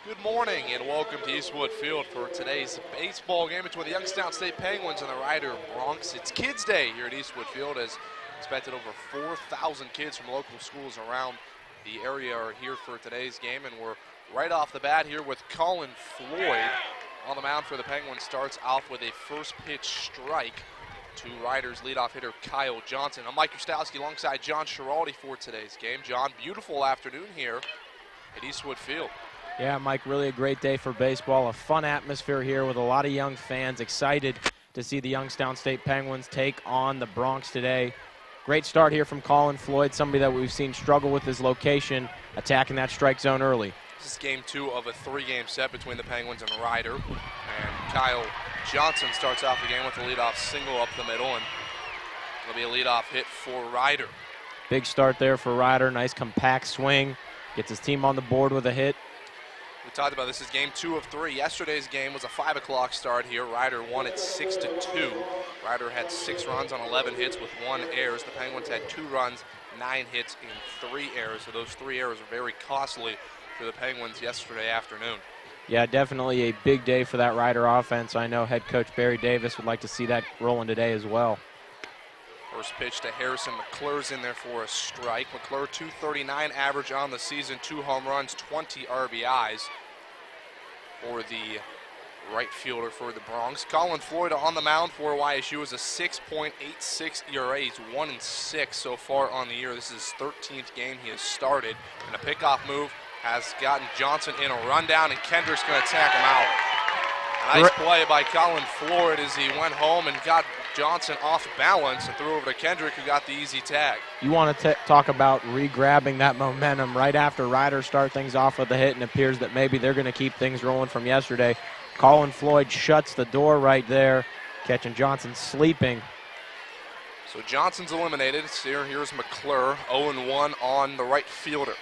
Good morning and welcome to Eastwood Field for today's baseball game between the Youngstown State Penguins and the Rider Bronx. It's Kids Day here at Eastwood Field, as expected over 4,000 kids from local schools around the area are here for today's game, and we're right off the bat here with Colin Floyd on the mound for the Penguins. Starts off with a first pitch strike to Riders leadoff hitter Kyle Johnson. I'm Mike Krastowski alongside John Schiraldi for today's game. John, beautiful afternoon here at Eastwood Field. Yeah, Mike, really a great day for baseball. A fun atmosphere here with a lot of young fans excited to see the Youngstown State Penguins take on the Bronx today. Great start here from Colin Floyd, somebody that we've seen struggle with his location, attacking that strike zone early. This is game two of a three-game set between the Penguins and Rider. And Kyle Johnson starts off the game with a leadoff single up the middle, and it'll be a leadoff hit for Rider. Big start there for Rider. Nice compact swing. Gets his team on the board with a hit. We talked about this is game two of three. Yesterday's game was a 5 o'clock start here. Rider won it 6-2. Rider had 6 runs on 11 hits with 1 errors. The Penguins had 2 runs, 9 hits, and 3 errors. So those 3 errors were very costly for the Penguins yesterday afternoon. Yeah, definitely a big day for that Rider offense. I know head coach Barry Davis would like to see that rolling today as well. First pitch to Harrison McClure's in there for a strike. McClure, .239 average on the season, 2 home runs, 20 RBIs for the right fielder for the Bronx. Colin Floyd on the mound for YSU is a 6.86 ERA. He's 1-6 so far on the year. This is his 13th game he has started, and a pickoff move has gotten Johnson in a rundown, and Kendrick's going to tag him out. A nice play by Colin Floyd as he went home and got Johnson off balance and threw over to Kendrick, who got the easy tag. You want to talk about re-grabbing that momentum right after Riders start things off with a hit, and it appears that maybe they're going to keep things rolling from yesterday. Colin Floyd shuts the door right there, catching Johnson sleeping. So Johnson's eliminated. Here's McClure, 0-1 on the right fielder.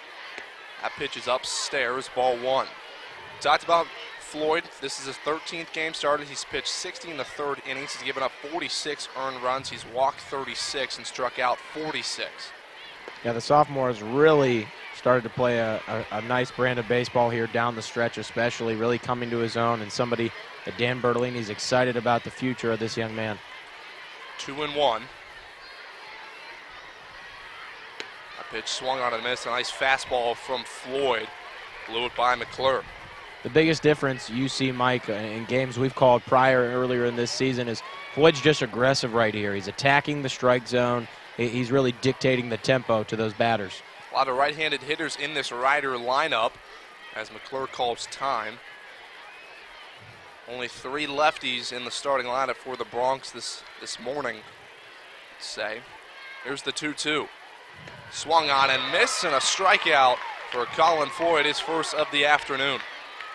That pitch is upstairs, ball 1. Talked about Floyd. This is his 13th game started. He's pitched 60 in the third innings. He's given up 46 earned runs. He's walked 36 and struck out 46. Yeah, the sophomore has really started to play a nice brand of baseball here down the stretch, especially really coming to his own, and somebody that Dan Bertolini's excited about the future of this young man. 2-1. A pitch swung on and missed. A nice fastball from Floyd. Blew it by McClure. The biggest difference you see, Mike, in games we've called earlier in this season is Floyd's just aggressive right here. He's attacking the strike zone. He's really dictating the tempo to those batters. A lot of right-handed hitters in this Rider lineup as McClure calls time. Only 3 lefties in the starting lineup for the Bronx this morning, say. Here's the 2-2. Swung on and missed, and a strikeout for Colin Floyd, his first of the afternoon.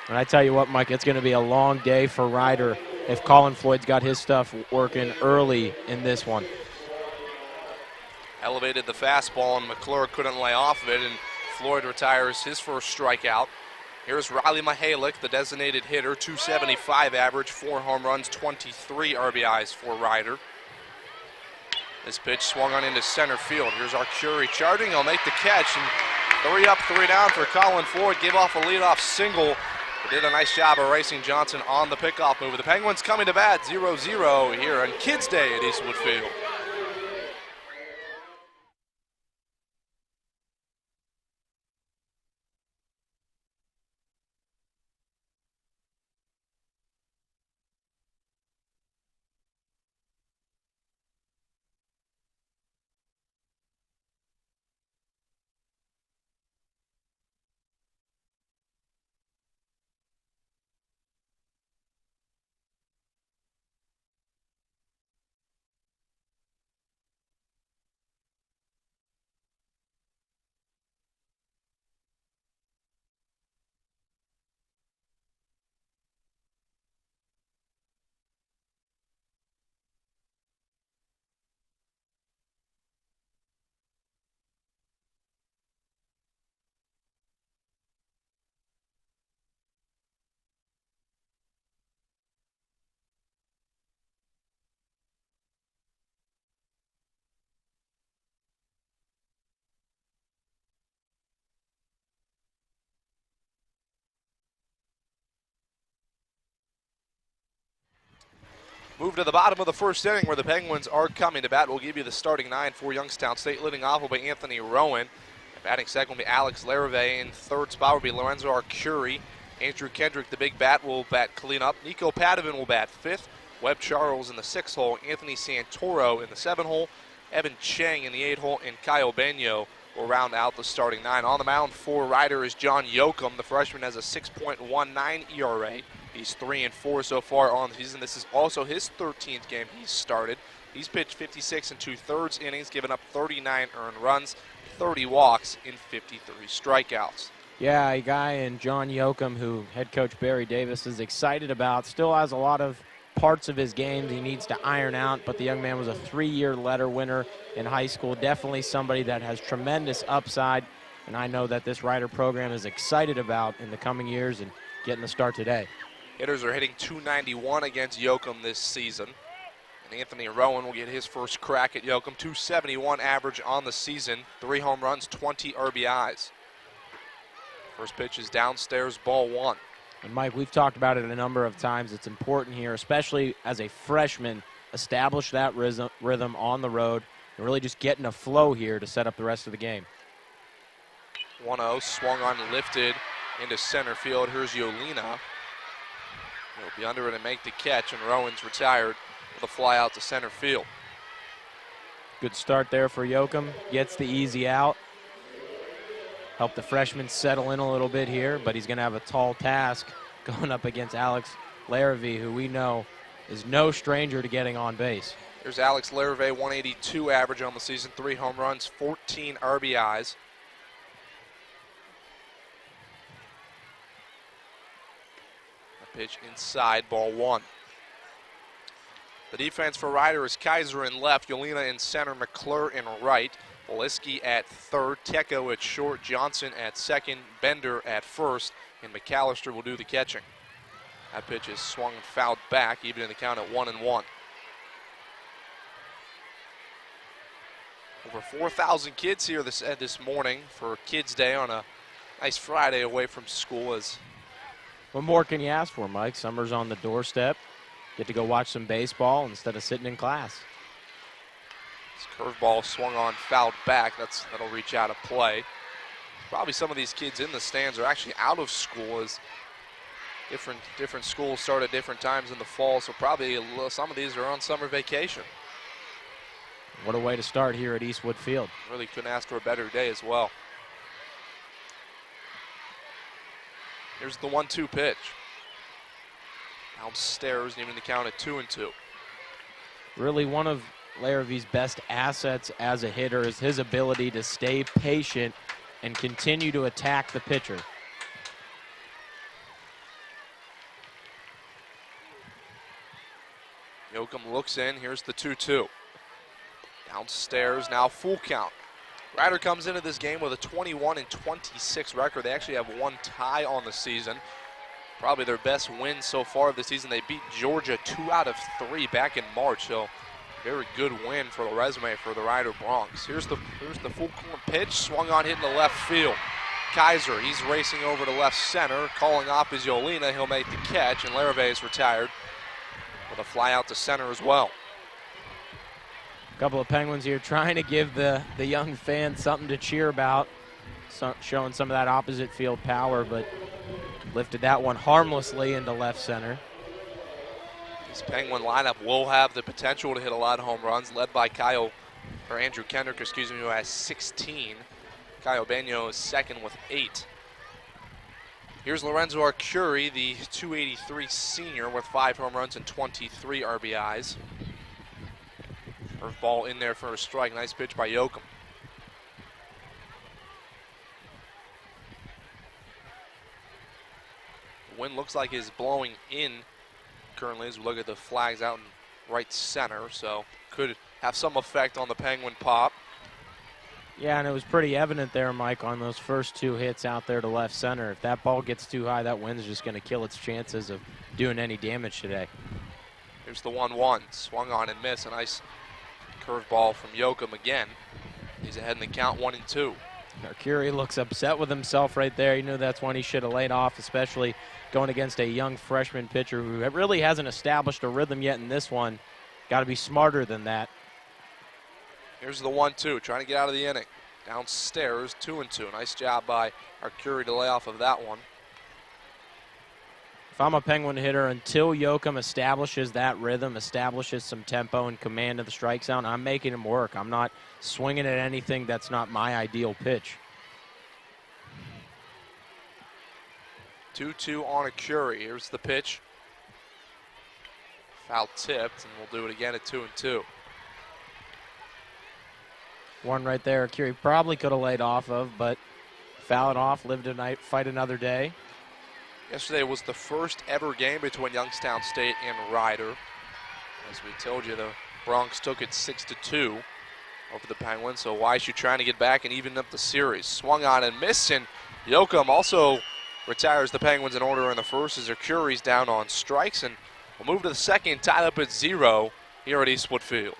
And I tell you what, Mike, it's going to be a long day for Rider if Colin Floyd's got his stuff working early in this one. Elevated the fastball, and McClure couldn't lay off of it, and Floyd retires his first strikeout. Here's Riley Mihalik, the designated hitter, .275 average, 4 home runs, 23 RBIs for Rider. This pitch swung on into center field. Here's Arcuri charging. He'll make the catch, and 3 up, 3 down for Colin Floyd. Give off a leadoff single. They did a nice job of racing Johnson on the pickoff move. The Penguins coming to bat 0-0 here on Kids Day at Eastwood Field. Move to the bottom of the first inning where the Penguins are coming to bat. We'll give you the starting 9 for Youngstown State. Leading off will be Anthony Rowan. Batting second will be Alex Larrivee. In third spot will be Lorenzo Arcuri. Andrew Kendrick, the big bat, will bat cleanup. Nico Padovan will bat fifth. Webb Charles in the 6th hole. Anthony Santoro in the 7th hole. Evan Chang in the 8th hole. And Kyle Benyo will round out the starting 9. On the mound for Ryder is John Yoakum. The freshman has a 6.19 ERA. He's 3-4 so far on the season. This is also his 13th game he's started. He's pitched 56 2/3 innings, given up 39 earned runs, 30 walks, and 53 strikeouts. Yeah, a guy in John Yoakum who head coach Barry Davis is excited about. Still has a lot of parts of his game he needs to iron out, but the young man was a 3-year letter winner in high school. Definitely somebody that has tremendous upside, and I know that this Ryder program is excited about in the coming years and getting the start today. Hitters are hitting .291 against Yoakum this season. And Anthony Rowan will get his first crack at Yoakum. .271 average on the season. 3 home runs, 20 RBIs. First pitch is downstairs, ball 1. And Mike, we've talked about it a number of times. It's important here, especially as a freshman, establish that rhythm on the road and really just get in a flow here to set up the rest of the game. 1-0, swung on, lifted into center field. Here's Yolina. He'll be under it and make the catch, and Rowan's retired with a fly out to center field. Good start there for Yoakum. Gets the easy out. Help the freshman settle in a little bit here, but he's going to have a tall task going up against Alex Larrivee, who we know is no stranger to getting on base. Here's Alex Larrivee, 182 average on the season, 3 home runs, 14 RBIs. Pitch inside, ball 1. The defense for Ryder is Kaiser in left, Yolina in center, McClure in right, Voliski at third, Tecco at short, Johnson at second, Bender at first, and McAllister will do the catching. That pitch is swung and fouled back, even in the count at 1-1. Over 4,000 kids here this morning for Kids Day on a nice Friday away from school. As what more can you ask for, Mike? Summer's on the doorstep. Get to go watch some baseball instead of sitting in class. This curveball swung on, fouled back. That'll reach out of play. Probably some of these kids in the stands are actually out of school, as different schools start at different times in the fall. So probably some of these are on summer vacation. What a way to start here at Eastwood Field. Really couldn't ask for a better day as well. Here's the 1-2 pitch. Downstairs, even the count at 2-2. Really one of Larrivee's best assets as a hitter is his ability to stay patient and continue to attack the pitcher. Yoakum looks in. Here's the 2-2. Downstairs, now full count. Ryder comes into this game with a 21-26 record. They actually have one tie on the season. Probably their best win so far of the season. They beat Georgia 2 out of 3 back in March. So very good win for the resume for the Ryder Broncs. Here's the full corner pitch. Swung on, hit in the left field. Kaiser, he's racing over to left center. Calling off is Yolina. He'll make the catch, and Larrivee is retired with a fly out to center as well. A couple of Penguins here trying to give the young fans something to cheer about, showing some of that opposite field power, but lifted that one harmlessly into left center. This Penguin lineup will have the potential to hit a lot of home runs, led by Andrew Kendrick, who has 16. Kyle Benyo is second with 8. Here's Lorenzo Arcuri, the 283 senior with 5 home runs and 23 RBIs. Curveball in there for a strike. Nice pitch by Yoakum. The wind looks like it's blowing in currently as we look at the flags out in right center, so could have some effect on the Penguin pop. Yeah, and it was pretty evident there, Mike, on those first 2 hits out there to left center. If that ball gets too high, that wind's just going to kill its chances of doing any damage today. Here's the 1-1. Swung on and missed. A nice curveball from Yoakum again. He's ahead in the count 1-2. Mercury looks upset with himself right there. He knew that's when he should have laid off, especially going against a young freshman pitcher who really hasn't established a rhythm yet in this one. Got to be smarter than that. Here's the 1-2, trying to get out of the inning. Downstairs, 2-2. Nice job by Mercury to lay off of that one. If I'm a Penguin hitter, until Youngstown establishes that rhythm, establishes some tempo and command of the strike zone, I'm making him work. I'm not swinging at anything that's not my ideal pitch. 2-2 on a Curie. Here's the pitch. Foul tipped, and we'll do it again at 2-2. One right there, Curie probably could have laid off of, but foul it off, live tonight, fight another day. Yesterday was the first ever game between Youngstown State and Ryder. As we told you, the Bronx took it 6-2 over the Penguins, so Weishu trying to get back and even up the series. Swung on and missed, and Youngstown also retires the Penguins in order in the first as their Curie's down on strikes, and we'll move to the second, tied up at 0 here at Eastwood Field.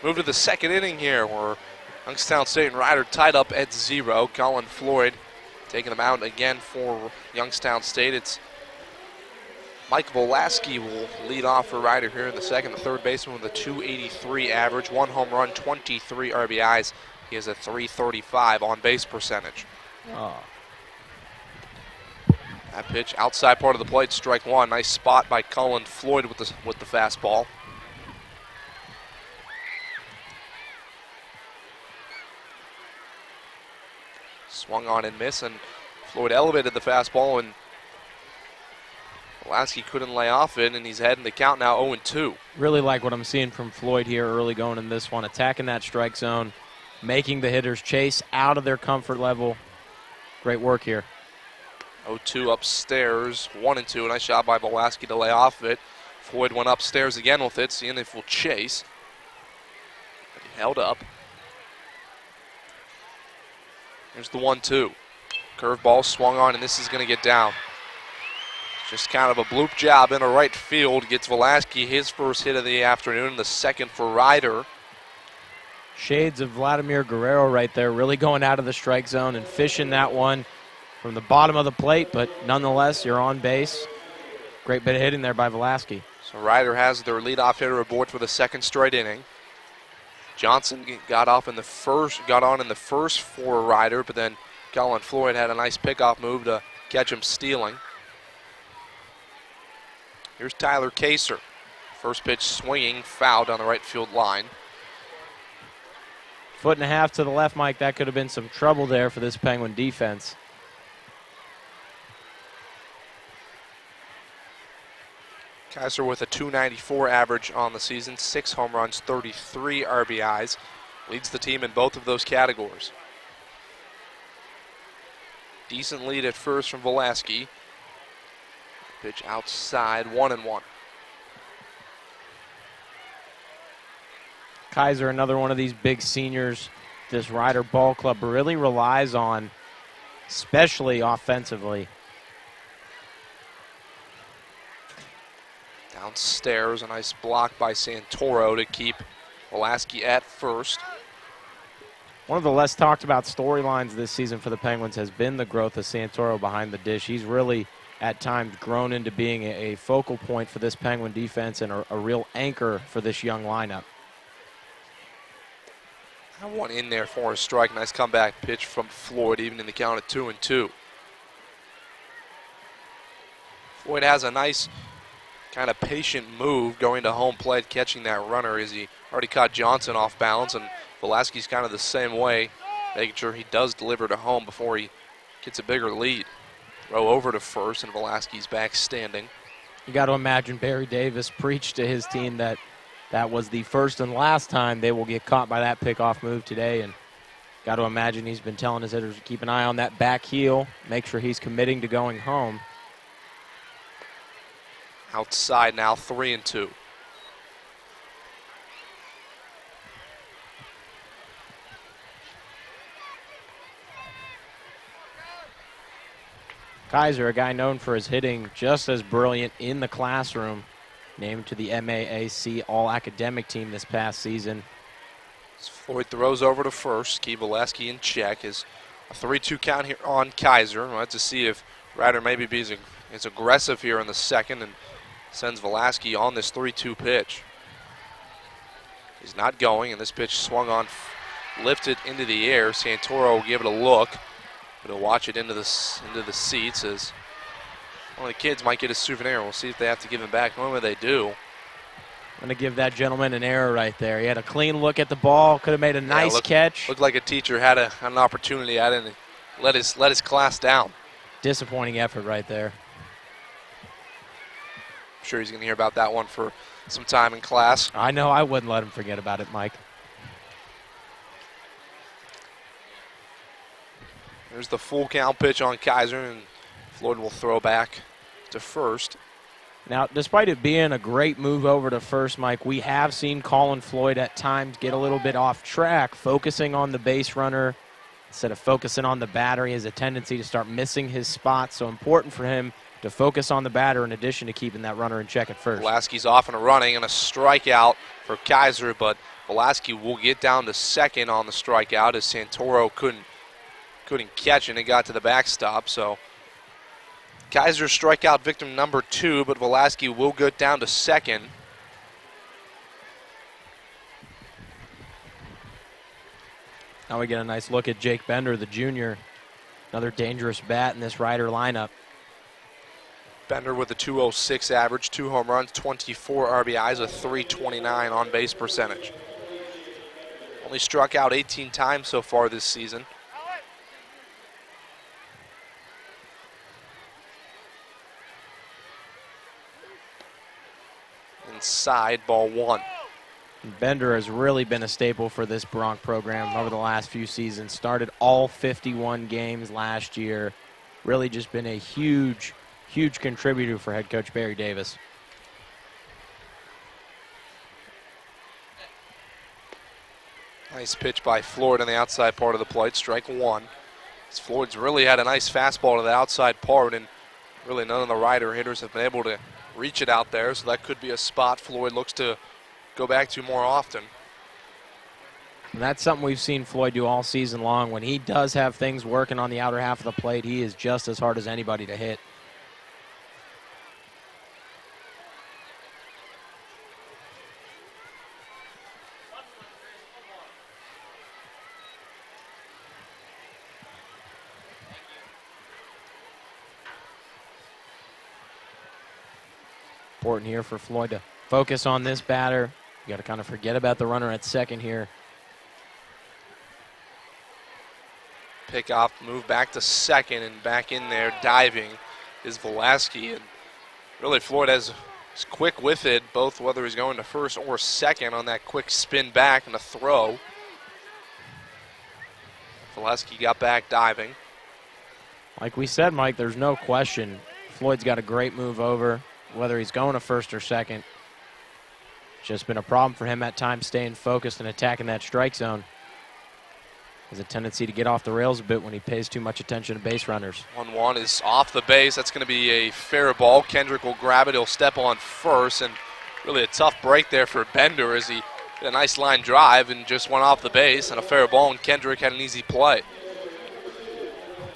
Move to the second inning here where Youngstown State and Ryder tied up at 0. Colin Floyd taking them out again for Youngstown State. It's Mike Volaski will lead off for Ryder here in the second. The third baseman with a .283 average, 1 home run, 23 RBIs. He has a .335 on-base percentage. Oh. That pitch outside part of the plate, strike one. Nice spot by Colin Floyd with the fastball. Swung on and missed, and Floyd elevated the fastball, and Lasky couldn't lay off it, and he's heading the count now 0-2. Really like what I'm seeing from Floyd here early going in this one, attacking that strike zone, making the hitters chase out of their comfort level. Great work here. 0-2 upstairs, 1-2. Nice job by Volaski to lay off it. Floyd went upstairs again with it, seeing if he'll chase. But he held up. Here's the 1-2. Curveball swung on, and this is going to get down. Just kind of a bloop job into right field. Gets Volaski his first hit of the afternoon, the second for Ryder. Shades of Vladimir Guerrero right there, really going out of the strike zone and fishing that one from the bottom of the plate, but nonetheless, you're on base. Great bit of hitting there by Volaski. So Ryder has their leadoff hitter aboard for the second straight inning. Johnson got on in the first for Ryder, but then Colin Floyd had a nice pickoff move to catch him stealing. Here's Tyler Kaser. First pitch swinging, foul down the right field line. 1.5 feet to the left, Mike. That could have been some trouble there for this Penguin defense. Kaiser with a .294 average on the season, 6 home runs, 33 RBIs. Leads the team in both of those categories. Decent lead at first from Volaski. Pitch outside, 1-1. Kaiser, another one of these big seniors this Ryder ball club really relies on, especially offensively. Downstairs, a nice block by Santoro to keep Velasquez at first. One of the less talked about storylines this season for the Penguins has been the growth of Santoro behind the dish. He's really, at times, grown into being a focal point for this Penguin defense and a real anchor for this young lineup. That one in there for a strike. Nice comeback pitch from Floyd, even in the count of 2-2. Floyd has a nice kind of patient move going to home plate, catching that runner as he already caught Johnson off balance, and Velasquez kind of the same way, making sure he does deliver to home before he gets a bigger lead. Throw over to first, and Velasquez back standing. You got to imagine Barry Davis preached to his team that was the first and last time they will get caught by that pickoff move today, and got to imagine he's been telling his hitters to keep an eye on that back heel, make sure he's committing to going home. Outside now, 3-2. Kaiser, a guy known for his hitting just as brilliant in the classroom, named to the MAAC All-Academic team this past season. As Floyd throws over to first, keep Velasquez in check. Is a 3-2 count here on Kaiser. We'll have to see if Ryder maybe is aggressive here in the second and sends Velasquez on this 3-2 pitch. He's not going, and this pitch swung on, lifted into the air. Santoro will give it a look, but he'll watch it into the seats as one of the kids might get a souvenir. We'll see if they have to give him back. Normally they do. I'm going to give that gentleman an error right there. He had a clean look at the ball, could have made a nice catch. Looked like a teacher had an opportunity at it and let his class down. Disappointing effort right there. I'm sure he's going to hear about that one for some time in class. I know, I wouldn't let him forget about it, Mike. There's the full count pitch on Kaiser, and Floyd will throw back to first. Now, despite it being a great move over to first, Mike, we have seen Colin Floyd at times get a little bit off track, focusing on the base runner instead of focusing on the batter. He has a tendency to start missing his spot, so important for him to focus on the batter in addition to keeping that runner in check at first. Velasquez off and running, and a strikeout for Kaiser, but Velasquez will get down to second on the strikeout as Santoro couldn't catch it and it got to the backstop. So Kaiser strikeout victim number 2, but Velasquez will go down to second. Now we get a nice look at Jake Bender, the junior. Another dangerous bat in this Ryder lineup. Bender with a 206 average, 2 home runs, 24 RBIs, a 329 on base percentage. Only struck out 18 times so far this season. Inside, ball 1. Bender has really been a staple for this Bronc program over the last few seasons. Started all 51 games last year. Really just been a huge contributor for head coach Barry Davis. Nice pitch by Floyd on the outside part of the plate, strike 1. Floyd's really had a nice fastball to the outside part, and really none of the Ryder hitters have been able to reach it out there, so that could be a spot Floyd looks to go back to more often. And that's something we've seen Floyd do all season long. When he does have things working on the outer half of the plate, he is just as hard as anybody to hit. Important here for Floyd to focus on this batter. You got to kind of forget about the runner at second here. Pick off, move back to second, and back in there diving is Velasquez. And really Floyd is quick with it, both whether he's going to first or second on that quick spin back and a throw. Velasquez got back diving. Like we said, Mike, there's no question Floyd's got a great move over, whether he's going to first or second. It's just been a problem for him at times staying focused and attacking that strike zone. Has a tendency to get off the rails a bit when he pays too much attention to base runners. 1-1 is off the base. That's going to be a fair ball. Kendrick will grab it. He'll step on first, and really a tough break there for Bender as he A nice line drive and just went off the base and a fair ball, and Kendrick had an easy play.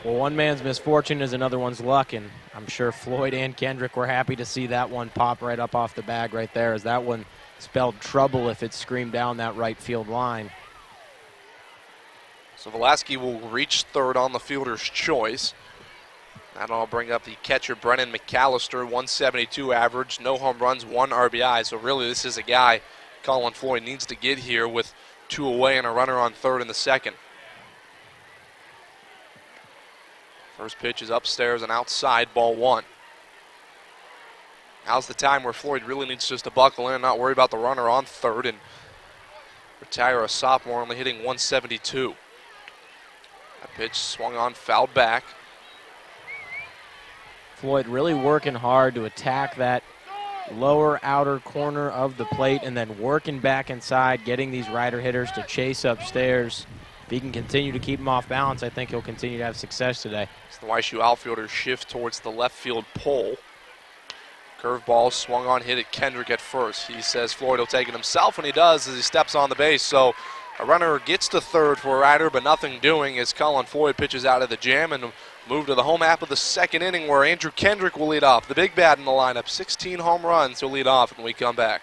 Well, one man's misfortune is another one's luck, and I'm sure Floyd and Kendrick were happy to see that one pop right up off the bag right there, as that one spelled trouble if it screamed down that right field line. So Velasquez will reach third on the fielder's choice. That'll bring up the catcher, Brennan McAllister, 172 average, no home runs, 1 RBI. So really this is a guy Colin Floyd needs to get here with 2 away and a runner on third in the second. First pitch is upstairs and outside, ball 1. Now's the time where Floyd really needs just to buckle in and not worry about the runner on third and retire a sophomore only hitting 172. That pitch swung on, fouled back. Floyd really working hard to attack that lower outer corner of the plate and then working back inside, getting these rider hitters to chase upstairs. If he can continue to keep him off balance, I think he'll continue to have success today. As the YSU outfielders shift towards the left field pole. Curveball swung on, hit at Kendrick at first. He says Floyd will take it himself, and he does as he steps on the base. So a runner gets to third for a rider, but nothing doing as Colin Floyd pitches out of the jam and move to the home half of the second inning where Andrew Kendrick will lead off. The big bat in the lineup, 16 home runs. He'll lead off when we come back.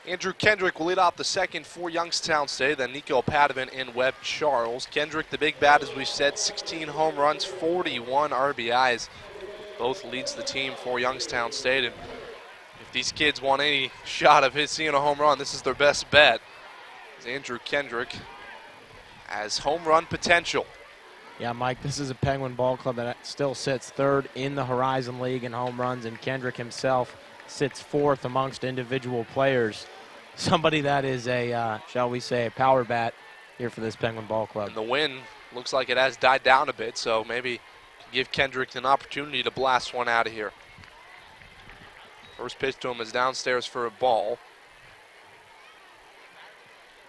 Andrew Kendrick will lead off the second for Youngstown State, then Nico Padovan and Webb Charles. Kendrick, the big bat, as we said, 16 home runs, 41 RBIs. Both leads the team for Youngstown State. And if these kids want any shot of seeing a home run, this is their best bet. As Andrew Kendrick has home run potential. Yeah, Mike, this is a Penguin ball club that still sits third in the Horizon League in home runs, and Kendrick himself sits fourth amongst individual players. Somebody that is a, shall we say, a power bat here for this Penguin ball club. And the wind looks like it has died down a bit, so maybe give Kendrick an opportunity to blast one out of here. First pitch to him is downstairs for a ball.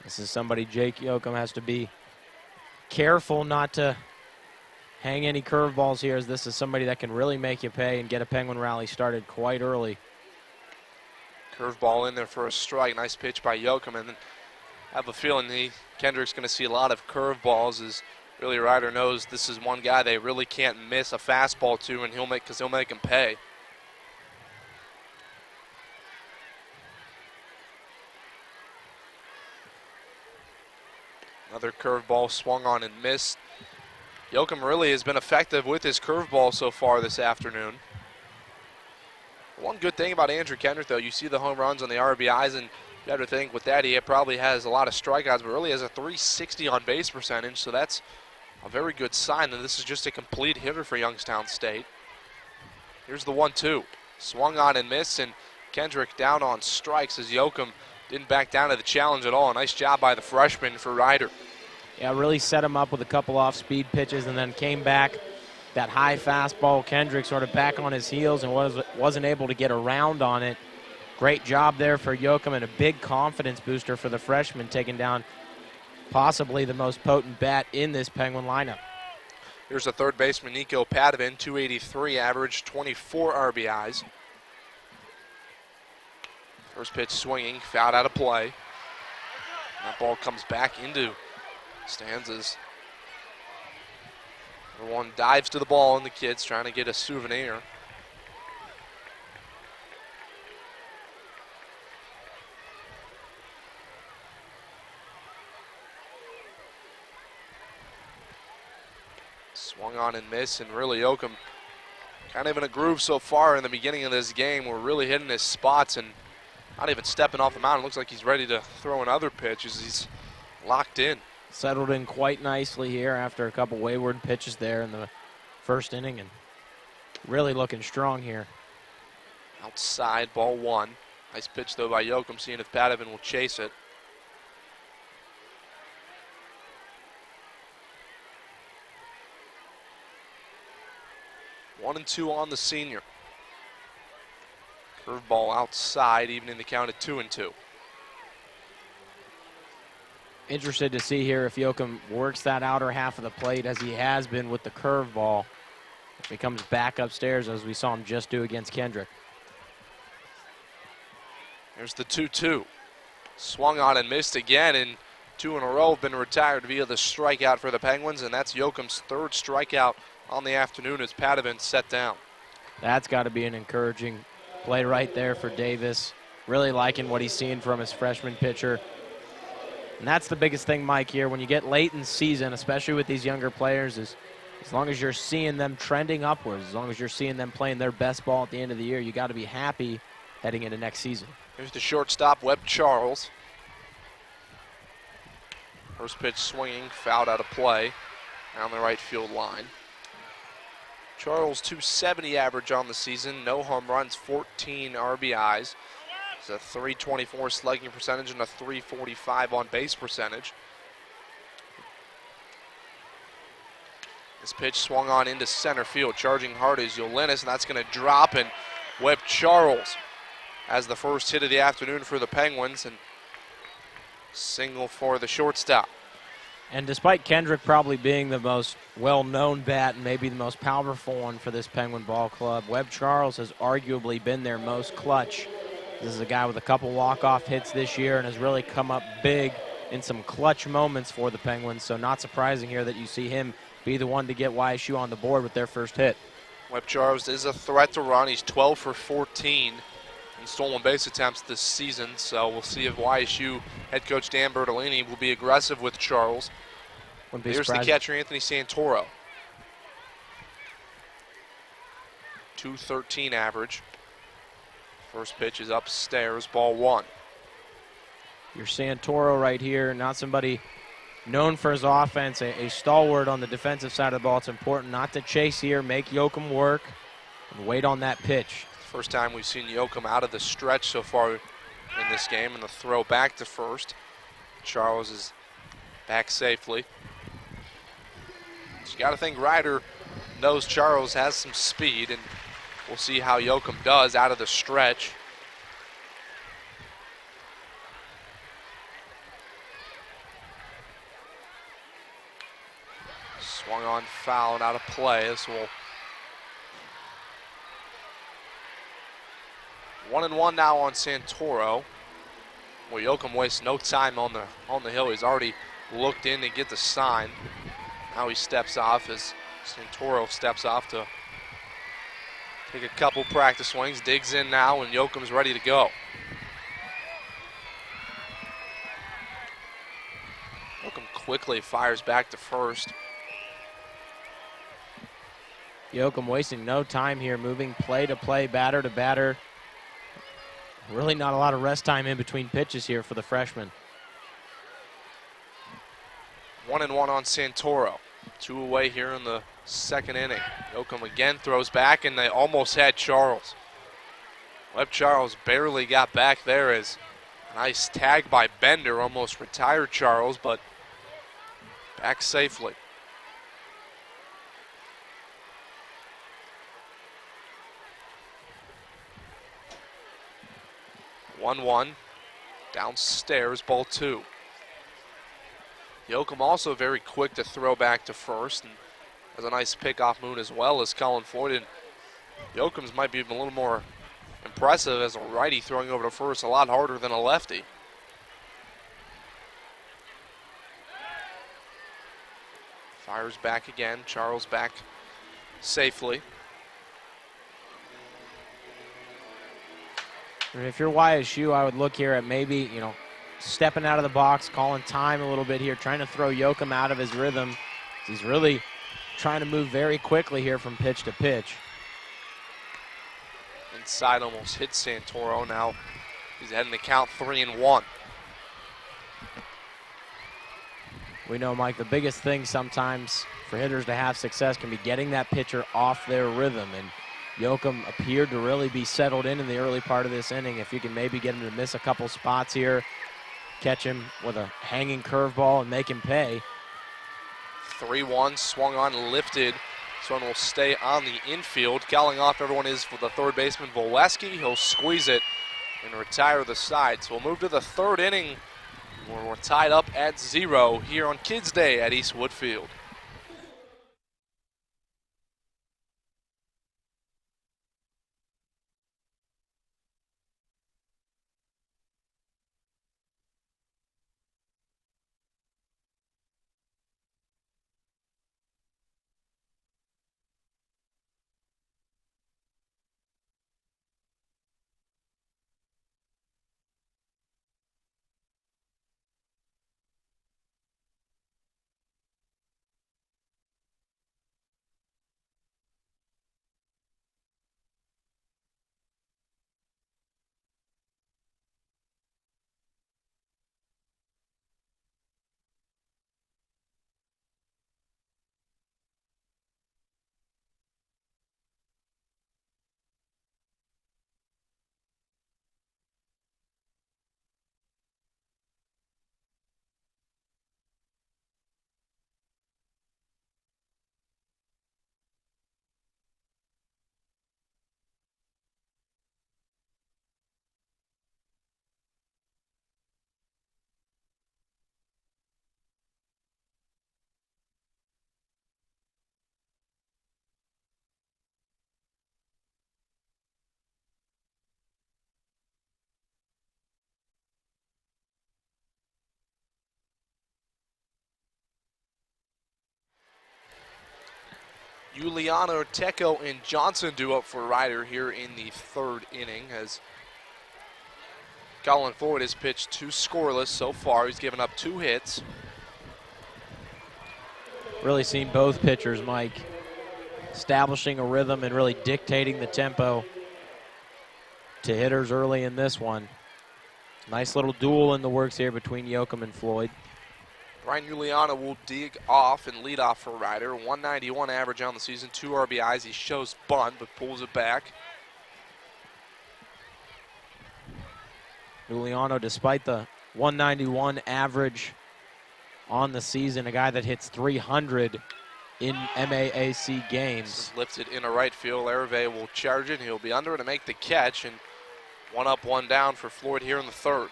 This is somebody Jake Yoakum has to be careful not to hang any curveballs here, as this is somebody that can really make you pay and get a Penguin rally started quite early. Curveball in there for a strike. Nice pitch by Yoakum, and then I have a feeling Kendrick's going to see a lot of curveballs, as really Ryder knows this is one guy they really can't miss a fastball to, and he'll make him pay. Another curveball swung on and missed. Yoakum really has been effective with his curveball so far this afternoon. One good thing about Andrew Kendrick, though, you see the home runs on the RBIs, and you have to think with that he probably has a lot of strikeouts, but really has a 360 on base percentage, so that's a very good sign that this is just a complete hitter for Youngstown State. Here's the 1-2. Swung on and missed, and Kendrick down on strikes as Yoakum didn't back down to the challenge at all. A nice job by the freshman for Ryder. Yeah, really set him up with a couple off-speed pitches and then came back. That high fastball, Kendrick sort of back on his heels and wasn't able to get around on it. Great job there for Yoakum, and a big confidence booster for the freshman, taking down possibly the most potent bat in this Penguin lineup. Here's the third baseman, Nico Padovan, 283 average, 24 RBIs. First pitch swinging, fouled out of play. That ball comes back into Stanzas. Number one dives to the ball, and the kid's trying to get a souvenir. Swung on and missed, and really Yoakum kind of in a groove so far in the beginning of this game. We're really hitting his spots and not even stepping off the mound. It looks like he's ready to throw another pitch as he's locked in. Settled in quite nicely here after a couple wayward pitches there in the first inning, and really looking strong here. Outside, ball one. Nice pitch though by Yoakum, seeing if Padovan will chase it. One and two on the senior. Curveball outside, evening the count at 2-2. Interested to see here if Yoakum works that outer half of the plate as he has been with the curveball. If he comes back upstairs as we saw him just do against Kendrick. There's the 2-2. Swung on and missed again, and two in a row have been retired via the strikeout for the Penguins, and that's Yoakum's third strikeout on the afternoon as Padovan set down. That's got to be an encouraging play right there for Davis. Really liking what he's seeing from his freshman pitcher. And that's the biggest thing, Mike, here. When you get late in the season, especially with these younger players, is as long as you're seeing them trending upwards, as long as you're seeing them playing their best ball at the end of the year, you got to be happy heading into next season. Here's the shortstop, Webb Charles. First pitch swinging, fouled out of play down the right field line. Charles, .270 average on the season, no home runs, 14 RBIs. It's a .324 slugging percentage and a .345 on base percentage. This pitch swung on into center field. Charging hard is Yolenis, and that's going to drop, and Webb Charles has the first hit of the afternoon for the Penguins, and single for the shortstop. And despite Kendrick probably being the most well-known bat and maybe the most powerful one for this Penguin ball club, Webb Charles has arguably been their most clutch. This is a guy with a couple walk-off hits this year and has really come up big in some clutch moments for the Penguins, so not surprising here that you see him be the one to get YSU on the board with their first hit. Webb Charles is a threat to run. He's 12 for 14 in stolen base attempts this season, so we'll see if YSU head coach Dan Bertolini will be aggressive with Charles. Here's the catcher, Anthony Santoro. .213 average. First pitch is upstairs, ball one. Your Santoro right here, not somebody known for his offense, a stalwart on the defensive side of the ball. It's important not to chase here, make Yoakum work, and wait on that pitch. First time we've seen Yoakum out of the stretch so far in this game, and the throw back to first. Charles is back safely. You got to think Ryder knows Charles has some speed, and we'll see how Yoakum does out of the stretch. Swung on, fouled out of play. This will 1-1 now on Santoro. Well, Yoakum wastes no time on the hill. He's already looked in to get the sign. Now he steps off as Santoro steps off to take a couple practice swings. Digs in now, and Yoakum's ready to go. Yoakum quickly fires back to first. Yoakum wasting no time here, moving play to play, batter to batter. Really not a lot of rest time in between pitches here for the freshman. 1-1 on Santoro. 2 away here in the second inning. Yoakum again throws back, and they almost had Charles. Webb Charles barely got back there as a nice tag by Bender almost retired Charles, but back safely. One downstairs, ball two. Yoakum also very quick to throw back to first, and has a nice pickoff moon as well as Colin Floyd. And Yoakum's might be a little more impressive as a righty throwing over to first, a lot harder than a lefty. Fires back again. Charles back safely. And if you're YSU, I would look here at maybe, stepping out of the box, calling time a little bit here, trying to throw Yoakum out of his rhythm. He's really trying to move very quickly here from pitch to pitch. Inside almost hits Santoro. Now he's heading to count 3-1. We know, Mike, the biggest thing sometimes for hitters to have success can be getting that pitcher off their rhythm. And Yoakum appeared to really be settled in the early part of this inning. If you can maybe get him to miss a couple spots here, catch him with a hanging curveball and make him pay. 3-1, swung on, lifted. This one will stay on the infield. Calling off everyone is for the third baseman, Voleski. He'll squeeze it and retire the side. So we'll move to the third inning where we're tied up at 0 here on Kids Day at Eastwood Field. Juliano, Tecco, and Johnson do up for Ryder here in the third inning as Colin Floyd has pitched 2 scoreless so far. He's given up 2 hits. Really seen both pitchers, Mike, establishing a rhythm and really dictating the tempo to hitters early in this one. Nice little duel in the works here between Yoakum and Floyd. Brian Juliano will dig off and lead off for Ryder. 191 average on the season, 2 RBIs. He shows bunt but pulls it back. Juliano, despite the 191 average on the season, a guy that hits 300 in MAAC games. This is lifted into right field. Hervé will charge it. He'll be under it to make the catch. And 1 up, 1 down for Floyd here in the third.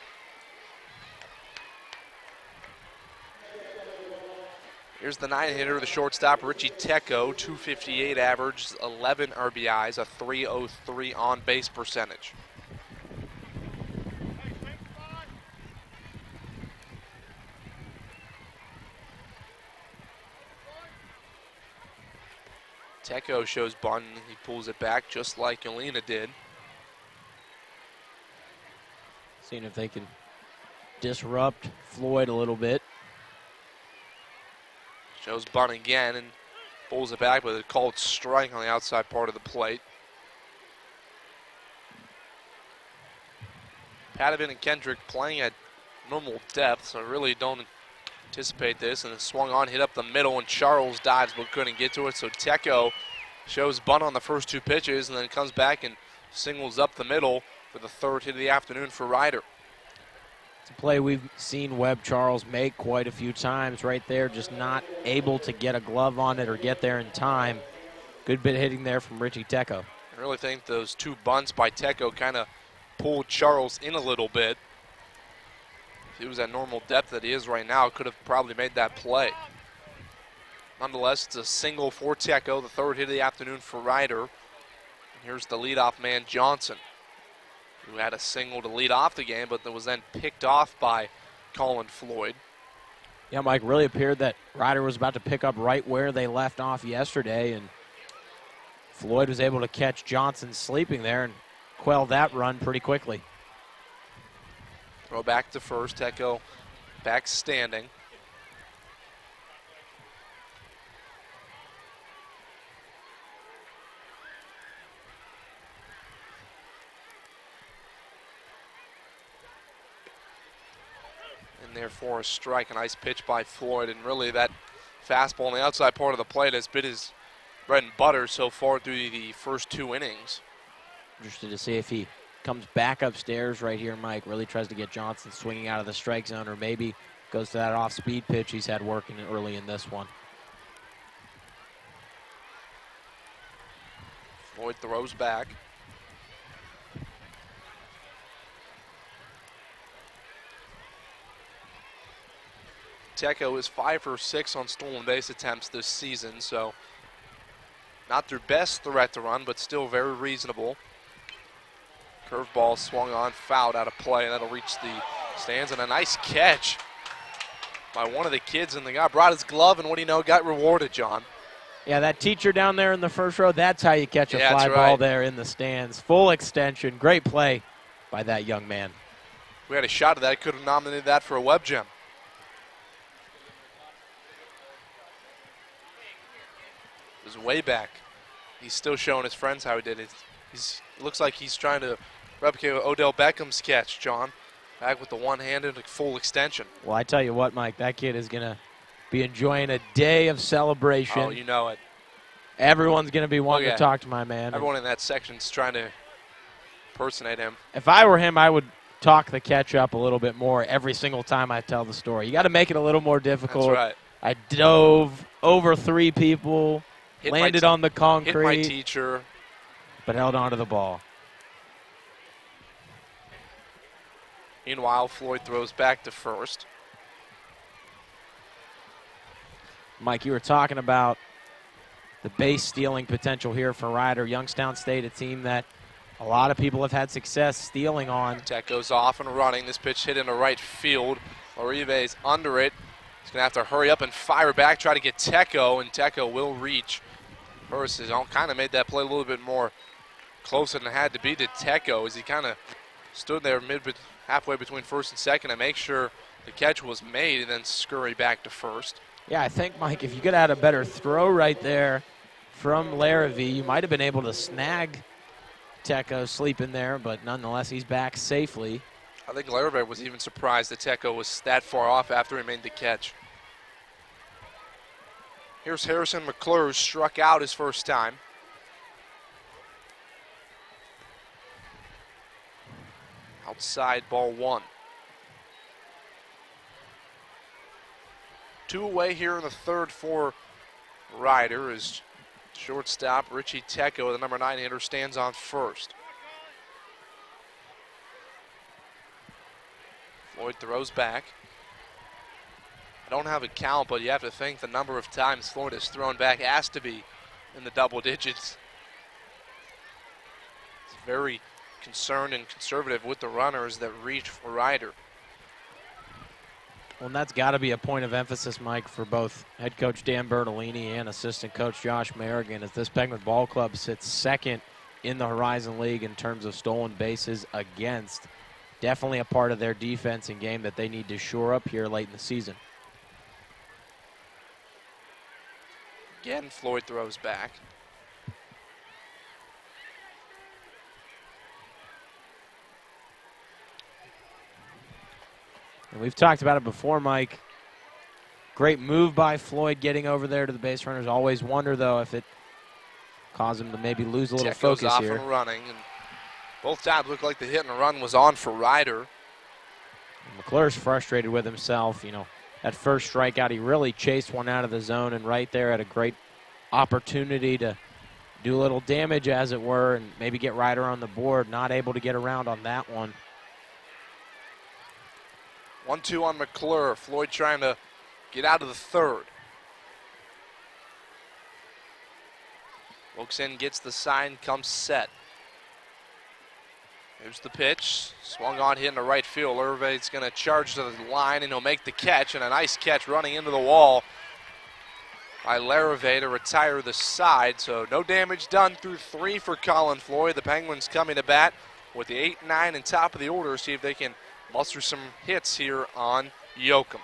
Here's the 9-hitter, the shortstop, Richie Tecco, 258 average, 11 RBIs, a 303 on-base percentage. Tecco shows bunt, he pulls it back just like Yelena did. Seeing if they can disrupt Floyd a little bit. Shows bunt again and pulls it back, but a called strike on the outside part of the plate. Padovin and Kendrick playing at normal depth, so I really don't anticipate this. And it swung on, hit up the middle, and Charles dives but couldn't get to it. So Tecco shows bunt on the first 2 pitches and then comes back and singles up the middle for the third hit of the afternoon for Ryder. It's a play we've seen Webb Charles make quite a few times right there, just not able to get a glove on it or get there in time. Good bit hitting there from Richie Tecco. I really think those 2 bunts by Tecco kind of pulled Charles in a little bit. If he was at normal depth that he is right now, could have probably made that play. Nonetheless, it's a single for Tecco, the third hit of the afternoon for Ryder. And here's the leadoff man, Johnson. who had a single to lead off the game, but that was then picked off by Colin Floyd. Yeah, Mike, really appeared that Ryder was about to pick up right where they left off yesterday, and Floyd was able to catch Johnson sleeping there and quell that run pretty quickly. Throw back to first. Tecco back standing. And therefore a strike. A nice pitch by Floyd. And really that fastball on the outside part of the plate has been his bread and butter so far through the first 2 innings. Interested to see if he comes back upstairs right here, Mike. Really tries to get Johnson swinging out of the strike zone, or maybe goes to that off-speed pitch he's had working early in this one. Floyd throws back. Tecco is 5 for 6 on stolen base attempts this season, so not their best threat to run, but still very reasonable. Curveball swung on, fouled out of play, and that'll reach the stands. And a nice catch by one of the kids, and the guy brought his glove, and what do you know, got rewarded, John. Yeah, that teacher down there in the first row, that's how you catch a fly ball there in the stands. Full extension, great play by that young man. If we had a shot at that, could have nominated that for a web gem. It was way back. He's still showing his friends how he did it. It looks like he's trying to replicate Odell Beckham's catch, John. Back with the one-handed full extension. Well, I tell you what, Mike, that kid is going to be enjoying a day of celebration. Oh, you know it. Everyone's going to be wanting to talk to my man. Everyone in that section's trying to impersonate him. If I were him, I would talk the catch up a little bit more every single time I tell the story. You got to make it a little more difficult. That's right. I dove over 3 people, landed on the concrete. Hit my teacher. But held on to the ball. Meanwhile, Floyd throws back to first. Mike, you were talking about the base stealing potential here for Ryder. Youngstown State, a team that a lot of people have had success stealing on. Tecco's off and running. This pitch hit into right field. Orive's under it. He's going to have to hurry up and fire back, try to get Tecco, and Tecco will reach. Hurst has kind of made that play a little bit more closer than it had to be to Tecco, as he kind of stood there halfway between first and second to make sure the catch was made and then scurry back to first. Yeah, I think, Mike, if you could have had a better throw right there from Larrivee, you might have been able to snag Tecco sleeping there, but nonetheless, he's back safely. I think Larrivee was even surprised that Tecco was that far off after he made the catch. Here's Harrison McClure, who struck out his first time. Outside, ball 1. 2 away here in the third for Ryder as shortstop Richie Tecco, the number 9 hitter, stands on first. Floyd throws back. I don't have a count, but you have to think the number of times Floyd has thrown back has to be in the double digits. It's very concerned and conservative with the runners that reach for Ryder. Well, and that's got to be a point of emphasis, Mike, for both head coach Dan Bertolini and assistant coach Josh Merrigan, as this Penguin Ball Club sits second in the Horizon League in terms of stolen bases against. Definitely a part of their defense and game that they need to shore up here late in the season. Again, Floyd throws back. And we've talked about it before, Mike. Great move by Floyd getting over there to the base runners. Always wonder, though, if it caused him to maybe lose a little focus off here. And running, and both times looked like the hit and run was on for Ryder. And McClure's frustrated with himself. You know, that first strikeout, he really chased one out of the zone, and right there had a great opportunity to do a little damage, as it were, and maybe get Ryder on the board. Not able to get around on that one. 1-2 on McClure. Floyd trying to get out of the third. Looks in, gets the sign, comes set. Here's the pitch. Swung on, hitting the right field. Lerve's going to charge to the line, and he'll make the catch, and a nice catch running into the wall by Larrivee to retire the side. So no damage done through 3 for Colin Floyd. The Penguins coming to bat with the 8, 9, and top of the order. See if they can muster some hits here on Yoakum.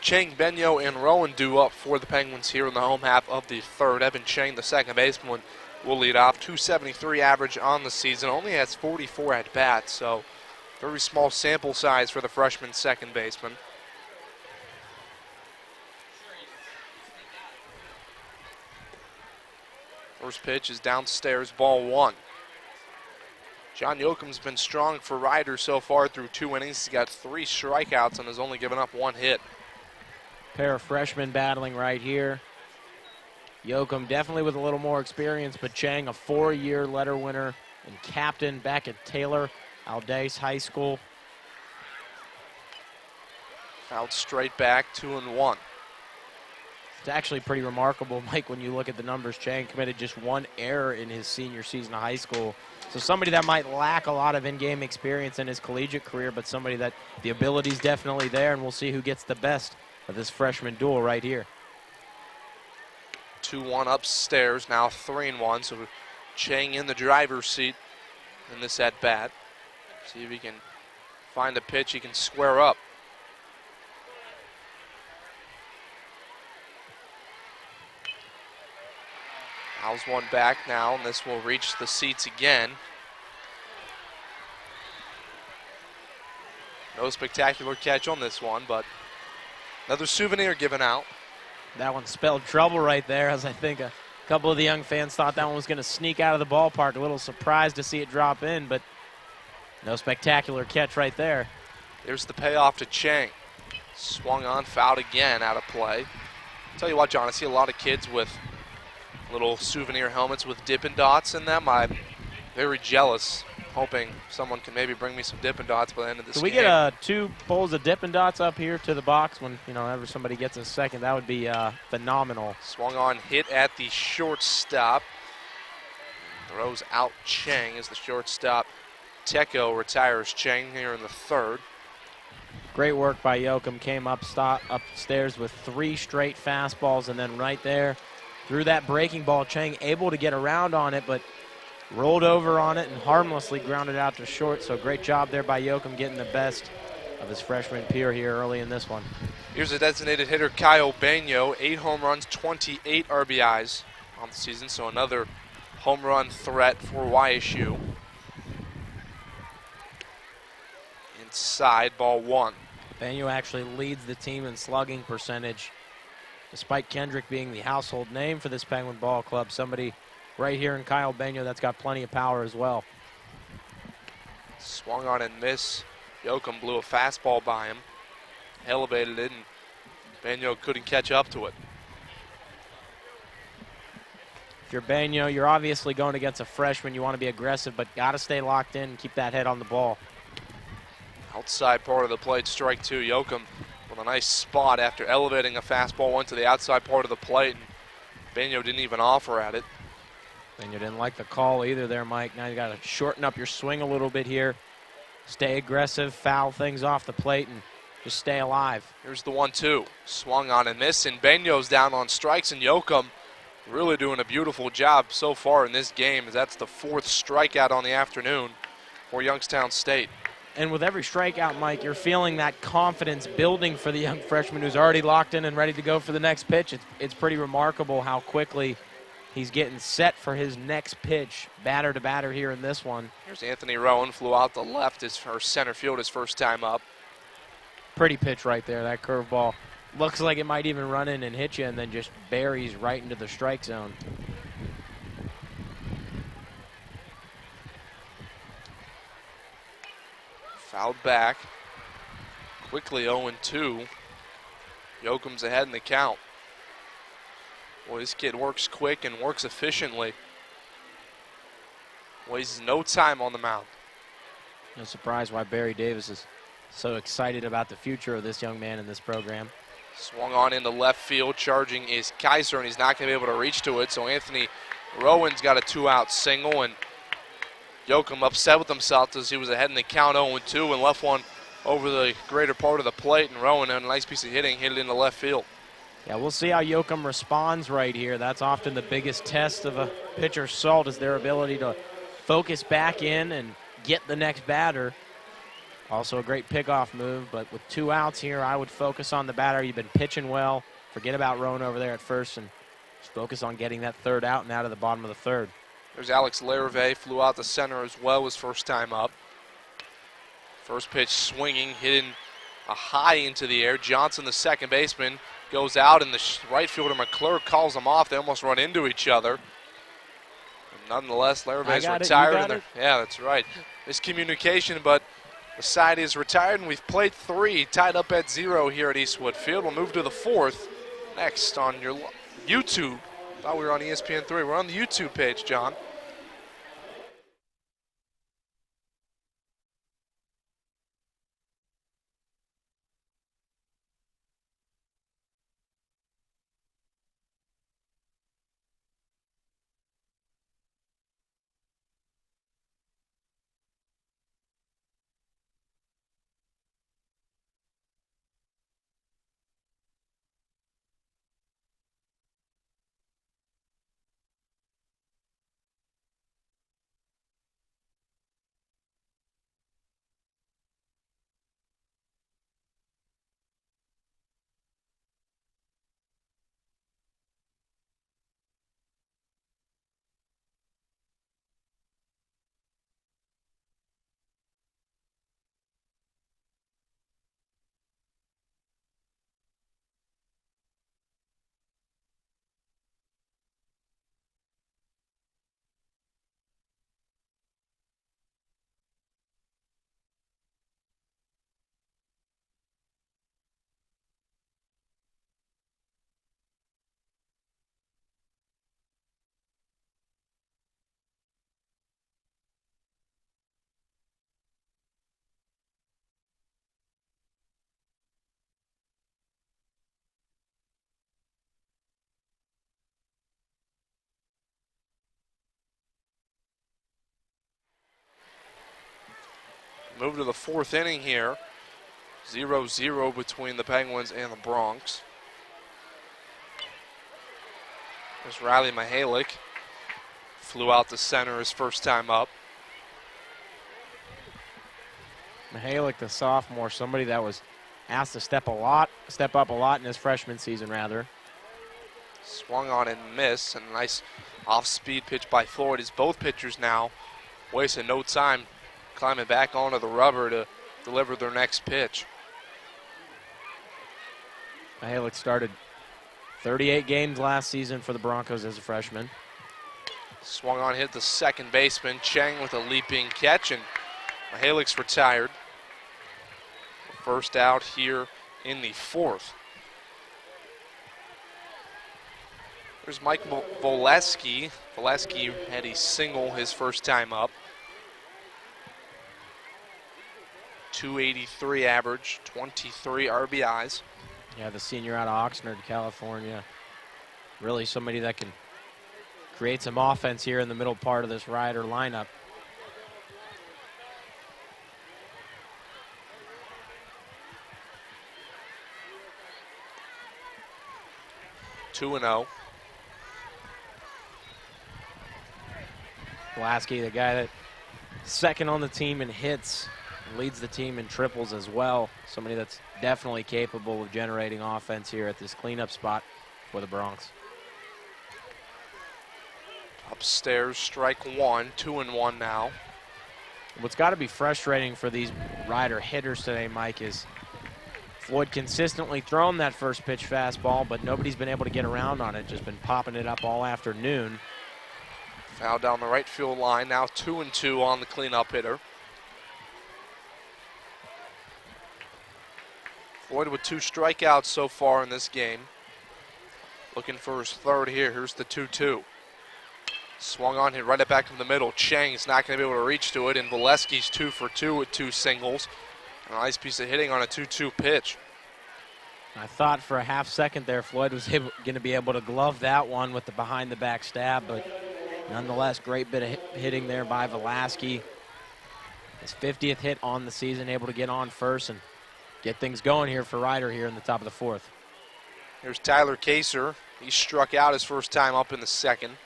Chang, Benyo, and Rowan do up for the Penguins here in the home half of the third. Evan Chang, the second baseman, will lead off. .273 average on the season. Only has 44 at bats, so very small sample size for the freshman second baseman. First pitch is downstairs, ball 1. John Yoakum's been strong for Ryder so far through 2 innings. He's got 3 strikeouts and has only given up 1 hit. Pair of freshmen battling right here. Yoakum definitely with a little more experience, but Chang, a 4-year letter winner and captain back at Taylor Aldace High School. Out straight back, 2-1. It's actually pretty remarkable, Mike, when you look at the numbers. Chang committed just 1 error in his senior season of high school. So somebody that might lack a lot of in-game experience in his collegiate career, but somebody that the ability's definitely there, and we'll see who gets the best of this freshman duel right here. 2-1 upstairs, now 3-1. So Chang in the driver's seat in this at-bat. See if he can find a pitch he can square up. Fouls one back now, and this will reach the seats again. No spectacular catch on this one, but another souvenir given out. That one spelled trouble right there, as I think a couple of the young fans thought that one was going to sneak out of the ballpark. A little surprised to see it drop in, but no spectacular catch right there. Here's the payoff to Chang. Swung on, fouled again, out of play. Tell you what, John, I see a lot of kids with little souvenir helmets with Dippin' Dots in them. I'm very jealous, hoping someone can maybe bring me some Dippin' Dots by the end of this game. Can we get 2 bowls of Dippin' Dots up here to the box when, ever somebody gets a second? That would be phenomenal. Swung on, hit at the shortstop. Throws out Chang as the shortstop. Tecco retires Chang here in the third. Great work by Yoakum. Came upstairs with 3 straight fastballs, and then right there, through that breaking ball, Chang able to get around on it, but rolled over on it and harmlessly grounded out to short. So great job there by Yoakum getting the best of his freshman peer here early in this one. Here's a designated hitter, Kyle Benyo. 8 home runs, 28 RBIs on the season, so another home run threat for YSU. Inside, ball 1. Benyo actually leads the team in slugging percentage. Despite Kendrick being the household name for this Penguin Ball Club, somebody right here in Kyle Benyo that's got plenty of power as well. Swung on and missed. Yoakum blew a fastball by him. Elevated it and Benyo couldn't catch up to it. If you're Benyo, you're obviously going against a freshman. You want to be aggressive, but got to stay locked in and keep that head on the ball. Outside part of the plate, strike two. Yoakum with a nice spot after elevating a fastball, went to the outside part of the plate, and Benyo didn't even offer at it. Benyo didn't like the call either there, Mike. Now you got to shorten up your swing a little bit here. Stay aggressive, foul things off the plate, and just stay alive. Here's the 1-2. Swung on and missed, and Benyo's down on strikes, and Yoakum really doing a beautiful job so far in this game, as that's the 4th strikeout on the afternoon for Youngstown State. And with every strikeout, Mike, you're feeling that confidence building for the young freshman who's already locked in and ready to go for the next pitch. It's pretty remarkable how quickly he's getting set for his next pitch, batter to batter here in this one. Here's Anthony Rowan, flew out the left or center field his first time up. Pretty pitch right there, that curveball. Looks like it might even run in and hit you and then just buries right into the strike zone. Fouled back. Quickly 0-2. Yoakum's ahead in the count. Boy, this kid works quick and works efficiently. Wastes no time on the mound. No surprise why Barry Davis is so excited about the future of this young man in this program. Swung on into left field, charging is Kaiser, and he's not going to be able to reach to it, so Anthony Rowan's got a 2-out single, and Yoakum upset with himself as he was ahead in the count 0-2 and left one over the greater part of the plate, and Rowan had a nice piece of hitting, hit it into left field. Yeah, we'll see how Yoakum responds right here. That's often the biggest test of a pitcher's salt, is their ability to focus back in and get the next batter. Also a great pickoff move, but with 2 outs here, I would focus on the batter. You've been pitching well. Forget about Rowan over there at first and just focus on getting that 3rd out and out of the bottom of the 3rd. There's Alex Larrivee, flew out the center as well his first time up. First pitch swinging, hitting a high into the air. Johnson, the second baseman, goes out, and the right fielder McClure calls him off. They almost run into each other. And nonetheless, Larrivee's retired. Yeah, that's right. Miscommunication, but the side is retired, and we've played 3, tied up at 0 here at Eastwood Field. We'll move to the 4th next on your YouTube. Thought we were on ESPN3. We're on the YouTube page, John. Move to the 4th inning here. 0-0 between the Penguins and the Bronx. There's Riley Mihalik. Flew out to center his first time up. Mihalik, the sophomore, somebody that was asked to step up a lot in his freshman season, rather. Swung on and missed, and a nice off-speed pitch by Floyd, as both pitchers now wasting no time climbing back onto the rubber to deliver their next pitch. Mihalik started 38 games last season for the Broncos as a freshman. Swung on, hit the second baseman. Chang with a leaping catch, and Mihalik's retired. First out here in the 4th. There's Mike Voleski. Voleski had a single his first time up. 283 average, 23 RBIs. Yeah, the senior out of Oxnard, California. Really somebody that can create some offense here in the middle part of this Rider lineup. Two and 0. Lasky, the guy that second on the team in hits, leads the team in triples as well. Somebody that's definitely capable of generating offense here at this cleanup spot for the Bronx. Upstairs, strike one, 2 and 1 now. What's got to be frustrating for these Rider hitters today, Mike, is Floyd consistently thrown that first pitch fastball, but nobody's been able to get around on it. Just been popping it up all afternoon. Foul down the right field line. Now 2 and 2 on the cleanup hitter. Floyd with 2 strikeouts so far in this game. Looking for his third here. Here's the 2-2. Swung on, hit right back in the middle. Chang's not going to be able to reach to it, and Voleski's 2 for 2 with 2 singles. A nice piece of hitting on a 2-2 pitch. I thought for a half second there Floyd was going to be able to glove that one with the behind the back stab, but nonetheless, great bit of hitting there by Voleski. His 50th hit on the season, able to get on first and get things going here for Rider here in the top of the fourth. Here's Tyler Kaser. He struck out his first time up in the second.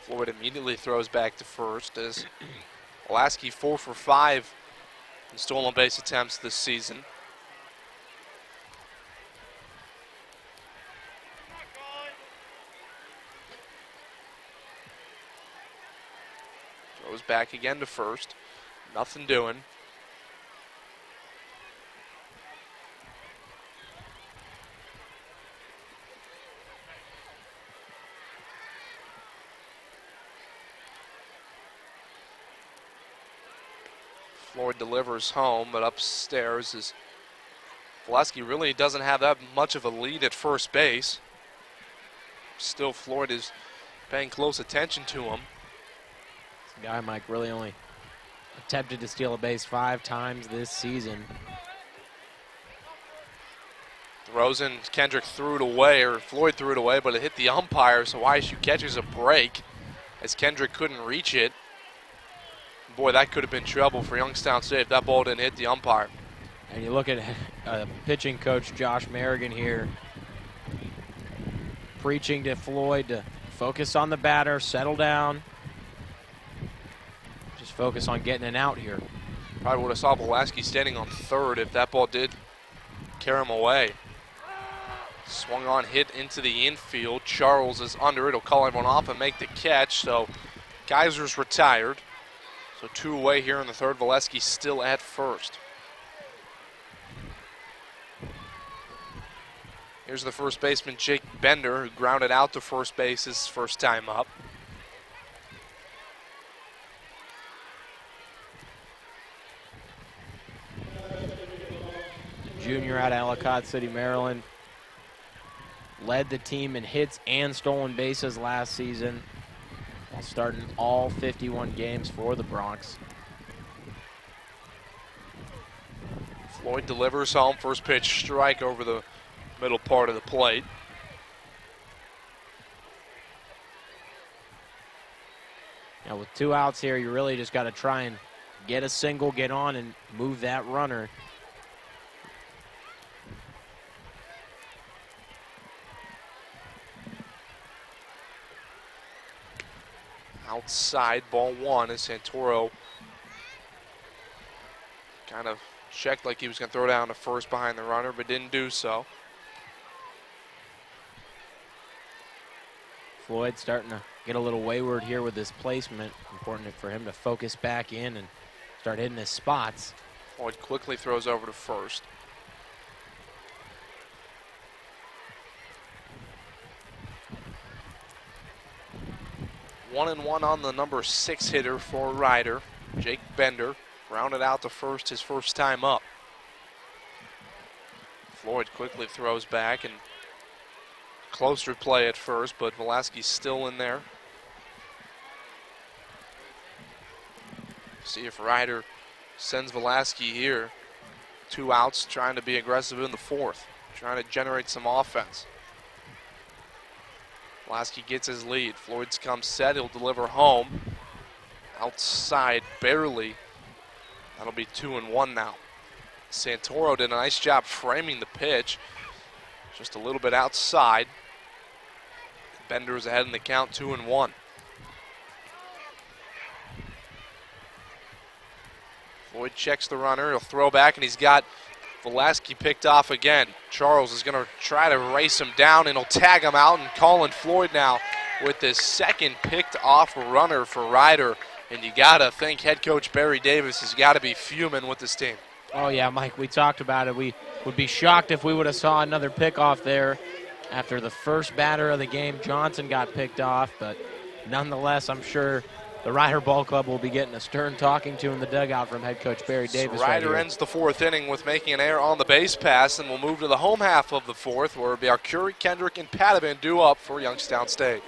Floyd immediately throws back to first as Lasky 4 for 5 in stolen base attempts this season. Throws back again to first. Nothing doing. Floyd delivers home, but upstairs is Voleski really doesn't have that much of a lead at first base. Still, Floyd is paying close attention to him. This guy, Mike, really only attempted to steal a base 5 times this season. Throws in, Kendrick threw it away, or Floyd threw it away, but it hit the umpire, so ISU catches a break as Kendrick couldn't reach it. Boy, that could have been trouble for Youngstown State if that ball didn't hit the umpire. And you look at pitching coach Josh Merrigan here, preaching to Floyd to focus on the batter, settle down. Just focus on getting an out here. Probably would have saw Voleski standing on third if that ball did carry him away. Swung on, hit into the infield. Charles is under it. He'll call everyone off and make the catch. So Geyser's retired. So 2 away here in the third. Voleski still at first. Here's the first baseman, Jake Bender, who grounded out to first base his first time up. Junior out of Ellicott City, Maryland. Led the team in hits and stolen bases last season, while starting all 51 games for the Bronx. Floyd delivers home. First pitch strike over the middle part of the plate. Now with 2 outs here, you really just got to try and get a single, get on, and move that runner. Outside, ball 1 as Santoro kind of checked like he was going to throw down to first behind the runner, but didn't do so. Floyd starting to get a little wayward here with this placement. Important for him to focus back in and start hitting his spots. Floyd quickly throws over to first. One and one on the number 6 hitter for Rider, Jake Bender, Grounded out to first his first time up. Floyd quickly throws back and closer play at first, but Velasquez still in there. See if Ryder sends Velasquez here. 2 outs, trying to be aggressive in the fourth, trying to generate some offense. Velasquez gets his lead. Floyd's come set, he'll deliver home. Outside, barely. That'll be 2-1 now. Santoro did a nice job framing the pitch. Just a little bit outside. Bender's ahead in the count, 2-1. Floyd checks the runner, he'll throw back, and he's got Velasquez picked off again. Charles is going to try to race him down, and he'll tag him out, and Colin Floyd now with his second picked off runner for Ryder. And you got to think head coach Barry Davis has got to be fuming with this team. Oh, yeah, Mike, we talked about it. We would be shocked if we would have saw another pickoff there after the first batter of the game. Johnson got picked off, but nonetheless, I'm sure the Ryder Ball Club will be getting a stern talking to in the dugout from head coach Barry Davis. So Ryder ends the fourth inning with making an error on the base pass, and we'll move to the home half of the fourth, where it'll be Arcuri, Kendrick, and Padavin due up for Youngstown State.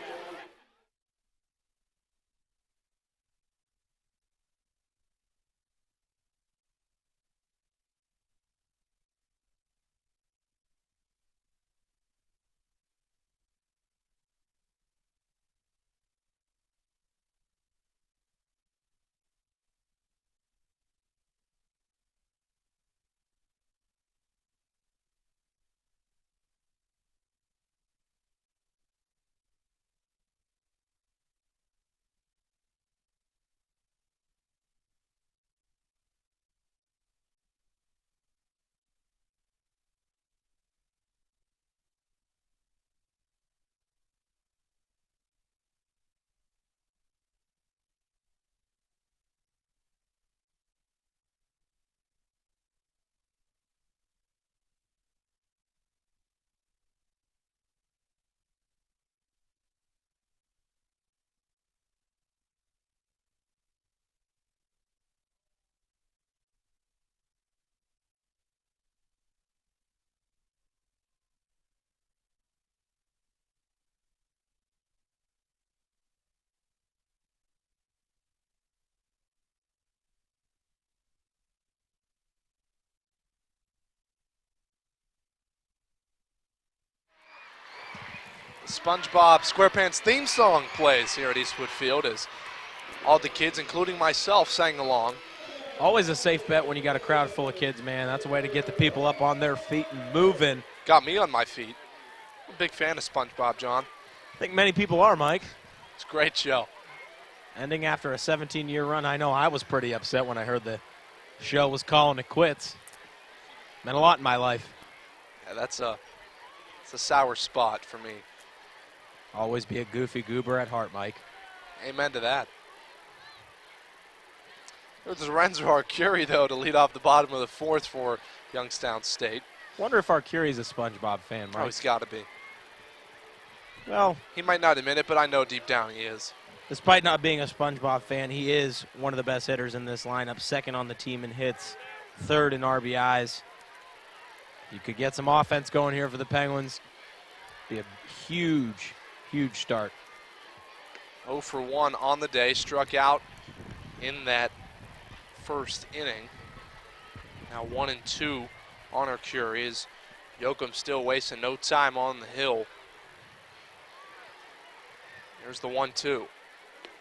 The SpongeBob SquarePants theme song plays here at Eastwood Field as all the kids, including myself, sang along. Always a safe bet when you got a crowd full of kids, man. That's a way to get the people up on their feet and moving. Got me on my feet. I'm a big fan of SpongeBob, John. I think many people are, Mike. It's a great show. Ending after a 17-year run, I know I was pretty upset when I heard the show was calling it quits. Meant a lot in my life. Yeah, it's a sour spot for me. Always be a goofy goober at heart, Mike. Amen to that. There's Renzo Arcuri, though, to lead off the bottom of the fourth for Youngstown State. Wonder if Arcuri's a SpongeBob fan, Mike. Oh, he's got to be. Well, he might not admit it, but I know deep down he is. Despite not being a SpongeBob fan, he is one of the best hitters in this lineup, second on the team in hits, third in RBIs. You could get some offense going here for the Penguins. Be a huge start. 0 for 1 on the day, struck out in that first inning. Now 1 and 2 on Arcuri as Yoakum still wasting no time on the hill. Here's the 1-2.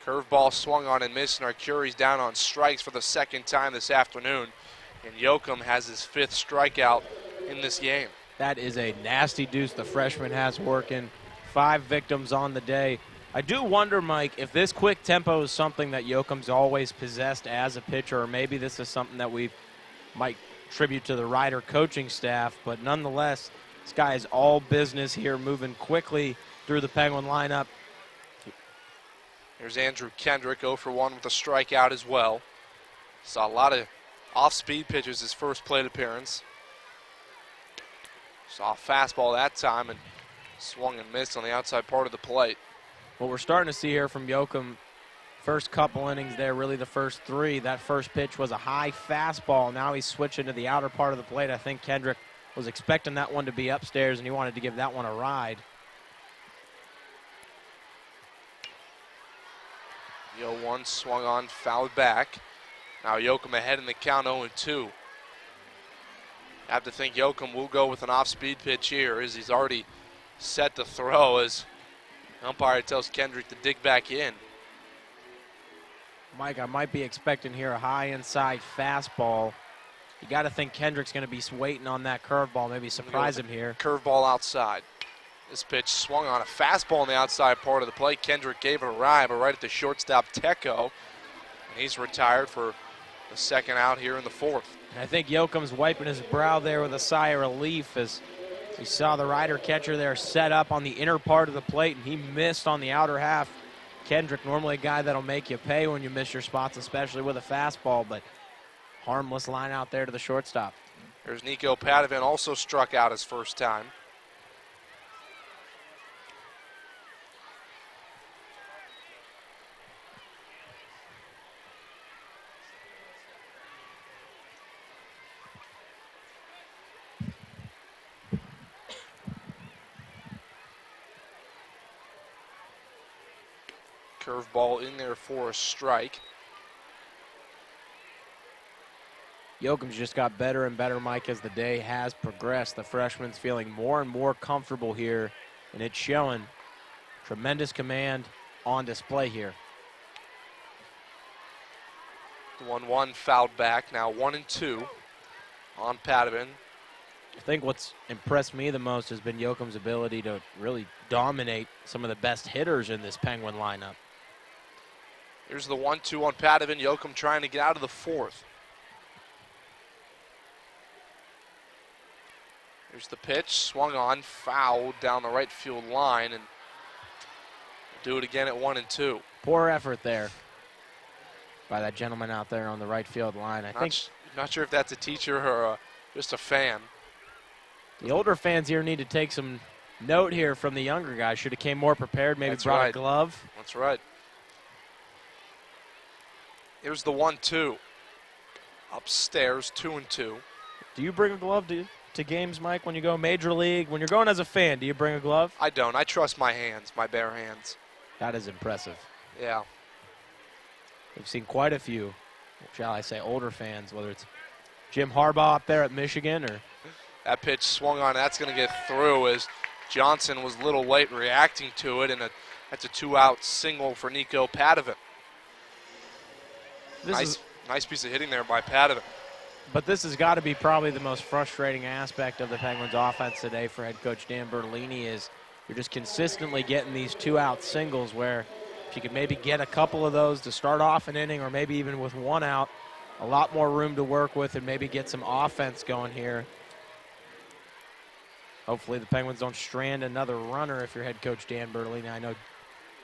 Curveball swung on and missed, and Arcuri's down on strikes for the second time this afternoon. And Yoakum has his 5th strikeout in this game. That is a nasty deuce the freshman has working. 5 victims on the day. I do wonder, Mike, if this quick tempo is something that Yoakum's always possessed as a pitcher, or maybe this is something that we might attribute to the Ryder coaching staff. But nonetheless, this guy is all business here, moving quickly through the Penguin lineup. Here's Andrew Kendrick, 0 for 1 with a strikeout as well. Saw a lot of off-speed pitches his first plate appearance. Saw a fastball that time and swung and missed on the outside part of the plate. What we're starting to see here from Yoakum, First couple innings there, really the first three. That first pitch was a high fastball. Now he's switching to the outer part of the plate. I think Kendrick was expecting that one to be upstairs, and he wanted to give that one a ride. The 0-1 swung on, fouled back. Now Yoakum ahead in the count, 0-2. I have to think Yoakum will go with an off-speed pitch here, as he's already set to throw, as umpire tells Kendrick to dig back in. Mike, I might be expecting here a high inside fastball. You got to think Kendrick's going to be waiting on that curveball, maybe surprise him here. Curveball outside. This pitch swung on a fastball on the outside part of the plate. Kendrick gave it a ride, but right at the shortstop, Tecco. And he's retired for the second out here in the fourth. And I think Yoakum's wiping his brow there with a sigh of relief as he saw the rider catcher there set up on the inner part of the plate, and he missed on the outer half. Kendrick, normally a guy that'll make you pay when you miss your spots, especially with a fastball, but harmless line out there to the shortstop. There's Nico Padavin, also struck out his first time. Curveball in there for a strike. Yoakum's just got better and better, Mike, as the day has progressed. The freshman's feeling more and more comfortable here, and it's showing. Tremendous command on display here. The 1-1 fouled back, now 1-2 on Padavin. I think what's impressed me the most has been Yoakum's ability to really dominate some of the best hitters in this Penguin lineup. Here's the 1-2 on Padavin. Yoakum trying to get out of the fourth. Here's the pitch, swung on, fouled down the right field line, and do it again at 1-2. Poor effort there by that gentleman out there on the right field line. I think not sure if that's a teacher or just a fan. The older fans here need to take some note here from the younger guys. Should have came more prepared, maybe brought a glove. That's right. Here's the 1-2. Upstairs, 2-2. Do you bring a glove to games, Mike, when you go Major League? When you're going as a fan, do you bring a glove? I don't. I trust my hands, my bare hands. That is impressive. Yeah. We've seen quite a few, shall I say, older fans, whether it's Jim Harbaugh up there at Michigan or... That pitch swung on. That's going to get through as Johnson was a little late reacting to it, and that's a two-out single for Nico Padavin. Nice piece of hitting there by Padavin. But this has got to be probably the most frustrating aspect of the Penguins' offense today for head coach Dan Bertolini is you're just consistently getting these two-out singles where if you could maybe get a couple of those to start off an inning or maybe even with one out, a lot more room to work with and maybe get some offense going here. Hopefully the Penguins don't strand another runner if you're head coach Dan Bertolini. I know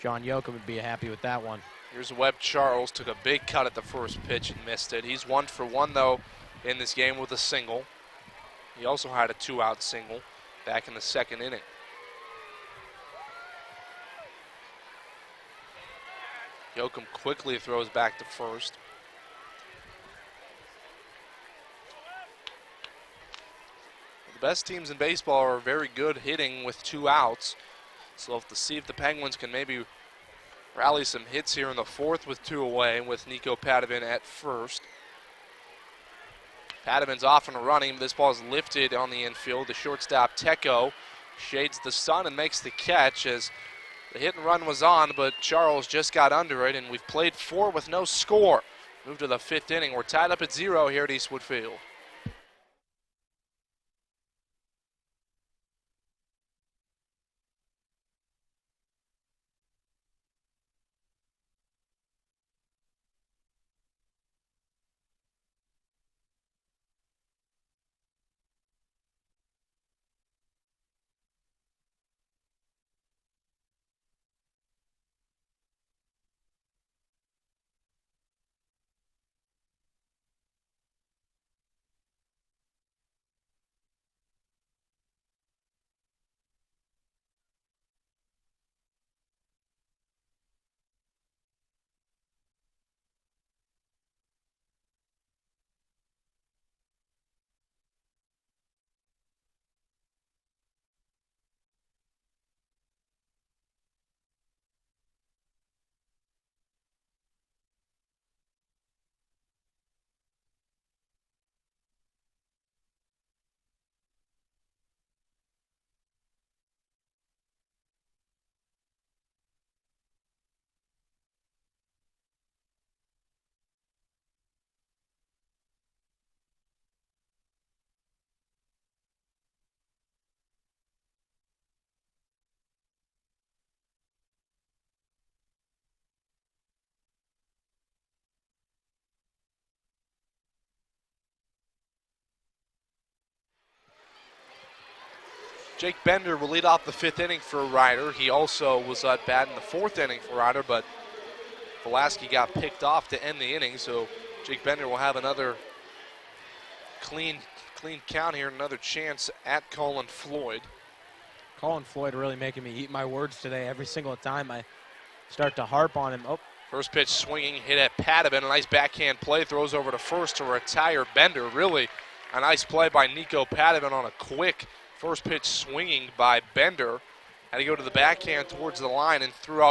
John Yoakum would be happy with that one. Here's Webb Charles, took a big cut at the first pitch and missed it. He's 1 for 1, though, in this game with a single. He also had a two-out single back in the second inning. Yoakum quickly throws back to first. The best teams in baseball are very good hitting with two outs. So we'll have to see if the Penguins can maybe rally some hits here in the fourth with two away with Nico Padavin at first. Padavin's off and running. This ball is lifted on the infield. The shortstop, Tecco, shades the sun and makes the catch as the hit and run was on, but Charles just got under it, and we've played 4 with no score. Move to the fifth inning. We're tied up at 0 here at Eastwood Field. Jake Bender will lead off the 5th inning for Ryder. He also was at bat in the 4th inning for Ryder, but Pulaski got picked off to end the inning, so Jake Bender will have another clean count here, another chance at Colin Floyd. Colin Floyd really making me eat my words today. Every single time I start to harp on him. Oh, first pitch swinging, hit at Padavin. A nice backhand play, throws over to first to retire Bender. Really a nice play by Nico Padavin on a quick first pitch swinging by Bender. Had to go to the backhand towards the line and threw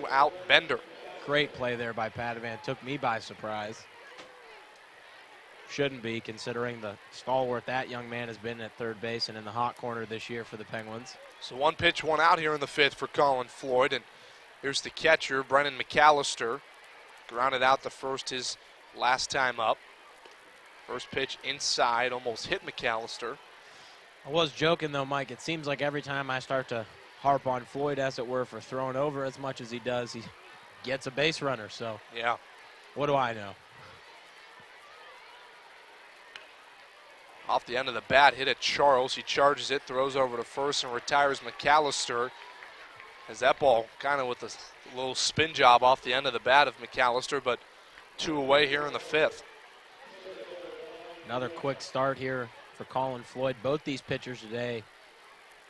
out Bender. Great play there by Padavin. Took me by surprise. Shouldn't be, considering the stalwart that young man has been at third base and in the hot corner this year for the Penguins. So 1 pitch, 1 out here in the 5th for Colin Floyd. And here's the catcher, Brennan McAllister. Grounded out the first his last time up. First pitch inside, almost hit McAllister. I was joking though, Mike. It seems like every time I start to harp on Floyd, as it were, for throwing over as much as he does, he gets a base runner. So yeah, what do I know? Off the end of the bat, hit at Charles. He charges it, throws over to first, and retires McAllister. As that ball kind of with a little spin job off the end of the bat of McAllister, but 2 away here in the 5th. Another quick start here for Colin Floyd. Both these pitchers today,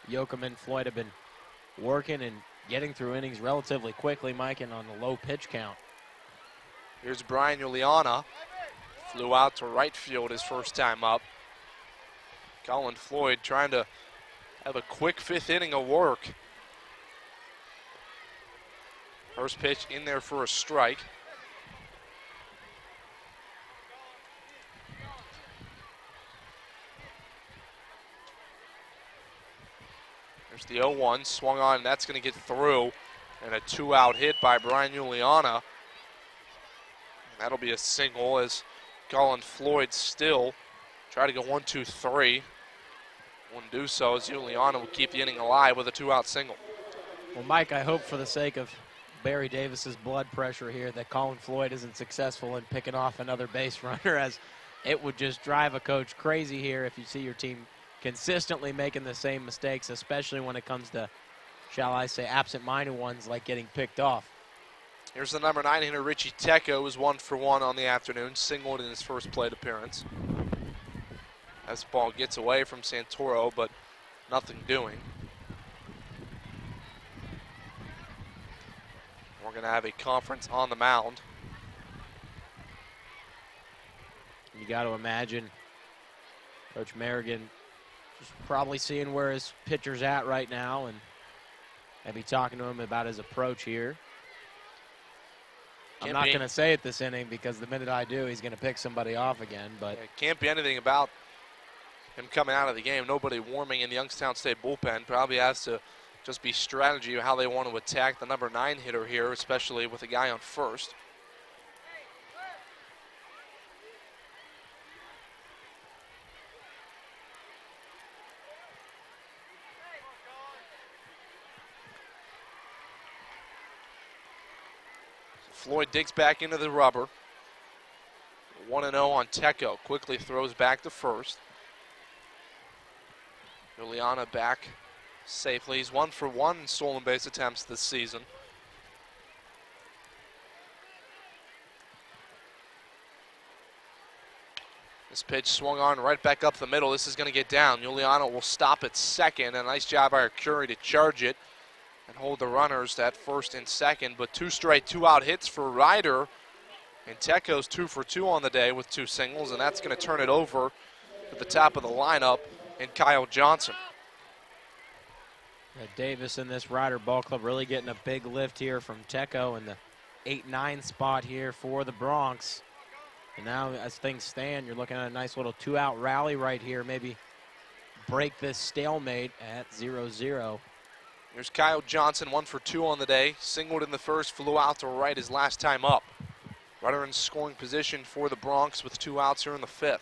Yoakum and Floyd, have been working and getting through innings relatively quickly, Mike, and on a low pitch count. Here's Brian Juliana. Flew out to right field his first time up. Colin Floyd trying to have a quick 5th inning of work. First pitch in there for a strike. There's the 0-1, swung on, and that's going to get through. And a 2-out hit by Brian Juliana. That'll be a single as Colin Floyd still try to go 1-2-3. Wouldn't do so as Juliana will keep the inning alive with a 2-out single. Well, Mike, I hope for the sake of Barry Davis's blood pressure here that Colin Floyd isn't successful in picking off another base runner, as it would just drive a coach crazy here if you see your team consistently making the same mistakes, especially when it comes to, shall I say, absent-minded ones like getting picked off. Here's the number 9 hitter, Richie Tecco, who's 1 for 1 on the afternoon, singled in his first plate appearance. As the ball gets away from Santoro, but nothing doing. We're going to have a conference on the mound. You got to imagine Coach Merrigan just probably seeing where his pitcher's at right now and maybe talking to him about his approach here. I'm not going to say it this inning because the minute I do, he's going to pick somebody off again. But it can't be anything about him coming out of the game. Nobody warming in the Youngstown State bullpen. Probably has to just be strategy of how they want to attack the number 9 hitter here, especially with a guy on first. Floyd digs back into the rubber. 1-0 on Tecco. Quickly throws back to first. Juliana back safely. He's 1 for 1 in stolen base attempts this season. This pitch swung on right back up the middle. This is going to get down. Juliana will stop at second. A nice job by Arcuri to charge it and hold the runners at first and second. But 2 straight 2-out hits for Ryder. And Tecco's 2 for 2 on the day with 2 singles. And that's going to turn it over to the top of the lineup and Kyle Johnson. Yeah, Davis in this Ryder Ball Club really getting a big lift here from Tecco in the 8-9 spot here for the Bronx. And now as things stand, you're looking at a nice little 2-out rally right here. Maybe break this stalemate at 0-0. Here's Kyle Johnson, 1 for 2 on the day. Singled in the first, flew out to right his last time up. Ryder in scoring position for the Bronx with 2 outs here in the 5th.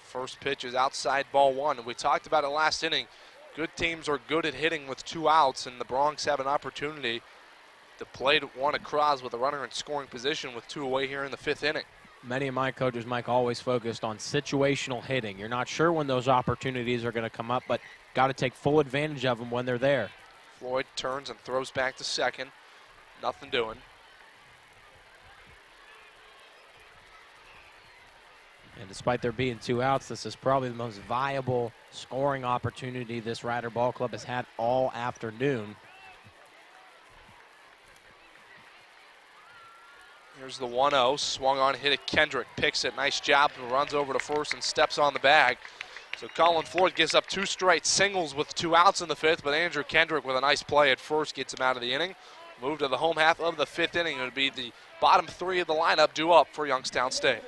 First pitch is outside ball 1. And we talked about it last inning. Good teams are good at hitting with 2 outs, and the Bronx have an opportunity to play to 1 across with a runner in scoring position with 2 away here in the 5th inning. Many of my coaches, Mike, always focused on situational hitting. You're not sure when those opportunities are going to come up, but got to take full advantage of them when they're there. Floyd turns and throws back to second. Nothing doing. And despite there being 2 outs, this is probably the most viable scoring opportunity this Rider Ball Club has had all afternoon. Here's the 1-0, swung on, hit it. Kendrick picks it, nice job, runs over to first and steps on the bag. So Colin Floyd gives up 2 straight singles with 2 outs in the 5th, but Andrew Kendrick with a nice play at first gets him out of the inning. Move to the home half of the 5th inning. It would be the bottom 3 of the lineup due up for Youngstown State.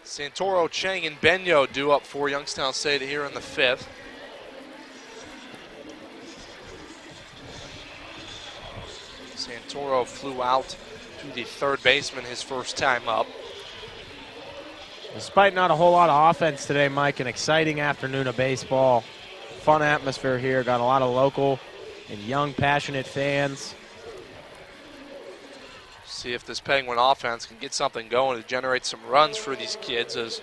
Santoro, Chang, and Benyo due up for Youngstown State here in the 5th. Santoro flew out to the third baseman his first time up. Despite not a whole lot of offense today, Mike, an exciting afternoon of baseball. Fun atmosphere here. Got a lot of local and young, passionate fans. See if this Penguin offense can get something going to generate some runs for these kids, as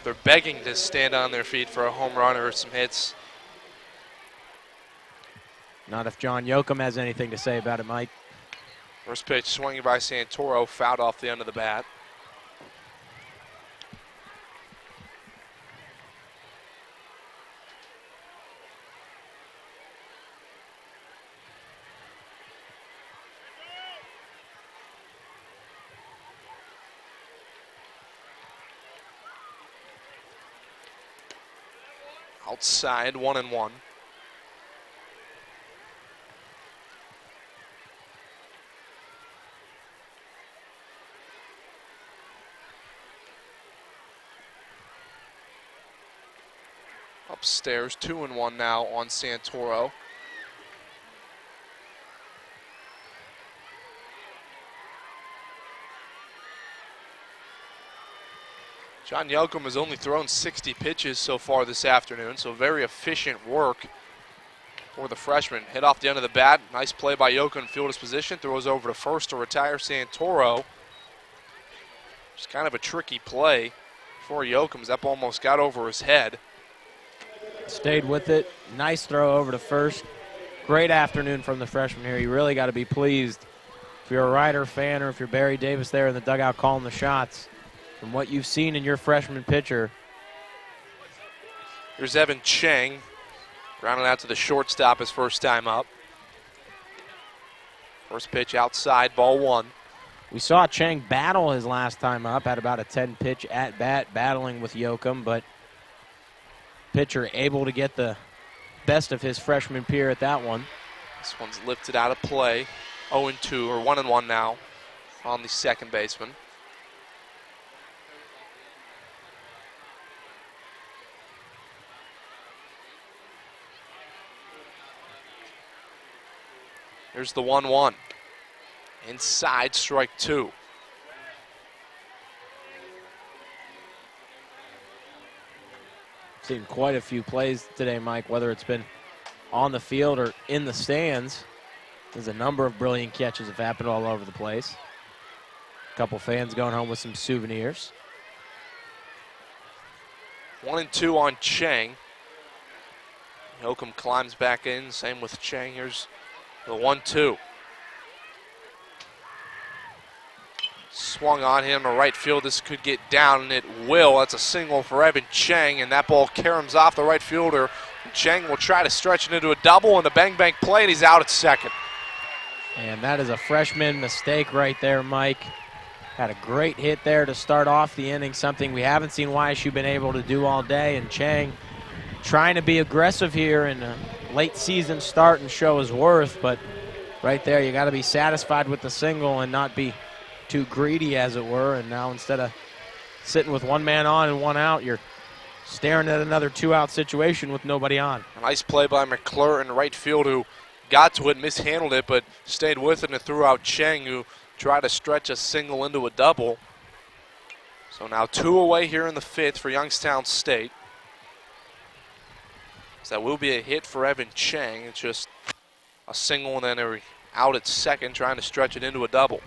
they're begging to stand on their feet for a home run or some hits. Not if John Yoakum has anything to say about it, Mike. First pitch swinging by Santoro, fouled off the end of the bat. Outside, 1-1. Upstairs, 2-1 now on Santoro. John Yoakum has only thrown 60 pitches so far this afternoon, so very efficient work for the freshman. Hit off the end of the bat. Nice play by Yoakum, field his position, throws over to first to retire Santoro. Just kind of a tricky play for Yoakum. That almost got over his head. Stayed with it. Nice throw over to first. Great afternoon from the freshman here. You really got to be pleased if you're a Rider fan or if you're Barry Davis there in the dugout calling the shots. From what you've seen in your freshman pitcher. Here's Evan Chang, grounded out to the shortstop his first time up. First pitch outside, ball 1. We saw Chang battle his last time up, had about a 10-pitch at-bat battling with Yoakum, but pitcher able to get the best of his freshman peer at that one. This one's lifted out of play. 0-2, or 1-1 now on the second baseman. Here's the 1-1. Inside, strike 2. Seen quite a few plays today, Mike, whether it's been on the field or in the stands. There's a number of brilliant catches have happened all over the place. A couple fans going home with some souvenirs. 1-2 on Chang. Yoakum climbs back in. Same with Chang. Here's the 1-2. Swung on him to right field. This could get down, and it will. That's a single for Evan Chang, and that ball caroms off the right fielder. Chang will try to stretch it into a double, and the bang-bang play, and he's out at second. And that is a freshman mistake right there, Mike. Had a great hit there to start off the inning, something we haven't seen YSU been able to do all day, and Chang trying to be aggressive here in a late season start and show his worth, but right there you got to be satisfied with the single and not be too greedy, as it were. And now instead of sitting with one man on and one out, you're staring at another two-out situation with nobody on. A nice play by McClure in right field, who got to it, mishandled it, but stayed with it and threw out Chang, who tried to stretch a single into a double. So now 2 away here in the 5th for Youngstown State. So that will be a hit for Evan Chang. It's just a single and then a out at second, trying to stretch it into a double.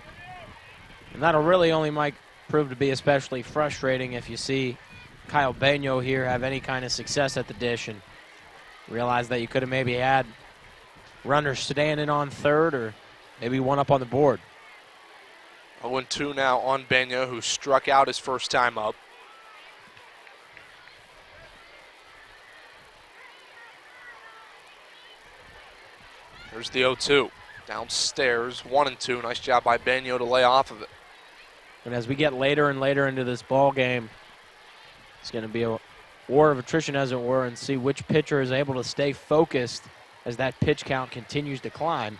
And that'll really only, Mike, prove to be especially frustrating if you see Kyle Bagnot here have any kind of success at the dish and realize that you could have maybe had runners standing on third or maybe one up on the board. 0-2 now on Bagnot, who struck out his first time up. Here's the 0-2. Downstairs, 1-2. Nice job by Bagnot to lay off of it. And as we get later and later into this ball game, it's going to be a war of attrition, as it were, and see which pitcher is able to stay focused as that pitch count continues to climb.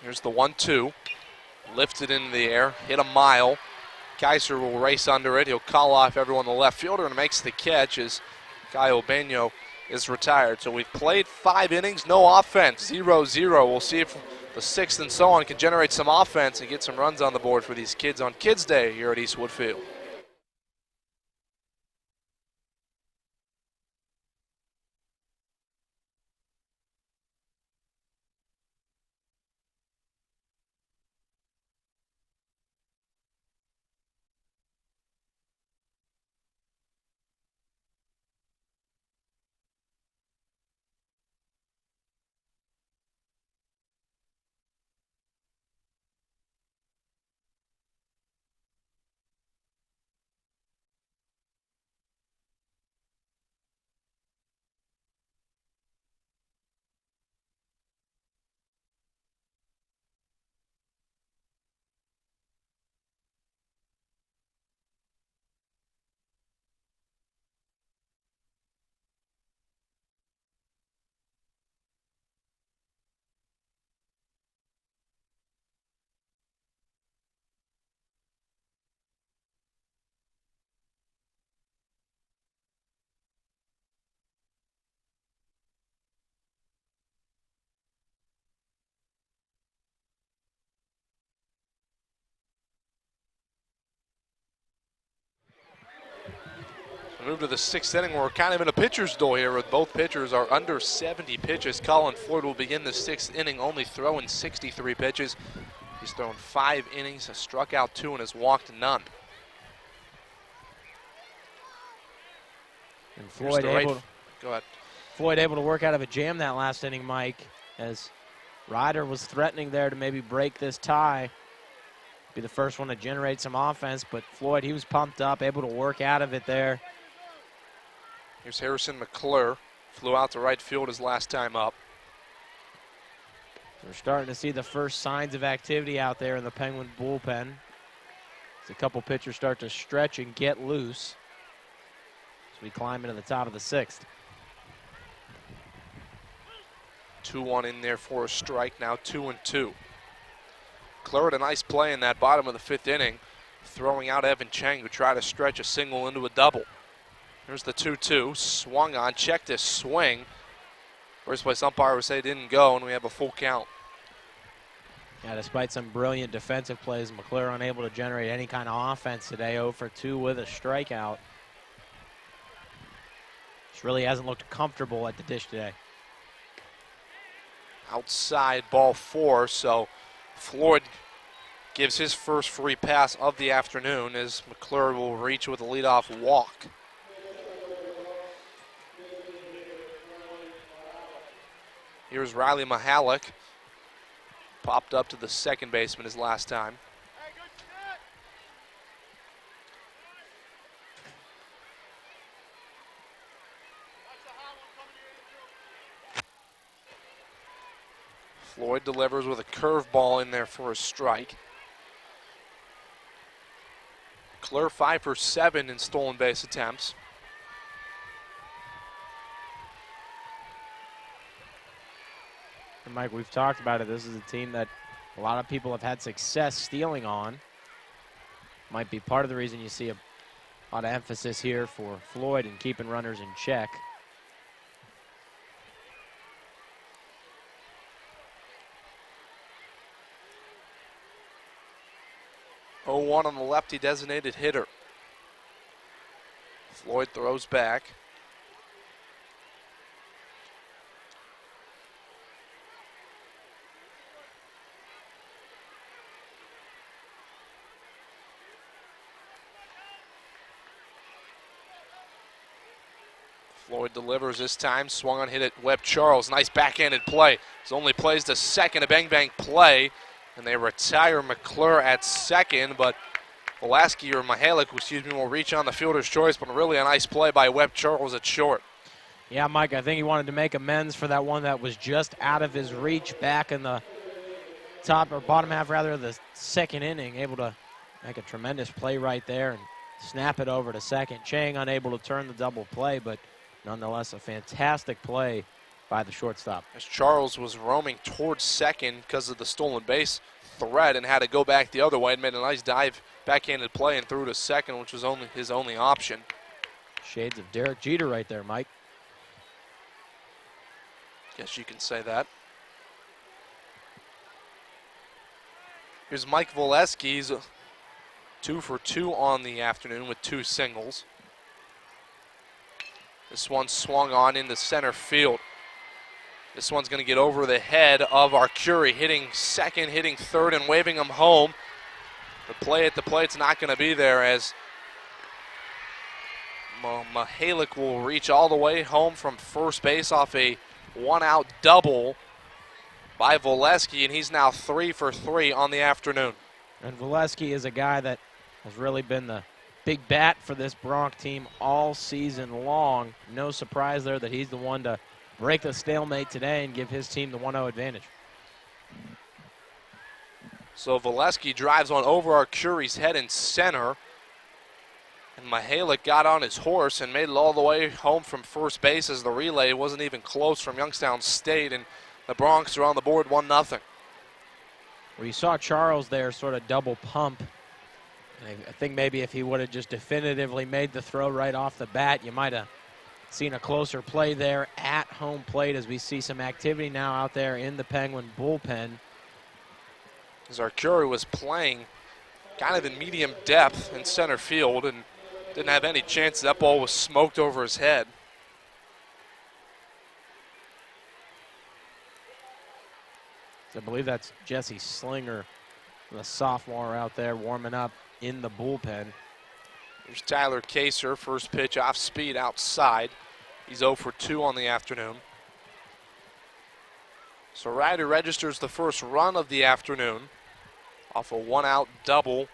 Here's the 1-2. Lifted into the air, hit a mile. Kaiser will race under it. He'll call off everyone on the left fielder and makes the catch as Kyle Bagnot is retired. So we've played 5 innings, no offense, 0-0. We'll see if the 6th and so on can generate some offense and get some runs on the board for these kids on Kids Day here at Eastwood Field. Move to the 6th inning. We're kind of in a pitcher's duel here with both pitchers are under 70 pitches. Colin Floyd will begin the 6th inning only throwing 63 pitches. He's thrown 5 innings, has struck out 2 and has walked none. And Floyd able, go ahead. Floyd able to work out of a jam that last inning, Mike, as Ryder was threatening there to maybe break this tie. Be the first one to generate some offense, but Floyd, he was pumped up, able to work out of it there. Here's Harrison McClure. Flew out to right field his last time up. We're starting to see the first signs of activity out there in the Penguin bullpen. As a couple pitchers start to stretch and get loose as we climb into the top of the 6th. 2-1 in there for a strike, now 2-2. McClure had a nice play in that bottom of the 5th inning, throwing out Evan Chang, who tried to stretch a single into a double. Here's the 2-2, swung on, checked his swing. First place umpire would say it didn't go, and we have a full count. Yeah, despite some brilliant defensive plays, McClure unable to generate any kind of offense today, 0 for 2 with a strikeout. Just really hasn't looked comfortable at the dish today. Outside ball 4, so Floyd gives his first free pass of the afternoon as McClure will reach with a leadoff walk. Here's Riley Mahalik. Popped up to the second baseman his last time. Floyd delivers with a curveball in there for a strike. McClure 5 for 7 in stolen base attempts. And Mike, we've talked about it. This is a team that a lot of people have had success stealing on. Might be part of the reason you see a lot of emphasis here for Floyd and keeping runners in check. Oh, 1 on the lefty designated hitter. Floyd throws back. Floyd delivers this time, swung on, hit at Webb Charles. Nice backhanded play. His only plays to second, a bang-bang play, and they retire McClure at second, but Velasquez or Mahalik, will reach on the fielder's choice, but really a nice play by Webb Charles at short. Yeah, Mike, I think he wanted to make amends for that one that was just out of his reach back in the top or bottom half, rather, of the second inning, able to make a tremendous play right there and snap it over to second. Chang unable to turn the double play, but nonetheless a fantastic play by the shortstop. As Charles was roaming towards second because of the stolen base threat and had to go back the other way and made a nice dive backhanded play and threw to second, which was his only option. Shades of Derek Jeter right there, Mike. Guess you can say that. Here's Mike Velasquez, 2 for 2 on the afternoon with 2 singles. This one swung on into center field. This one's going to get over the head of Arcuri, hitting second, hitting third, and waving him home. The play at the plate's not going to be there as Mahalik will reach all the way home from first base off a one-out double by Velasquez, and he's now 3 for 3 on the afternoon. And Velasquez is a guy that has really been the big bat for this Bronx team all season long. No surprise there that he's the one to break the stalemate today and give his team the 1-0 advantage. So Velasquez drives on over Arcuri's head in center. And Mahalik got on his horse and made it all the way home from first base as the relay wasn't even close from Youngstown State. And the Bronx are on the board 1-0. Well, you saw Charles there sort of double pump. And I think maybe if he would have just definitively made the throw right off the bat, you might have seen a closer play there at home plate as we see some activity now out there in the Penguin bullpen. As Arcuri was playing kind of in medium depth in center field and didn't have any chance. That ball was smoked over his head. I believe that's Jesse Slinger, the sophomore out there warming up in the bullpen. Here's Tyler Kaser, first pitch off speed outside. He's 0 for 2 on the afternoon. So Ryder registers the first run of the afternoon off a one-out double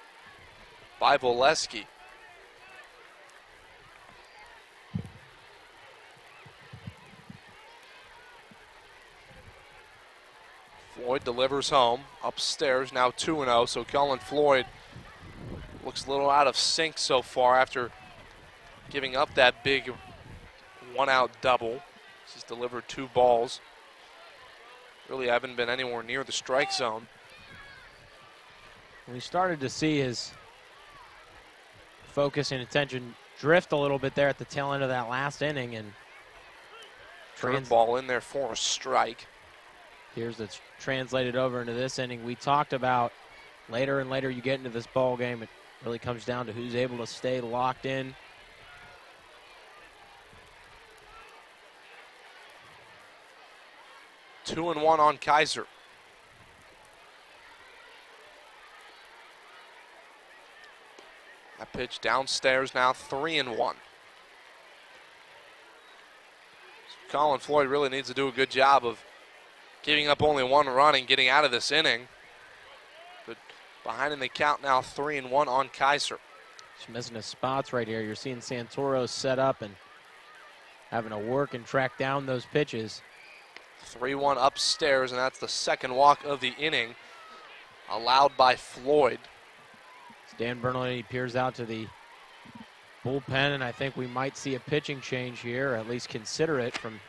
by Velasquez. Floyd delivers home upstairs, now 2-0. So Cullen Floyd looks a little out of sync so far after giving up that big one-out double. He's delivered 2 balls. Really haven't been anywhere near the strike zone. We started to see his focus and attention drift a little bit there at the tail end of that last inning, and ball in there for a strike. Here's that's translated over into this inning. We talked about later and later you get into this ball game, it really comes down to who's able to stay locked in. Two and one on Kaiser. That pitch downstairs now 3-1. Colin Floyd really needs to do a good job of giving up only 1 run and getting out of this inning. But behind in the count now 3-1 on Kaiser. Just missing his spots right here. You're seeing Santoro set up and having to work and track down those pitches. 3-1 upstairs, and that's the second walk of the inning allowed by Floyd. Dan Bernalini peers out to the bullpen, and I think we might see a pitching change here, or at least consider it from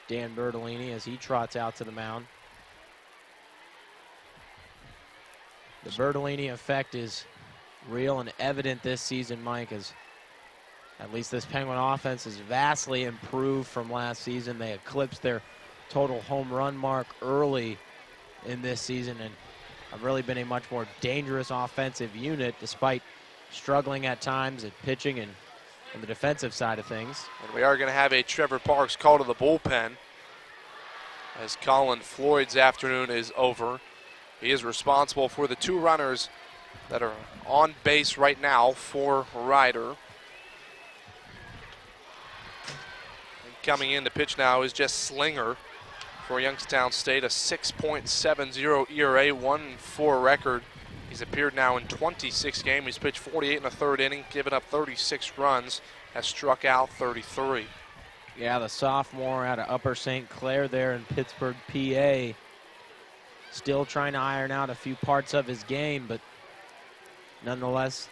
Dan Bertolini as he trots out to the mound. The Bertolini effect is real and evident this season, Mike, as at least this Penguin offense is vastly improved from last season. They eclipsed their total home run mark early in this season and have really been a much more dangerous offensive unit despite struggling at times at pitching and on the defensive side of things. And we are going to have a Trevor Parks call to the bullpen as Colin Floyd's afternoon is over. He is responsible for the 2 runners that are on base right now for Ryder. And coming in to pitch now is just Slinger for Youngstown State, a 6.70 ERA, 1-4 record. He's appeared now in 26 games. He's pitched 48 in the 3rd inning, given up 36 runs, has struck out 33. Yeah, the sophomore out of Upper St. Clair there in Pittsburgh, PA. Still trying to iron out a few parts of his game, but nonetheless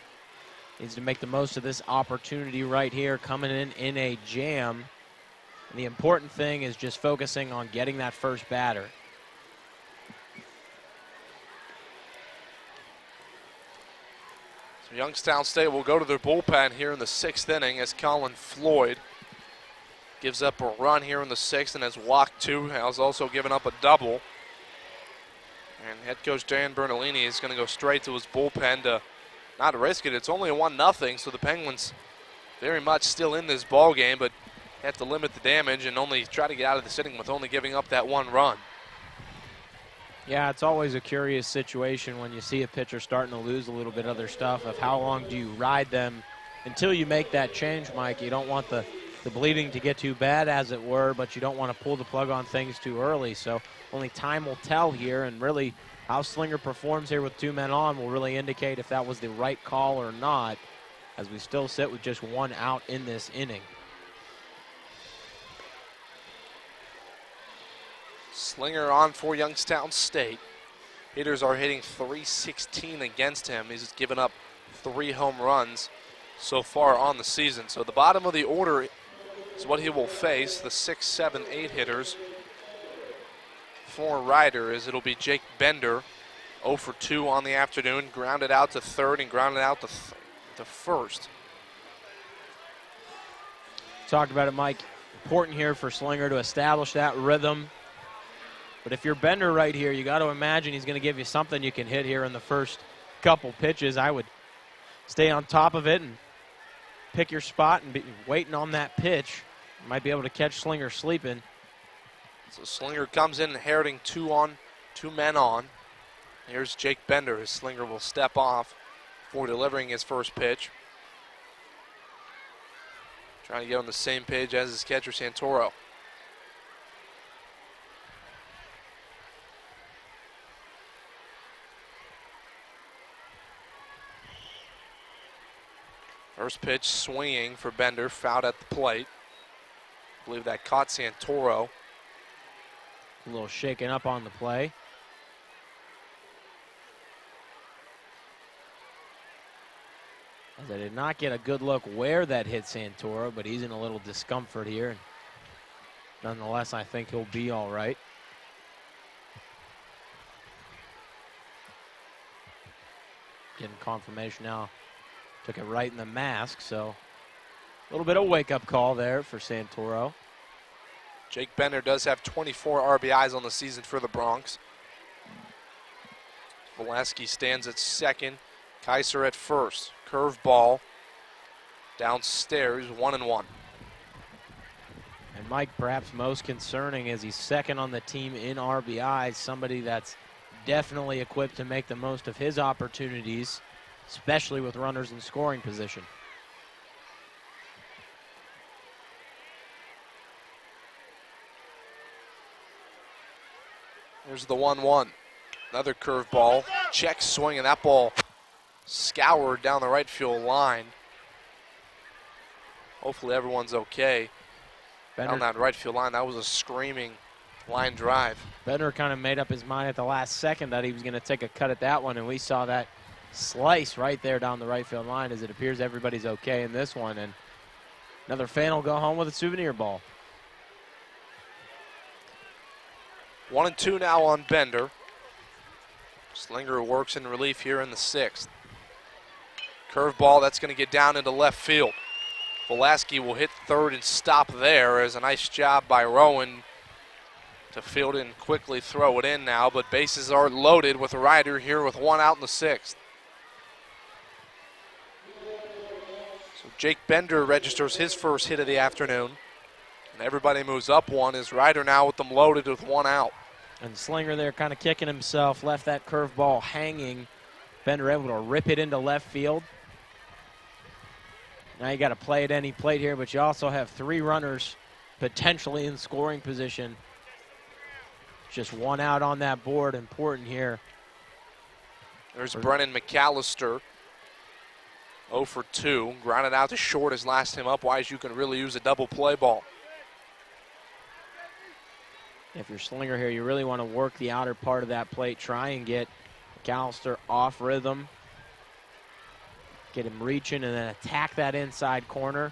needs to make the most of this opportunity right here, coming in a jam. And the important thing is just focusing on getting that first batter. So Youngstown State will go to their bullpen here in the 6th inning as Colin Floyd gives up a run here in the 6th and has walked 2, has also given up a double. And head coach Dan Bernalini is going to go straight to his bullpen to not risk it. It's only a 1-0, so the Penguins very much still in this ball game, but have to limit the damage and only try to get out of the inning with only giving up that 1 run. Yeah, it's always a curious situation when you see a pitcher starting to lose a little bit of their stuff of how long do you ride them until you make that change, Mike. You don't want the bleeding to get too bad, as it were, but you don't want to pull the plug on things too early. So only time will tell here, and really how Slinger performs here with 2 men on will really indicate if that was the right call or not, as we still sit with just 1 out in this inning. Slinger on for Youngstown State. Hitters are hitting .316 against him. He's given up 3 home runs so far on the season. So the bottom of the order is what he will face, the 6, 7, 8 hitters. For Ryder, as it'll be Jake Bender, 0 for 2 on the afternoon, grounded out to 3rd and grounded out to 1st. Talked about it, Mike. Important here for Slinger to establish that rhythm. But if you're Bender right here, you got to imagine he's going to give you something you can hit here in the first couple pitches. I would stay on top of it and pick your spot and be waiting on that pitch. You might be able to catch Slinger sleeping. So Slinger comes in inheriting 2 men on. Here's Jake Bender as Slinger will step off for delivering his first pitch. Trying to get on the same page as his catcher Santoro. First pitch swinging for Bender, fouled at the plate. I believe that caught Santoro. A little shaken up on the play. As I did not get a good look where that hit Santoro, but he's in a little discomfort here. Nonetheless, I think he'll be all right. Getting confirmation now. Took it right in the mask, so a little bit of wake-up call there for Santoro. Jake Bender does have 24 RBIs on the season for the Bronx. Velasquez stands at 2nd. Kaiser at 1st. Curve ball downstairs, 1-1. And Mike, perhaps most concerning is he's 2nd on the team in RBIs, somebody that's definitely equipped to make the most of his opportunities. especially with runners in scoring position. Here's the 1-1. Another curveball. Check swing, and that ball scoured down the right field line. Hopefully everyone's okay. Down that right field line, that was a screaming line drive. Bender kind of made up his mind at the last second that he was going to take a cut at that one, and we saw that slice right there down the right field line as it appears everybody's okay in this one. And another fan will go home with a souvenir ball. 1-2 now on Bender. Slinger works in relief here in the 6th. Curveball, that's going to get down into left field. Velasquez will hit third and stop there as a nice job by Rowan to field and quickly throw it in now, but bases are loaded with a Ryder here with 1 out in the 6th. So Jake Bender registers his first hit of the afternoon, and everybody moves up 1 as Ryder now with them loaded with 1 out. And Slinger there kind of kicking himself, left that curveball hanging. Bender able to rip it into left field. Now you got to play at any plate here, but you also have 3 runners potentially in scoring position. Just 1 out on that board, important here. There's Brennan McAllister, 0 for 2. Grounded out to short his last time up. Wise, you can really use a double play ball. If you're Slinger here, you really want to work the outer part of that plate, try and get McAllister off rhythm. Get him reaching and then attack that inside corner.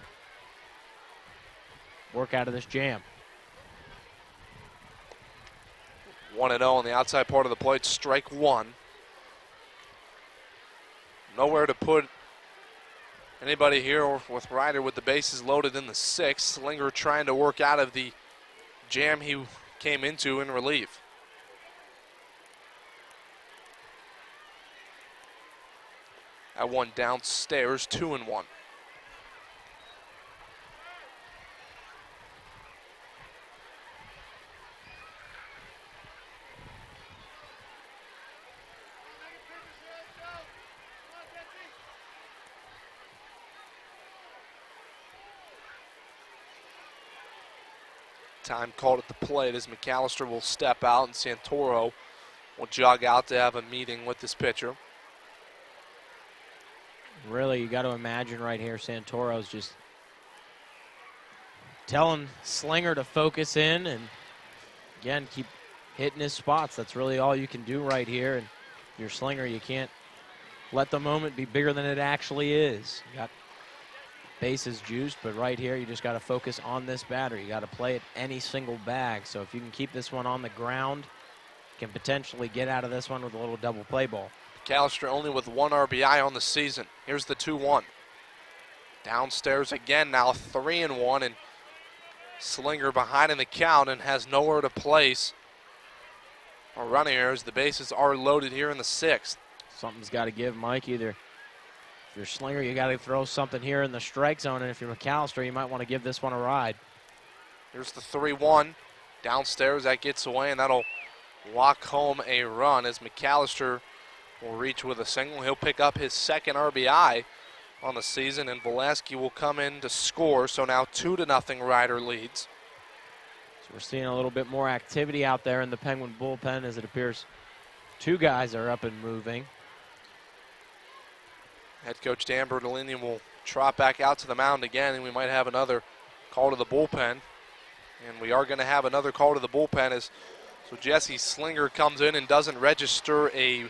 Work out of this jam. 1-0 on the outside part of the plate, strike 1. Nowhere to put anybody here with Ryder with the bases loaded in the 6th. Slinger trying to work out of the jam he came into in relief. That one downstairs, 2-1. Time called at the plate as McAllister will step out and Santoro will jog out to have a meeting with this pitcher. Really, you got to imagine right here, Santoro's just telling Slinger to focus in and, again, keep hitting his spots. That's really all you can do right here. And if you're Slinger, you can't let the moment be bigger than it actually is. You got bases juiced, but right here, you just got to focus on this batter. You got to play it any single bag. So if you can keep this one on the ground, you can potentially get out of this one with a little double play ball. McAllister only with 1 RBI on the season. Here's the 2-1. Downstairs again now, 3-1, and Slinger behind in the count and has nowhere to place a runner here as the bases are loaded here in the 6th. Something's got to give, Mike. Either if you're Slinger, you got to throw something here in the strike zone, and if you're McAllister, you might want to give this one a ride. Here's the 3-1. Downstairs, that gets away, and that'll walk home a run as McAllister will reach with a single. He'll pick up his 2nd RBI on the season, and Velasquez will come in to score. So now 2-0 Ryder leads. So we're seeing a little bit more activity out there in the Penguin bullpen as it appears 2 guys are up and moving. Head coach Dan Bertolini will trot back out to the mound again, and we might have another call to the bullpen. And we are going to have another call to the bullpen as so Jesse Slinger comes in and doesn't register an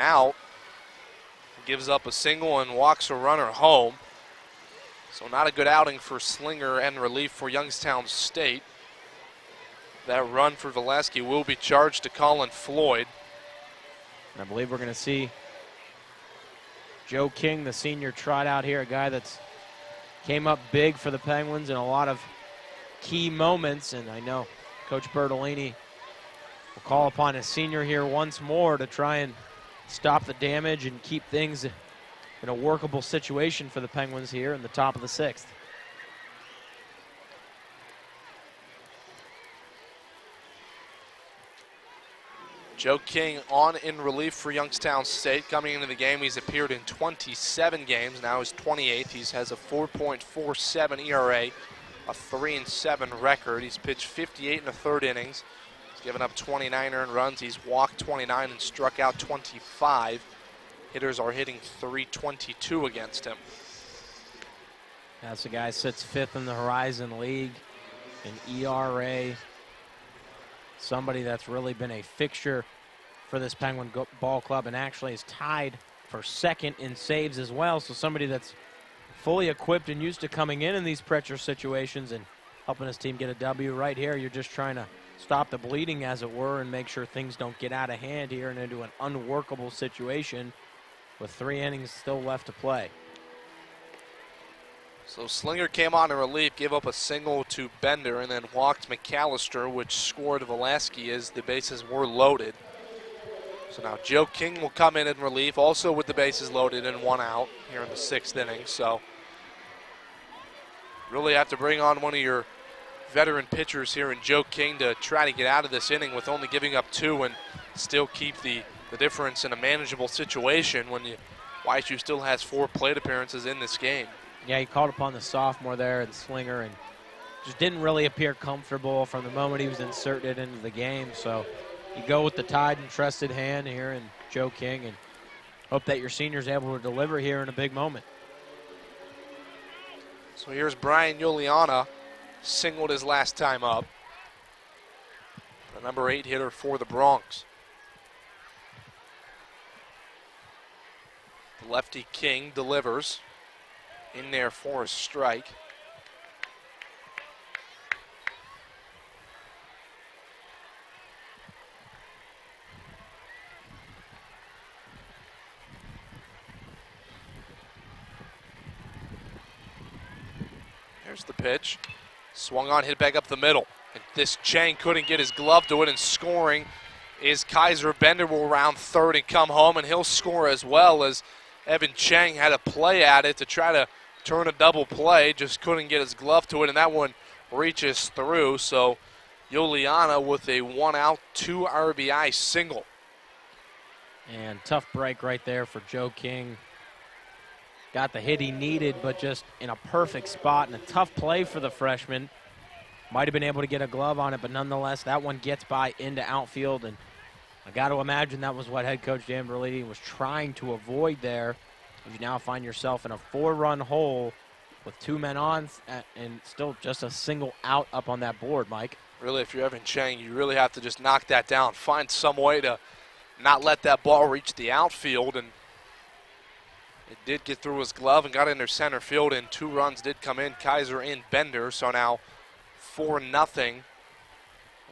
out. Gives up a single and walks a runner home. So not a good outing for Slinger and relief for Youngstown State. That run for Velasquez will be charged to Colin Floyd. And I believe we're going to see Joe King, the senior, trot out here, a guy that's came up big for the Penguins in a lot of key moments. And I know Coach Bertolini will call upon his senior here once more to try and stop the damage and keep things in a workable situation for the Penguins here in the top of the 6th. Joe King on in relief for Youngstown State. Coming into the game, he's appeared in 27 games. Now he's 28th. He has a 4.47 ERA, a 3-7 record. He's pitched 58 in the third innings. He's given up 29 earned runs. He's walked 29 and struck out 25. Hitters are hitting .322 against him. That's the guy sits fifth in the Horizon League in ERA. Somebody that's really been a fixture for this Penguin ball club and actually is tied for second in saves as well. So somebody that's fully equipped and used to coming in these pressure situations and helping his team get a W. Right here, you're just trying to stop the bleeding, as it were, and make sure things don't get out of hand here and into an unworkable situation with 3 innings still left to play. So Slinger came on in relief, gave up a single to Bender, and then walked McAllister, which scored Velasquez as the bases were loaded. So now Joe King will come in relief, also with the bases loaded and 1 out here in the 6th inning. So really have to bring on one of your veteran pitchers here in Joe King to try to get out of this inning with only giving up 2 and still keep the difference in a manageable situation when YSU still has 4 plate appearances in this game. Yeah, he called upon the sophomore there and Slinger and just didn't really appear comfortable from the moment he was inserted into the game. So you go with the tied and trusted hand here in Joe King and hope that your senior's able to deliver here in a big moment. So here's Brian Yuliana, singled his last time up. The number 8 hitter for the Bronx. The lefty King delivers. In there for a strike. Here's the pitch. Swung on, hit back up the middle. And this Chang couldn't get his glove to it, and scoring is Kaiser. Bender will round third and come home, and he'll score as well, as Evan Chang had a play at it to try to turn a double play, just couldn't get his glove to it, and that one reaches through. So Yuliana with a 1 out, 2 RBI single. And tough break right there for Joe King. Got the hit he needed, but just in a perfect spot, and a tough play for the freshman. Might have been able to get a glove on it, but nonetheless, that one gets by into outfield, and I got to imagine that was what head coach Dan Berlini was trying to avoid there. You now find yourself in a 4-run hole with 2 men on and still just a single out up on that board, Mike. Really, if you're Evan Chang, you really have to just knock that down. Find some way to not let that ball reach the outfield. And it did get through his glove and got into center field, and 2 runs did come in, Kaiser and Bender. So now 4-0.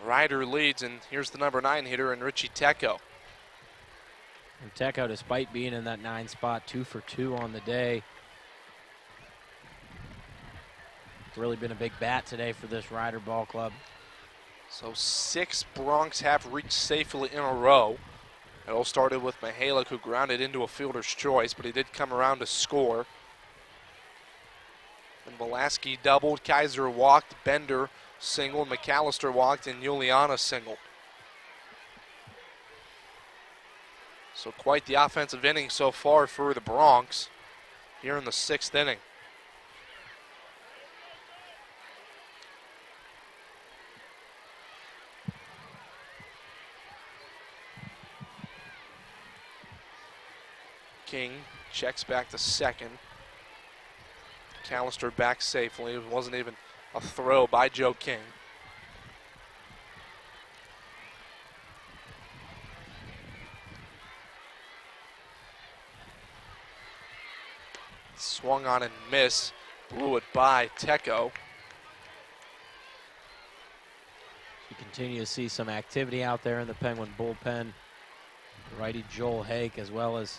Ryder leads, and here's the number 9 hitter in Richie Tecco. And Tecco, despite being in that 9 spot, 2 for 2 on the day. It's really been a big bat today for this Ryder ball club. So 6 Bronx have reached safely in a row. It all started with Mihalik, who grounded into a fielder's choice, but he did come around to score. And Velasquez doubled, Kaiser walked, Bender singled, McAllister walked, and Yuliana singled. So quite the offensive inning so far for the Bronx here in the 6th inning. King checks back to second. McAllister back safely. It wasn't even a throw by Joe King. Swung on and missed, blew it by Tecco. You continue to see some activity out there in the Penguin bullpen. Righty Joel Hake as well as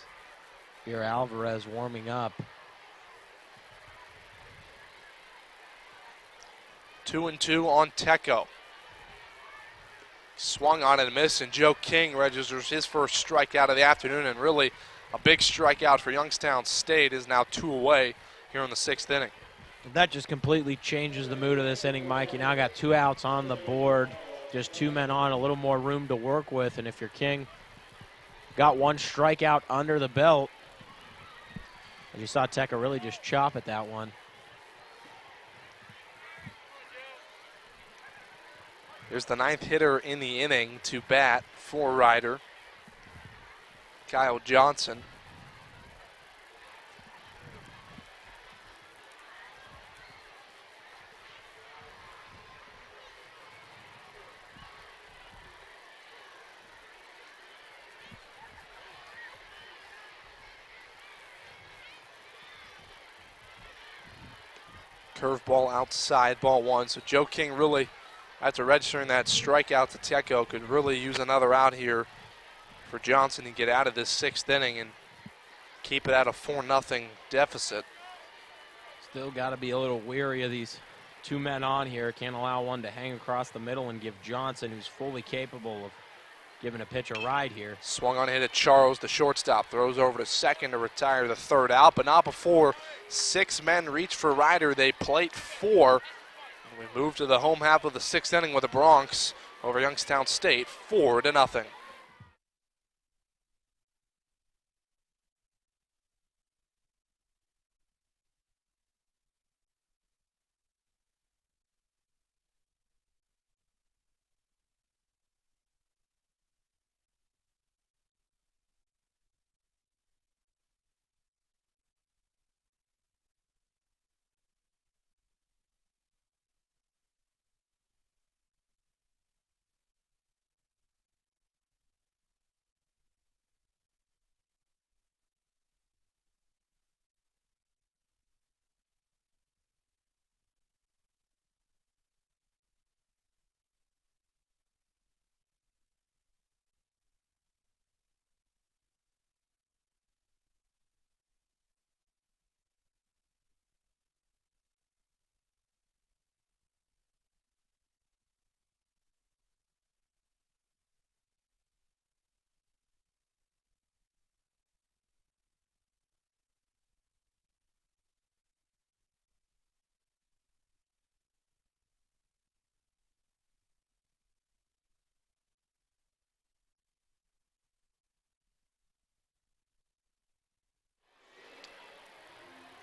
Pierre Alvarez warming up. 2-2 on Tecco. Swung on and missed, and Joe King registers his first strikeout of the afternoon, and really a big strikeout for Youngstown State. Is now 2 away here in the 6th inning. That just completely changes the mood of this inning, Mike. You now got 2 outs on the board. just 2 men on, a little more room to work with. And if your king got 1 strikeout under the belt, as you saw Tekka really just chop at that one. Here's the 9th hitter in the inning to bat for Ryder, Kyle Johnson. Curveball outside, ball 1. So Joe King really, after registering that strikeout to Tekka, could really use another out here for Johnson to get out of this 6th inning and keep it at a 4-0 deficit. Still got to be a little weary of these 2 men on here. Can't allow one to hang across the middle and give Johnson, who's fully capable of giving a pitch a ride here. Swung on a hit at Charles, the shortstop. Throws over to second to retire the 3rd out, but not before 6 men reach for Ryder. They plate 4. And we move to the home half of the 6th inning with the Bronx over Youngstown State, 4-0.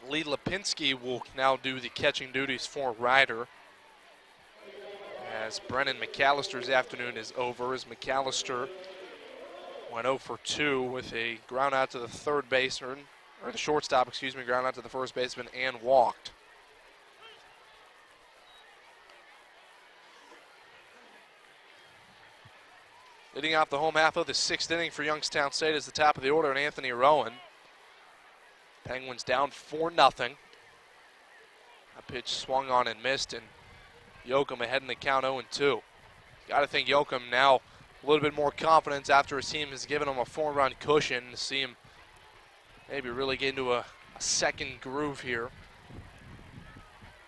Lee Lipinski will now do the catching duties for Ryder, as Brennan McAllister's afternoon is over, as McAllister went 0 for 2 with a ground out to the 3rd baseman, or the shortstop, excuse me, ground out to the 1st baseman and walked. Leading off the home half of the 6th inning for Youngstown State is the top of the order, and Anthony Rowan. Penguins down 4-0. A pitch swung on and missed, and Yoakum ahead in the count 0-2. Got to think Yoakum now a little bit more confidence after his team has given him a 4-run cushion to see him maybe really get into a second groove here.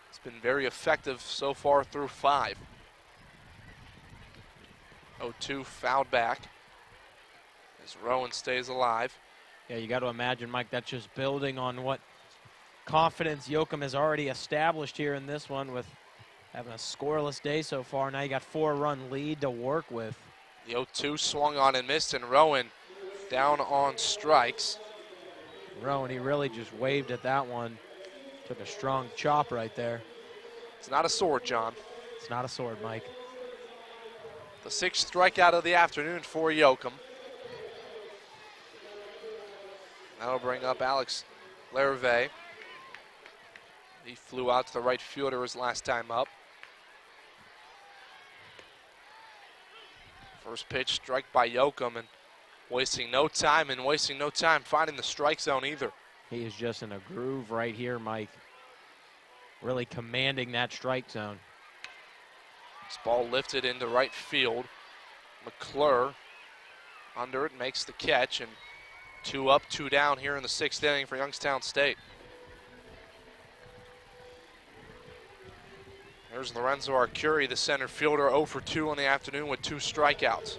It's been very effective so far through 5. 0-2 fouled back as Rowan stays alive. Yeah, you got to imagine, Mike, that's just building on what confidence Yoakum has already established here in this one with having a scoreless day so far. Now you got 4-run lead to work with. The 0-2 swung on and missed, and Rowan down on strikes. Rowan, he really just waved at that one. Took a strong chop right there. It's not a sword, John. It's not a sword, Mike. The 6th strikeout of the afternoon for Yoakum. That'll bring up Alex Larrivee. He flew out to the right fielder his last time up. First pitch, strike by Yoakum, and wasting no time finding the strike zone either. He is just in a groove right here, Mike. Really commanding that strike zone. This ball lifted into right field. McClure under it, makes the catch, and 2 up, 2 down here in the 6th inning for Youngstown State. There's Lorenzo Arcuri, the center fielder, 0 for 2 on the afternoon with 2 strikeouts.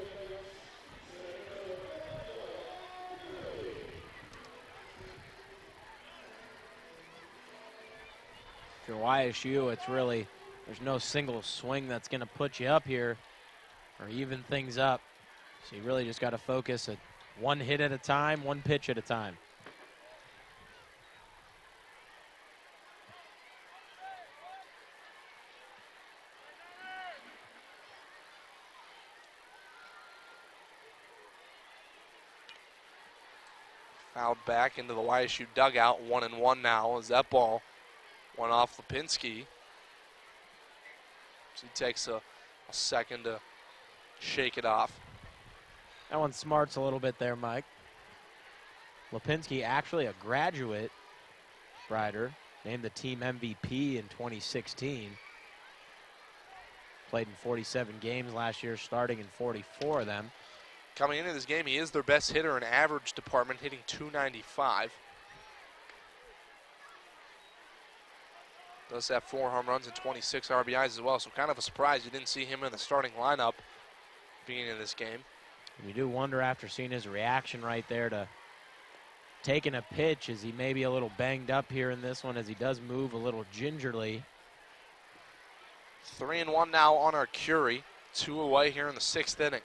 If you're YSU, it's really, there's no single swing that's going to put you up here. or even things up. So you really just got to focus at one hit at a time, one pitch at a time. Fouled back into the YSU dugout, 1-1 now as that ball went off Lipinski. So he takes a second to shake it off. That one smarts a little bit there, Mike. Lipinski, actually a graduate rider, named the team MVP in 2016. Played in 47 games last year, starting in 44 of them. Coming into this game, he is their best hitter in average department, hitting .295. Does have 4 home runs and 26 RBIs as well, so kind of a surprise you didn't see him in the starting lineup beginning of this game. We do wonder, after seeing his reaction right there to taking a pitch, is he maybe a little banged up here in this one, as he does move a little gingerly. 3-1 now on our Curie. 2 away here in the 6th inning.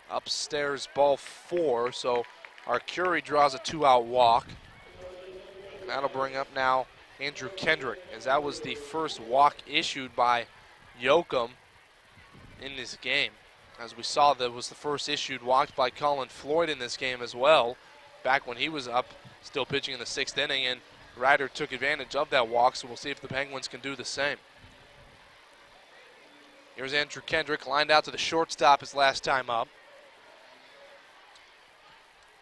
Upstairs ball 4, so our Curie draws a 2-out walk. That'll bring up now Andrew Kendrick, as that was the first walk issued by Yoakum in this game. As we saw, that was the first issued walk by Colin Floyd in this game as well, back when he was up, still pitching in the 6th inning, and Ryder took advantage of that walk, so we'll see if the Penguins can do the same. Here's Andrew Kendrick, lined out to the shortstop his last time up.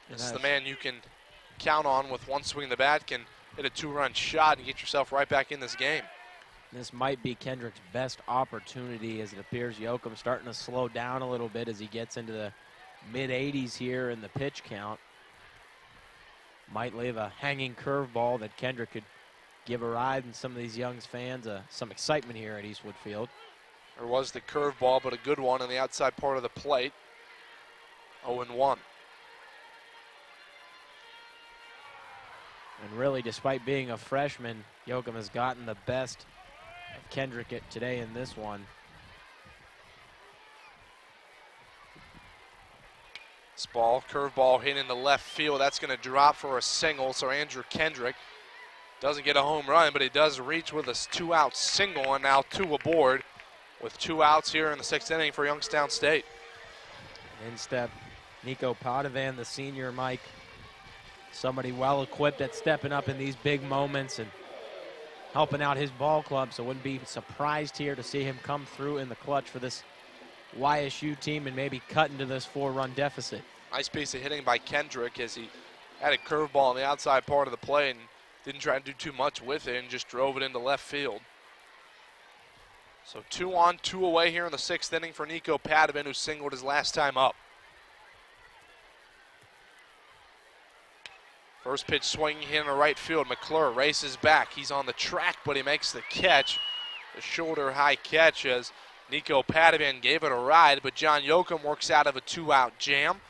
This is the man you can count on with one swing of the bat, can hit a 2-run shot and get yourself right back in this game. This might be Kendrick's best opportunity, as it appears Yoakum starting to slow down a little bit as he gets into the mid-80s here in the pitch count. Might leave a hanging curveball that Kendrick could give a ride, and some of these young fans some excitement here at Eastwood Field. There was the curveball, but a good one on the outside part of the plate. 0-1. And really, despite being a freshman, Yoakum has gotten the best of Kendrick today in this one. This ball, curveball hit into left field. That's going to drop for a single, so Andrew Kendrick doesn't get a home run, but he does reach with a 2-out single, and now 2 aboard with 2 outs here in the 6th inning for Youngstown State. In step Nico Podovan, the senior, Mike. Somebody well-equipped at stepping up in these big moments and helping out his ball club, so wouldn't be surprised here to see him come through in the clutch for this YSU team and maybe cut into this 4-run deficit. Nice piece of hitting by Kendrick, as he had a curveball on the outside part of the plate and didn't try to do too much with it and just drove it into left field. So 2 on, 2 away here in the 6th inning for Nico Padovan, who singled his last time up. First pitch swinging in the right field. McClure races back. He's on the track, but he makes the catch. The shoulder high catch, as Nico Padovan gave it a ride, but John Yoakum works out of a 2-out jam.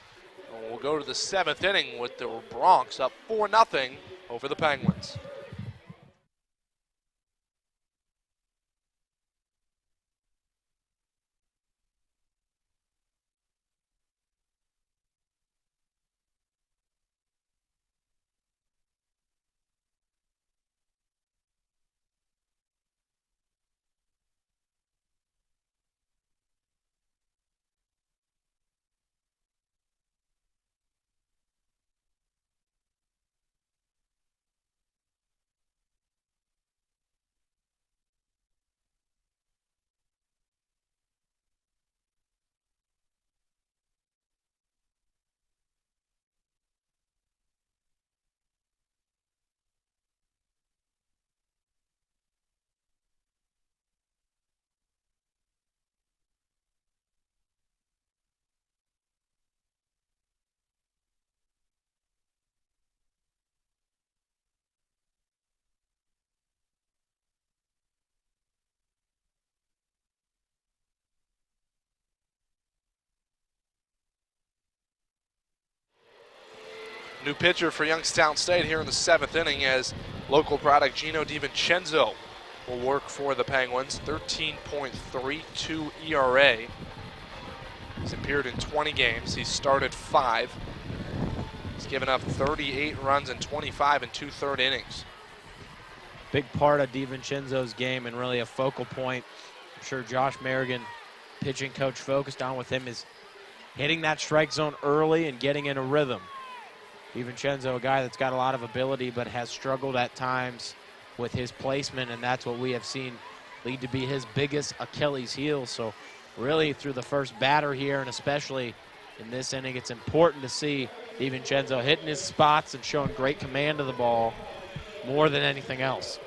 And we'll go to the 7th inning with the Bronx up 4-0 over the Penguins. New pitcher for Youngstown State here in the 7th inning, as local product Gino DiVincenzo will work for the Penguins. 13.32 ERA. He's appeared in 20 games. He's started 5. He's given up 38 runs in 25 and 2/3 innings. Big part of DiVincenzo's game and really a focal point. I'm sure Josh Merrigan, pitching coach, focused on with him is hitting that strike zone early and getting in a rhythm. DiVincenzo, a guy that's got a lot of ability but has struggled at times with his placement, and that's what we have seen lead to be his biggest Achilles heel. So really through the first batter here, and especially in this inning, it's important to see DiVincenzo hitting his spots and showing great command of the ball more than anything else.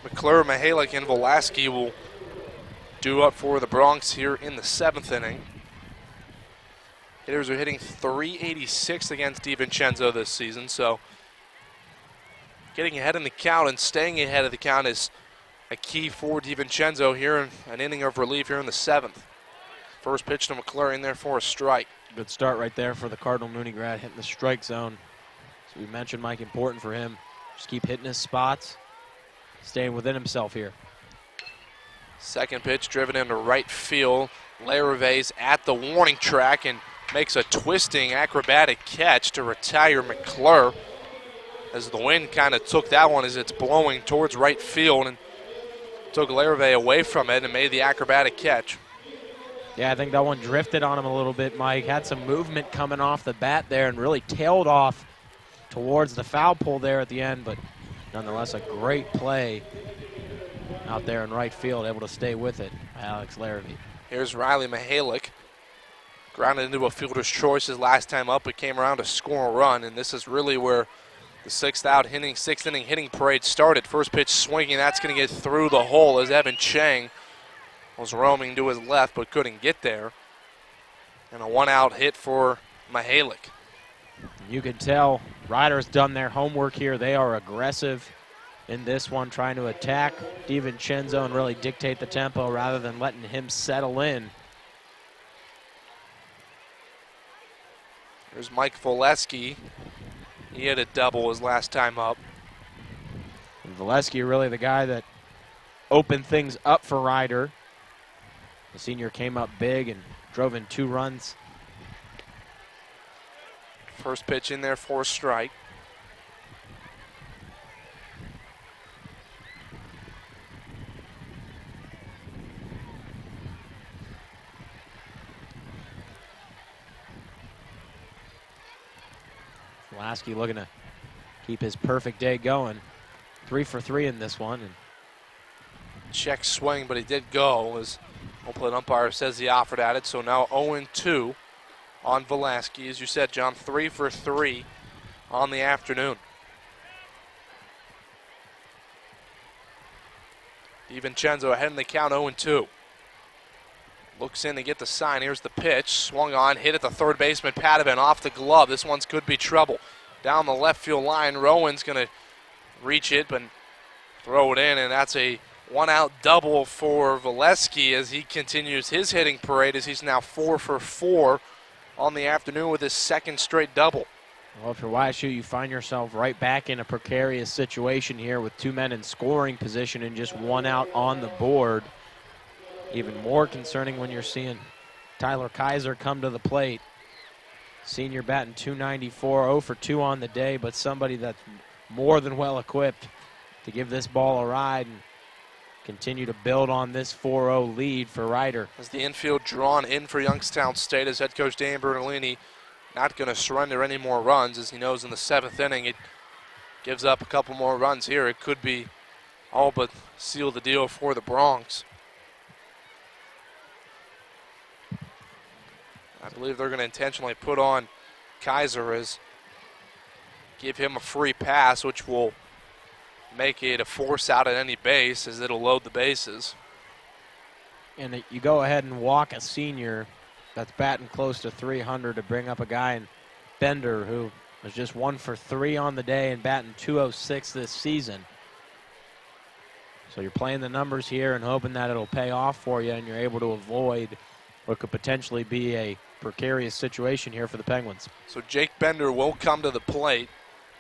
McClure, Mihalik, and Velasquez will do up for the Bronx here in the 7th inning. Hitters are hitting .386 against DiVincenzo this season, so getting ahead in the count and staying ahead of the count is a key for DiVincenzo here in an inning of relief here in the 7th. First pitch to McClure in there for a strike. Good start right there for the Cardinal Mooney grad, hitting the strike zone. So we mentioned, Mike, important for him. Just keep hitting his spots, staying within himself here. Second pitch driven into right field. Larave's at the warning track and makes a twisting acrobatic catch to retire McClure, as the wind kind of took that one as it's blowing towards right field and took Larave away from it and made the acrobatic catch. Yeah, I think that one drifted on him a little bit, Mike. Had some movement coming off the bat there and really tailed off towards the foul pole there at the end, but nonetheless a great play out there in right field, able to stay with it, Alex Larrabee. Here's Riley Mihalik. Grounded into a fielder's choice his last time up, but came around to score a run, and this is really where the sixth inning hitting parade started. First pitch swinging, that's going to get through the hole as Evan Chang was roaming to his left but couldn't get there. And a one-out hit for Mihalik. You can tell Ryder's done their homework here. They are aggressive in this one, trying to attack DiVincenzo and really dictate the tempo rather than letting him settle in. There's Mike Volesky. He had a double his last time up. And Volesky really the guy that opened things up for Ryder. The senior came up big and drove in 2 runs. First pitch in there for a strike. Lasky looking to keep his perfect day going. 3 for 3 in this one. And check swing, but he did go as home plate umpire says he offered at it. So now 0-2 on Velasquez. As you said, John, 3 for 3 on the afternoon. DiVincenzo ahead in the count, 0-2. Looks in to get the sign. Here's the pitch. Swung on, hit at the third baseman, Padovan off the glove. This one's could be trouble. Down the left field line, Rowan's going to reach it, but throw it in, and that's a one-out double for Volesky as he continues his hitting parade as he's now 4 for 4 on the afternoon with his second straight double. Well, if you're YSU, you find yourself right back in a precarious situation here with 2 men in scoring position and just 1 out on the board. Even more concerning when you're seeing Tyler Kaiser come to the plate. Senior batting .294, 0 for 2 on the day, but somebody that's more than well equipped to give this ball a ride and continue to build on this 4-0 lead for Ryder. As the infield drawn in for Youngstown State, as head coach Dan Bertolini not going to surrender any more runs, as he knows in the 7th inning it gives up a couple more runs here. It could be all but seal the deal for the Bronx. I believe they're going to intentionally put on Kaiser as give him a free pass, which will make it a force out at any base as it'll load the bases. And you go ahead and walk a senior that's batting close to 300 to bring up a guy in Bender who was just 1 for 3 on the day and batting .206 this season. So you're playing the numbers here and hoping that it'll pay off for you and you're able to avoid what could potentially be a precarious situation here for the Penguins. So Jake Bender will come to the plate.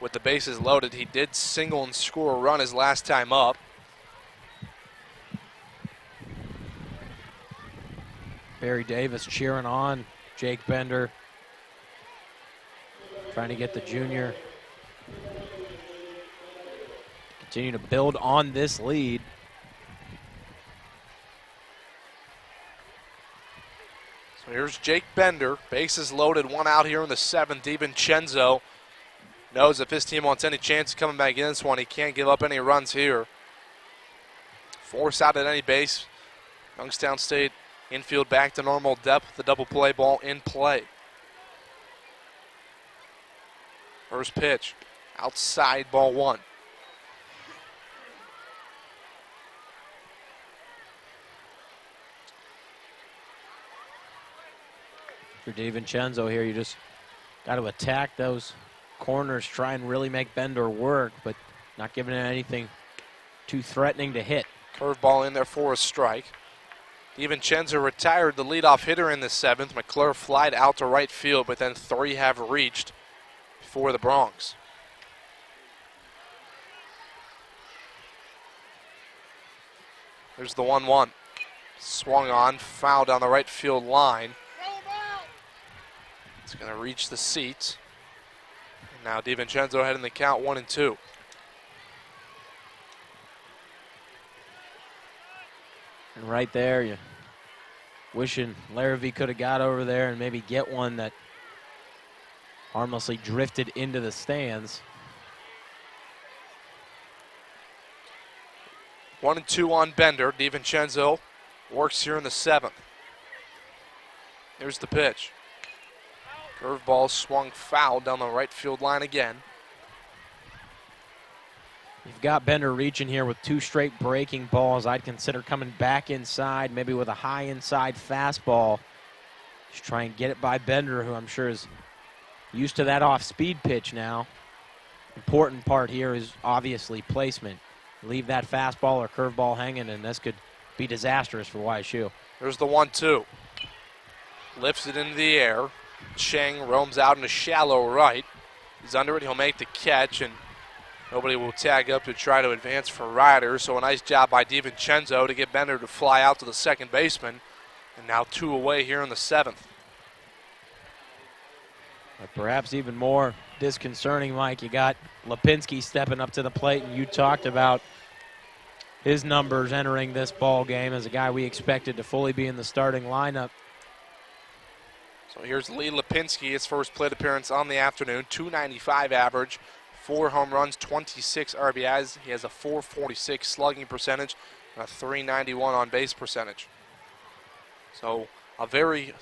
with the bases loaded. He did single and score a run his last time up. Barry Davis cheering on Jake Bender, trying to get the junior to continue to build on this lead. So here's Jake Bender, bases loaded, 1 out here in the 7th. DiVincenzo knows if his team wants any chance of coming back in this one, he can't give up any runs here. Force out at any base. Youngstown State infield back to normal depth, the double play ball in play. First pitch, outside, ball 1. For DiVincenzo here, you just got to attack those corners, try and really make Bender work, but not giving it anything too threatening to hit. Curveball in there for a strike. DiVincenzo retired the leadoff hitter in the 7th. McClure flied out to right field, but then 3 have reached for the Bronx. There's the 1-1. Swung on, foul down the right field line. It's going to reach the seats. And now DiVincenzo heading the count 1-2. And right there, you wishing Larrabee could have got over there and maybe get one that harmlessly drifted into the stands. 1-2 on Bender. DiVincenzo works here in the 7th. Here's the pitch. Curveball swung foul down the right field line again. You've got Bender reaching here with 2 straight breaking balls. I'd consider coming back inside, maybe with a high inside fastball. Just try and get it by Bender, who I'm sure is used to that off-speed pitch now. Important part here is obviously placement. Leave that fastball or curveball hanging, and this could be disastrous for YSU. There's the 1-2. Lifts it into the air. Cheng roams out in a shallow right. He's under it. He'll make the catch, and nobody will tag up to try to advance for Ryder. So a nice job by DiVincenzo to get Bender to fly out to the second baseman. And now 2 away here in the 7th. But perhaps even more disconcerting, Mike, you got Lipinski stepping up to the plate, and you talked about his numbers entering this ball game as a guy we expected to fully be in the starting lineup. So here's Lee Lipinski, his first plate appearance on the afternoon. .295 average, 4 home runs, 26 RBIs. He has a .446 slugging percentage and a .391 on base percentage. So a very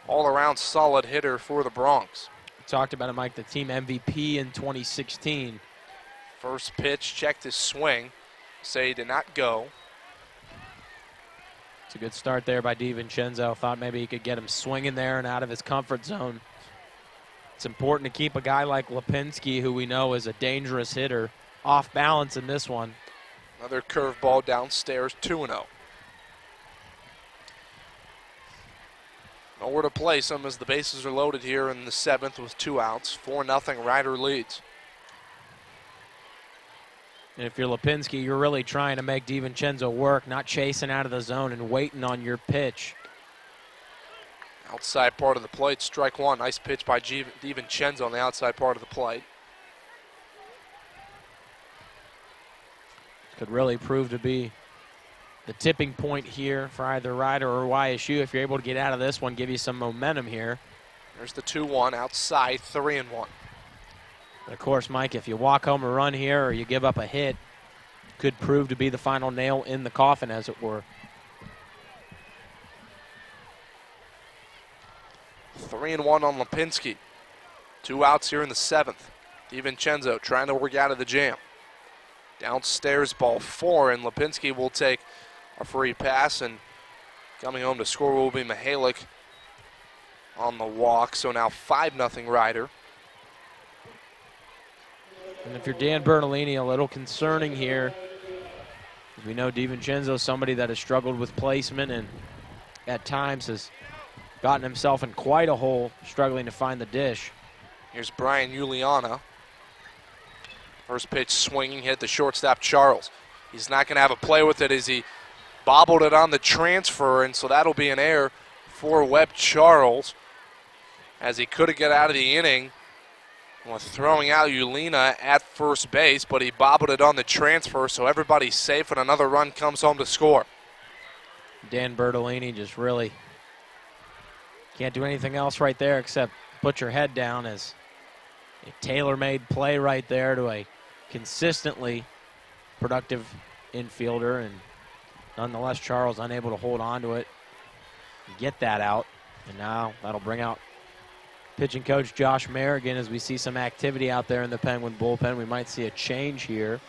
all-around solid hitter for the Bronx. We talked about him, Mike, the team MVP in 2016. First pitch, checked his swing. Say did not go. It's a good start there by DiVincenzo. Thought maybe he could get him swinging there and out of his comfort zone. It's important to keep a guy like Lipinski, who we know is a dangerous hitter, off balance in this one. Another curveball downstairs, 2-0. Nowhere to place him as the bases are loaded here in the 7th with 2 outs. 4-0, Ryder leads. And if you're Lipinski, you're really trying to make DiVincenzo work, not chasing out of the zone and waiting on your pitch. Outside part of the plate, strike 1. Nice pitch by DiVincenzo on the outside part of the plate. Could really prove to be the tipping point here for either Ryder or YSU. If you're able to get out of this one, give you some momentum here. There's the 2-1 outside, 3-1. But of course, Mike, if you walk home a run here or you give up a hit, could prove to be the final nail in the coffin, as it were. 3-1 on Lipinski. 2 outs here in the 7th. DiVincenzo trying to work out of the jam. Downstairs, ball 4, and Lipinski will take a free pass, and coming home to score will be Mihalik on the walk. So now 5-0 Ryder. And if you're Dan Bertolini, a little concerning here. We know DiVincenzo is somebody that has struggled with placement and at times has gotten himself in quite a hole, struggling to find the dish. Here's Brian Juliana. First pitch swinging, hit the shortstop Charles. He's not going to have a play with it as he bobbled it on the transfer, and so that'll be an error for Webb Charles as he could have got out of the inning with throwing out Ulina at first base, but he bobbled it on the transfer, so everybody's safe and another run comes home to score. Dan Bertolini just really can't do anything else right there except put your head down as a tailor-made play right there to a consistently productive infielder, and nonetheless Charles unable to hold on to it and get that out. And now that'll bring out pitching coach Josh Merrigan as we see some activity out there in the Penguin bullpen. We might see a change here.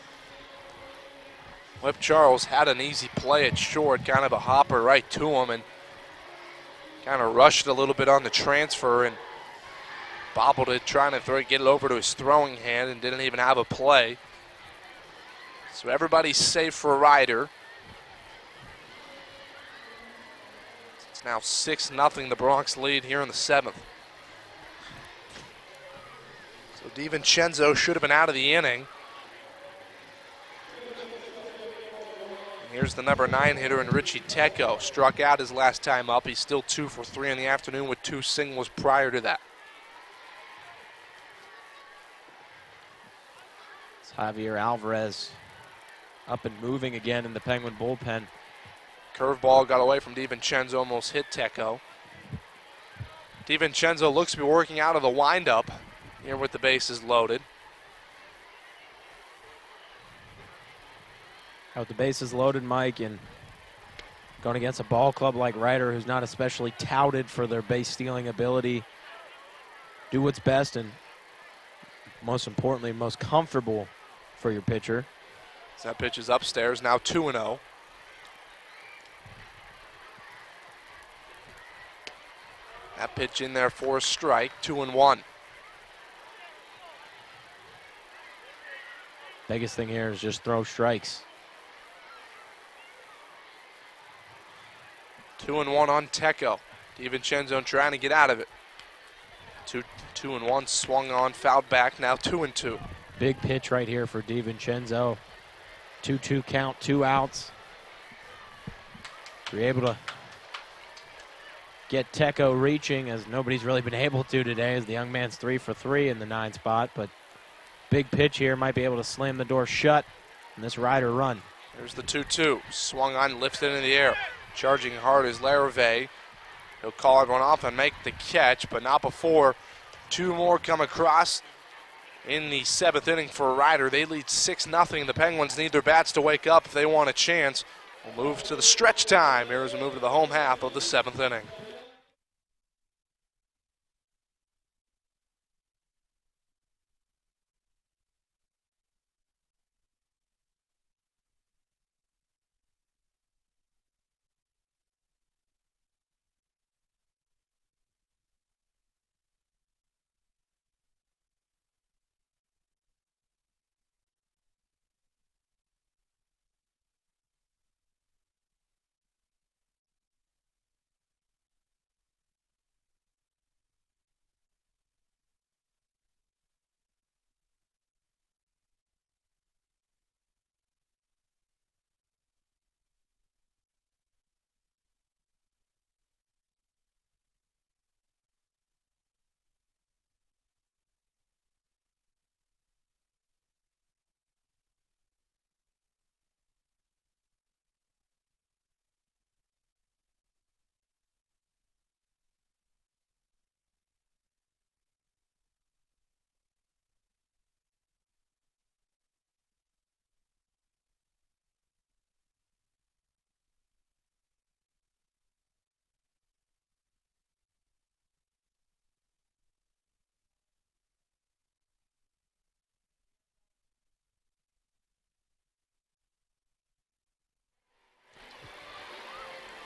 Webb Charles had an easy play at short, kind of a hopper right to him, and kind of rushed a little bit on the transfer and bobbled it, trying to get it over to his throwing hand, and didn't even have a play. So everybody's safe for Ryder. It's now 6-0 the Bronx lead here in the 7th. So DiVincenzo should have been out of the inning. And here's the number 9 hitter in Richie Tecco. Struck out his last time up. He's still 2 for 3 in the afternoon with 2 singles prior to that. It's Javier Alvarez up and moving again in the Penguin bullpen. Curveball got away from DiVincenzo, almost hit Tecco. DiVincenzo looks to be working out of the windup here with the bases loaded. With the bases loaded, Mike, and going against a ball club like Ryder, who's not especially touted for their base stealing ability, do what's best and most importantly, most comfortable for your pitcher. So that pitch is upstairs, now 2-0. That pitch in there for a strike, 2-1. Biggest thing here is just throw strikes. 2-1 on Tecco. DiVincenzo trying to get out of it. 2-1 swung on, fouled back, now 2-2. Big pitch right here for DiVincenzo. 2-2 count, 2 outs. You're able to get Tecco reaching, as nobody's really been able to today, as the young man's 3 for 3 in the 9 spot. But big pitch here, might be able to slam the door shut in this Ryder run. There's the 2-2. Swung on, lifted in the air. Charging hard is Larrivee. He'll call everyone off and make the catch, but not before 2 more come across in the 7th inning for Ryder. They lead 6-0. The Penguins need their bats to wake up if they want a chance. We'll move to the stretch time. Here as we move to the home half of the 7th inning.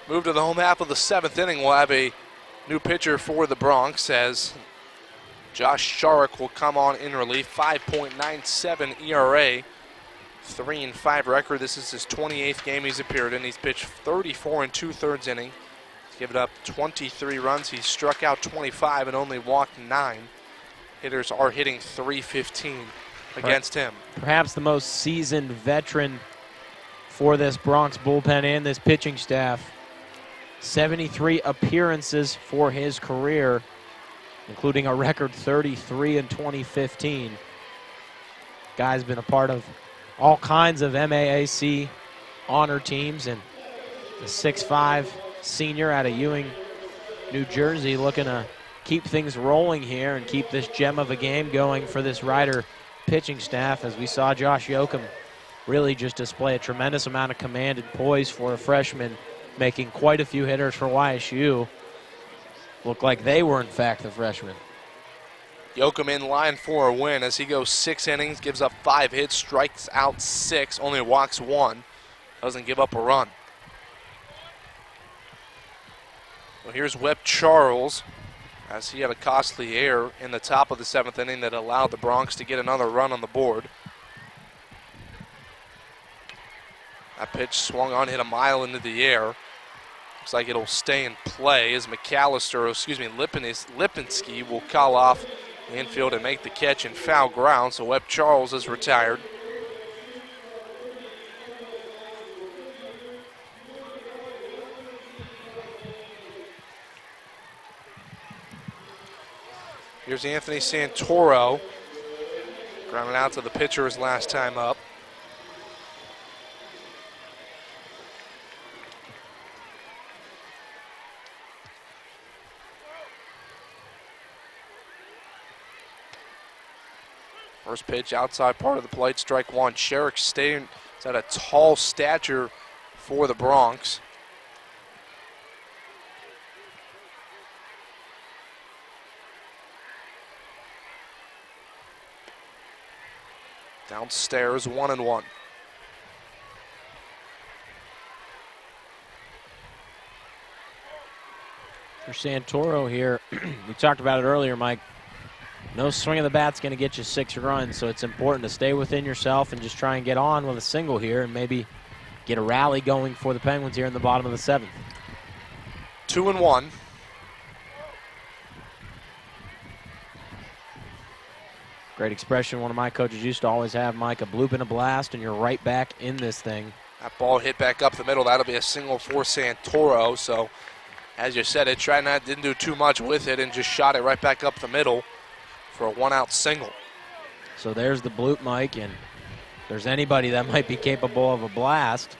Move to the home half of the 7th inning. We'll have a new pitcher for the Bronx as Josh Sharrock will come on in relief. 5.97 ERA, 3-5 record. This is his 28th game he's appeared in. He's pitched 34 2/3 innings. He's given up 23 runs. He's struck out 25 and only walked 9. Hitters are hitting .315 against him. Perhaps the most seasoned veteran for this Bronx bullpen and this pitching staff. 73 appearances for his career, including a record 33 in 2015. Guy's been a part of all kinds of MAAC honor teams, and the 6'5" senior out of Ewing, New Jersey, looking to keep things rolling here and keep this gem of a game going for this Rider pitching staff, as we saw Josh Yoakum really just display a tremendous amount of command and poise for a freshman, making quite a few hitters for YSU look like they were in fact the freshmen. Yoakum in line for a win as he goes 6 innings, gives up 5 hits, strikes out 6, only walks 1, doesn't give up a run. Well, here's Webb Charles, as he had a costly error in the top of the 7th inning that allowed the Bronx to get another run on the board. That pitch swung on, hit a mile into the air. Looks like it'll stay in play as Lipinski will call off the infield and make the catch in foul ground, so Webb Charles is retired. Here's Anthony Santoro, grounded out to the pitcher his last time up. First pitch outside part of the plate, strike 1. Sherrick staying at a tall stature for the Bronx. Downstairs, 1-1. For Santoro here, we talked about it earlier, Mike. No swing of the bat's going to get you 6 runs, so it's important to stay within yourself and just try and get on with a single here and maybe get a rally going for the Penguins here in the bottom of the 7th. 2-1. Great expression one of my coaches used to always have, Mike, a bloop and a blast, and you're right back in this thing. That ball hit back up the middle. That'll be a single for Santoro. So, as you said, didn't do too much with it and just shot it right back up the middle for a 1-out single. So there's the bloop, Mike, and if there's anybody that might be capable of a blast,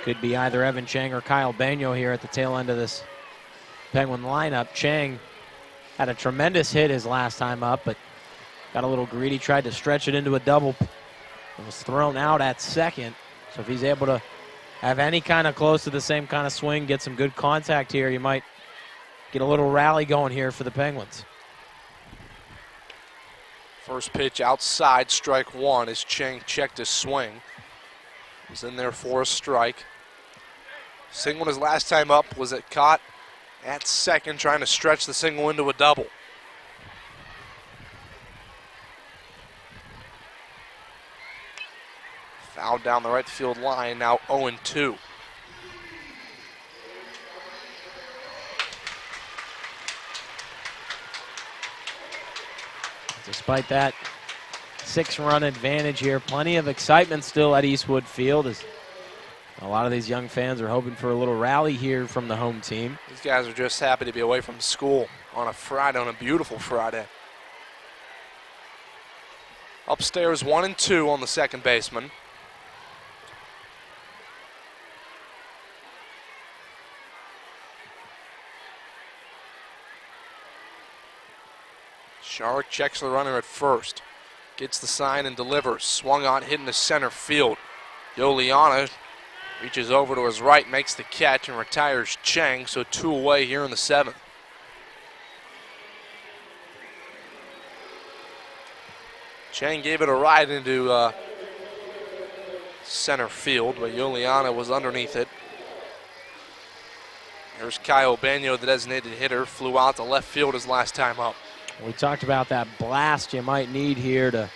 could be either Evan Chang or Kyle Banyo here at the tail end of this Penguin lineup. Chang had a tremendous hit his last time up, but got a little greedy, tried to stretch it into a double, and was thrown out at second. So if he's able to have any kind of close to the same kind of swing, get some good contact here, you might get a little rally going here for the Penguins. First pitch outside, strike 1 as Chang checked his swing. Was in there for a strike. Single his last time up was it caught at second, trying to stretch the single into a double. Foul down the right field line, now 0-2. Despite that 6-run advantage here, plenty of excitement still at Eastwood Field as a lot of these young fans are hoping for a little rally here from the home team. These guys are just happy to be away from school on a Friday, on a beautiful Friday. Upstairs, 1-2 on the second baseman. Shark checks the runner at first. Gets the sign and delivers. Swung on, hitting the center field. Yoliana reaches over to his right, makes the catch, and retires Chang, so 2 away here in the 7th. Chang gave it a ride into center field, but Yoliana was underneath it. There's Kyle Banyo, the designated hitter, flew out to left field his last time up. We talked about that blast you might need here to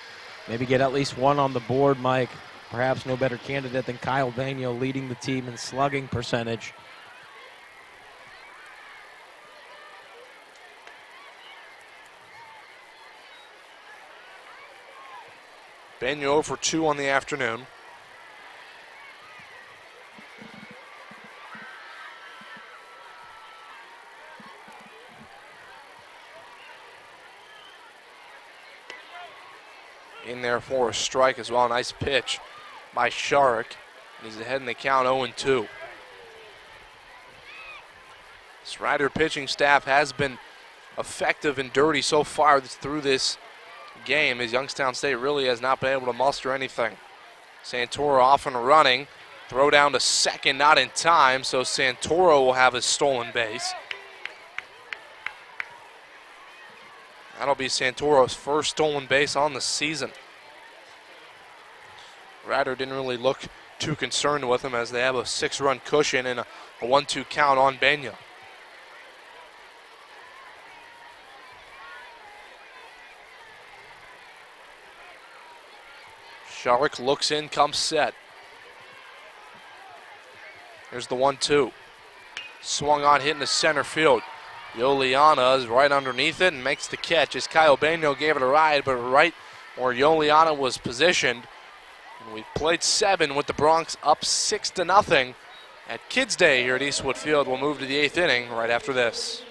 maybe get at least 1 on the board, Mike. Perhaps no better candidate than Kyle Banyo leading the team in slugging percentage. Benya 0 for 2 on the afternoon. In there for a strike as well. Nice pitch by Shark. He's ahead in the count 0-2. This Rider pitching staff has been effective and dirty so far through this game, as Youngstown State really has not been able to muster anything. Santoro off and running. Throw down to second, not in time, so Santoro will have his stolen base. That'll be Santoro's first stolen base on the season. Rider didn't really look too concerned with him, as they have a 6-run cushion and a 1-2 count on Benya. Shark looks in, comes set. Here's the 1-2. Swung on, hitting the center field. Yoliana is right underneath it and makes the catch as Kyle Beno gave it a ride, but right where Yoliana was positioned. And we played 7 with the Bronx up 6-0 at Kids Day here at Eastwood Field. We'll move to the 8th inning right after this.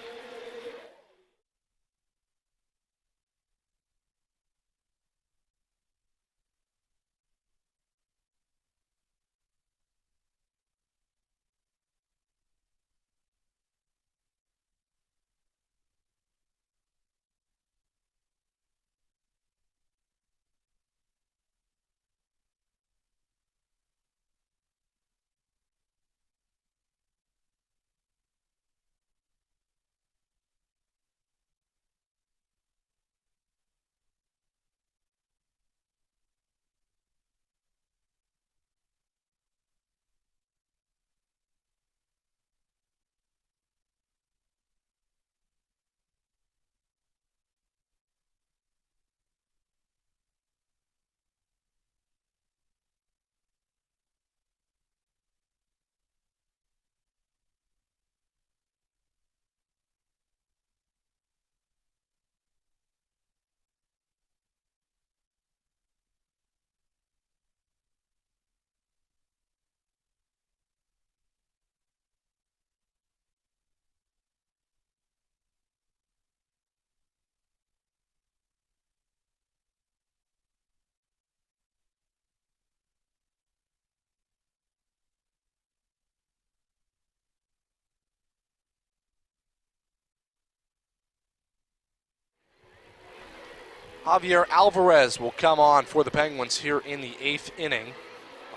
Javier Alvarez will come on for the Penguins here in the 8th inning.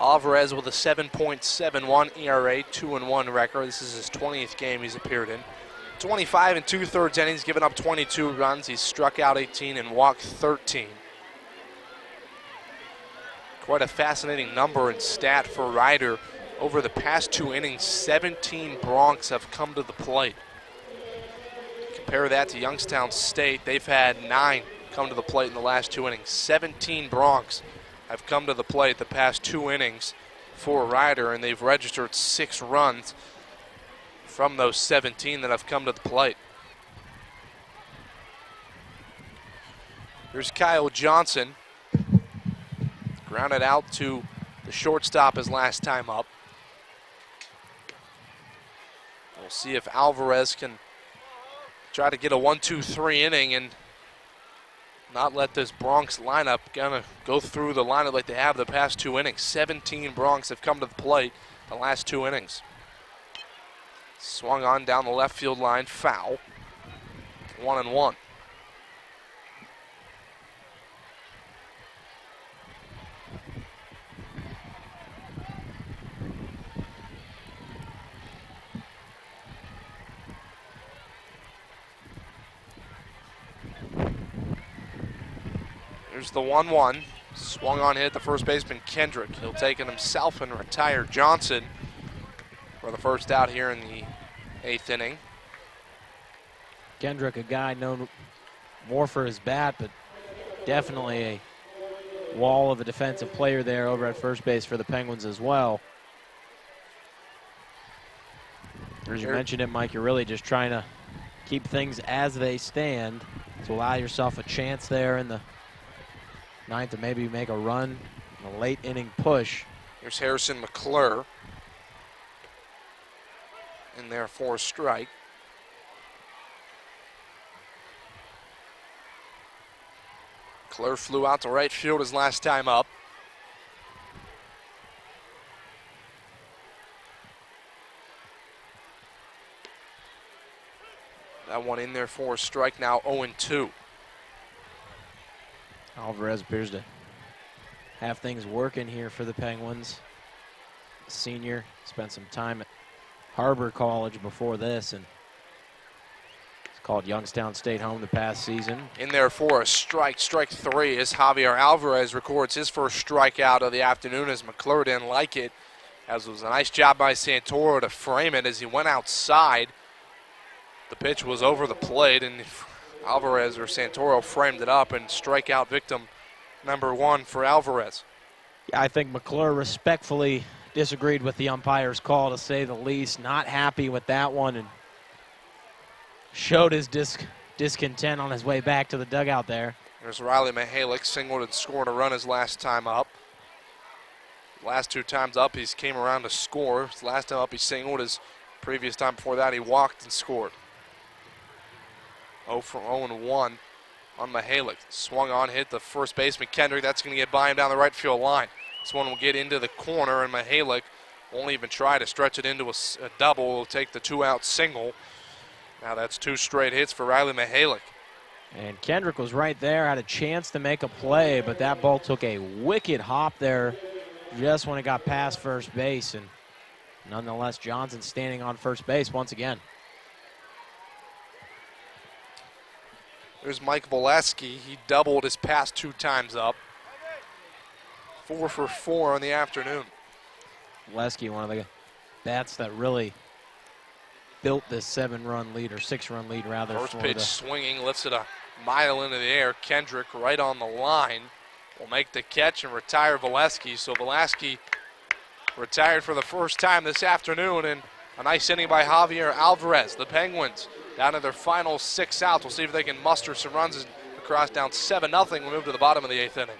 Alvarez with a 7.71 ERA, 2-1 record. This is his 20th game he's appeared in. 25 and 2/3 innings, given up 22 runs. He's struck out 18 and walked 13. Quite a fascinating number and stat for Rider. Over the past 2 innings, 17 Broncs have come to the plate. Compare that to Youngstown State. They've had 9 come to the plate in the last 2 innings. 17 Broncs have come to the plate the past 2 innings for Rider, and they've registered 6 runs from those 17 that have come to the plate. Here's Kyle Johnson. Grounded out to the shortstop his last time up. We'll see if Alvarez can try to get a 1-2-3 inning and not let this Bronx lineup gonna go through the lineup like they have the past 2 innings. 17 Bronx have come to the plate the last 2 innings. Swung on down the left field line, foul. 1-1. Here's the 1-1. Swung on, hit the first baseman Kendrick. He'll take it himself and retire Johnson for the first out here in the 8th inning. Kendrick, a guy known more for his bat, but definitely a wall of a defensive player there over at first base for the Penguins as well. As you mentioned it, Mike, you're really just trying to keep things as they stand to allow yourself a chance there in the ninth to maybe make a run, a late inning push. Here's Harrison McClure in there for a strike. McClure flew out to right field his last time up. That one in there for a strike, now 0-2. Alvarez appears to have things working here for the Penguins. Senior spent some time at Harbor College before this, and it's called Youngstown State home the past season. In there for a strike, strike 3, as Javier Alvarez records his first strikeout of the afternoon, as McClure didn't like it, as it was a nice job by Santoro to frame it as he went outside. The pitch was over the plate, and Alvarez or Santoro framed it up, and strikeout victim number 1 for Alvarez. Yeah, I think McClure respectfully disagreed with the umpire's call, to say the least. Not happy with that one, and showed his discontent on his way back to the dugout there. There's Riley Mihalik, singled and scored a run his last time up. Last 2 times up, he's came around to score. His last time up, he singled. His previous time before that, he walked and scored. 0-1 on Mihalik. Swung on, hit the first baseman, Kendrick. That's going to get by him down the right field line. This one will get into the corner, and Mihalik won't even try to stretch it into a double. Will take the 2-out single. Now that's 2 straight hits for Riley Mihalik. And Kendrick was right there, had a chance to make a play, but that ball took a wicked hop there just when it got past first base. And nonetheless, Johnson standing on first base once again. There's Mike Bolesky. He doubled his past 2 times up. 4 for 4 on the afternoon. Bolesky, one of the bats that really built this 7-run lead, or 6-run lead rather. First pitch swinging, lifts it a mile into the air. Kendrick right on the line will make the catch and retire Bolesky. So Bolesky retired for the first time this afternoon, and a nice inning by Javier Alvarez. The Penguins down to their final 6 outs. We'll see if they can muster some runs across, down 7-0. We move to the bottom of the 8th inning.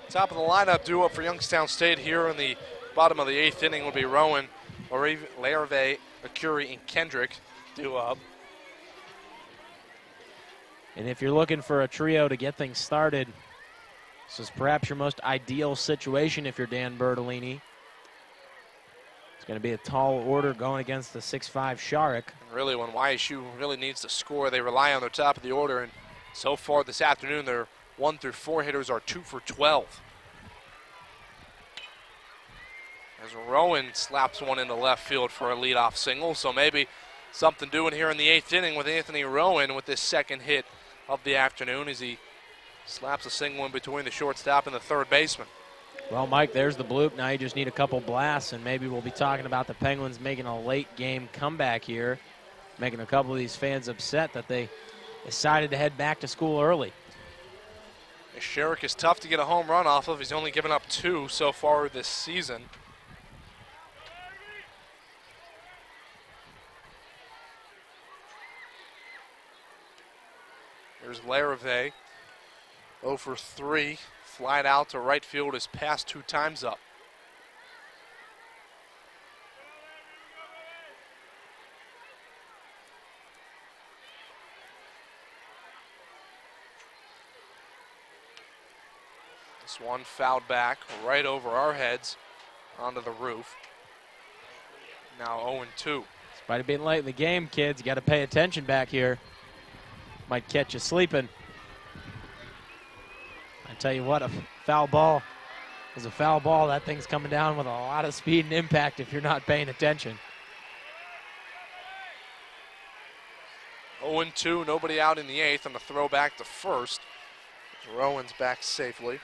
Top of the lineup duo for Youngstown State here in the bottom of the 8th inning will be Rowan, Larrave, Akuri, and Kendrick due up. And if you're looking for a trio to get things started, this is perhaps your most ideal situation if you're Dan Bertolini. It's going to be a tall order going against the 6'5 Sharek. And really, when YSU really needs to score, they rely on their top of the order. And so far this afternoon, their 1 through 4 hitters are 2 for 12. As Rowan slaps one into left field for a leadoff single, so maybe something doing here in the 8th inning with Anthony Rowan with this second hit of the afternoon as he slaps a single in between the shortstop and the third baseman. Well, Mike, there's the bloop. Now you just need a couple blasts, and maybe we'll be talking about the Penguins making a late-game comeback here, making a couple of these fans upset that they decided to head back to school early. Sherrick is tough to get a home run off of. He's only given up 2 so far this season. Here's Larrivee, 0 for 3. Flied out to right field, his pass 2 times up. This one fouled back right over our heads onto the roof. Now 0-2. Despite it being late in the game, kids, you got to pay attention back here. Might catch you sleeping. I tell you what, a foul ball is a foul ball. That thing's coming down with a lot of speed and impact if you're not paying attention. 0-2, nobody out in the 8th, and a throw back to first. Rowan's back safely.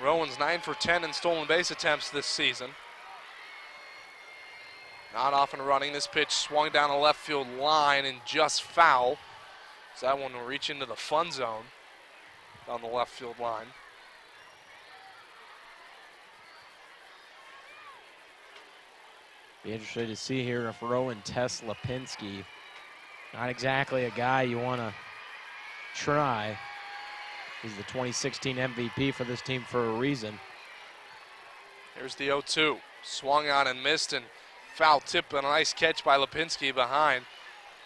Rowan's 9 for 10 in stolen base attempts this season. Not off and running. This pitch swung down the left field line and just foul. So that one will reach into the fun zone down the left field line. Be interested to see here if Rowan tests Lipinski. Not exactly a guy you want to try. He's the 2016 MVP for this team for a reason. Here's the 0-2. Swung on and missed, and foul tip and a nice catch by Lipinski behind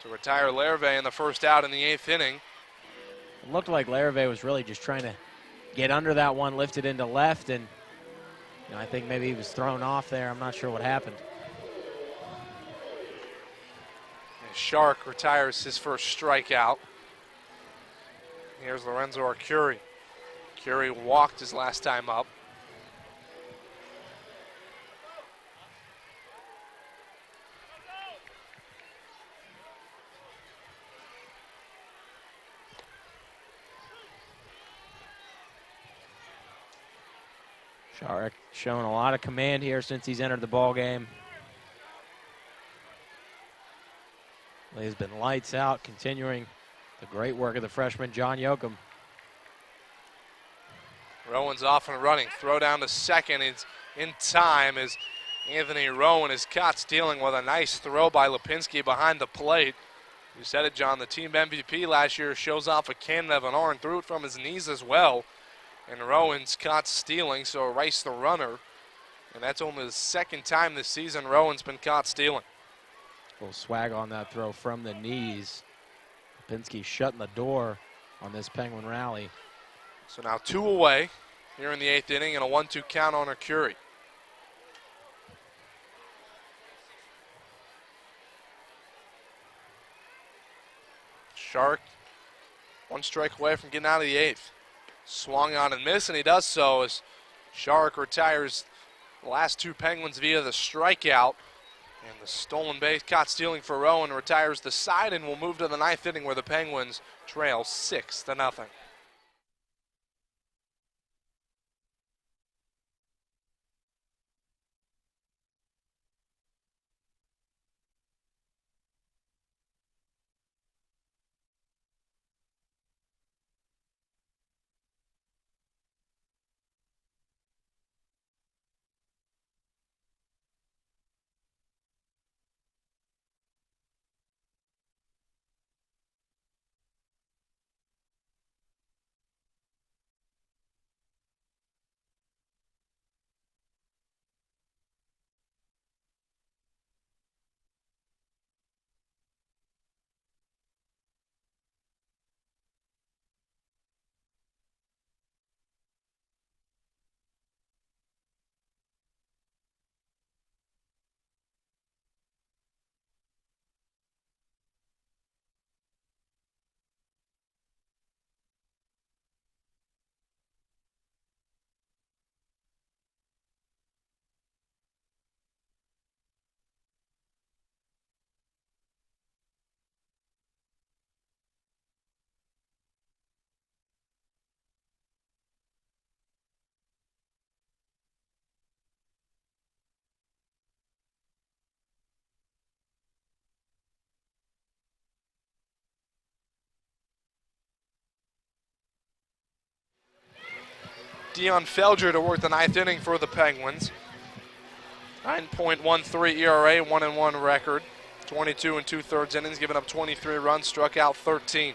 to retire Larrivee in the first out in the 8th inning. It looked like Larrivee was really just trying to get under that one, lift it into left, and I think maybe he was thrown off there. I'm not sure what happened. And Shark retires his first strikeout. Here's Lorenzo Arcuri. Arcuri walked his last time up. Shark showing a lot of command here since he's entered the ball game. He's been lights out, continuing the great work of the freshman, John Yoakum. Rowan's off and running. Throw down to second. It's in time as Anthony Rowan is caught stealing with a nice throw by Lipinski behind the plate. You said it, John. The team MVP last year shows off a cannon of an R and threw it from his knees as well. And Rowan's caught stealing, so erased the runner. And that's only the second time this season Rowan's been caught stealing. A little swag on that throw from the knees. Lipinski shutting the door on this Penguin rally. So now 2 away here in the 8th inning and a 1-2 count on Arcuri. Shark 1 strike away from getting out of the 8th. Swung on and missed, and he does so as Shark retires the last 2 Penguins via the strikeout. And the stolen base caught stealing for Rowan retires the side and will move to the 9th inning where the Penguins trail 6-0. Dion Felger to work the 9th inning for the Penguins. 9.13 ERA, 1-1 record. 22 and 2/3 innings, giving up 23 runs, struck out 13.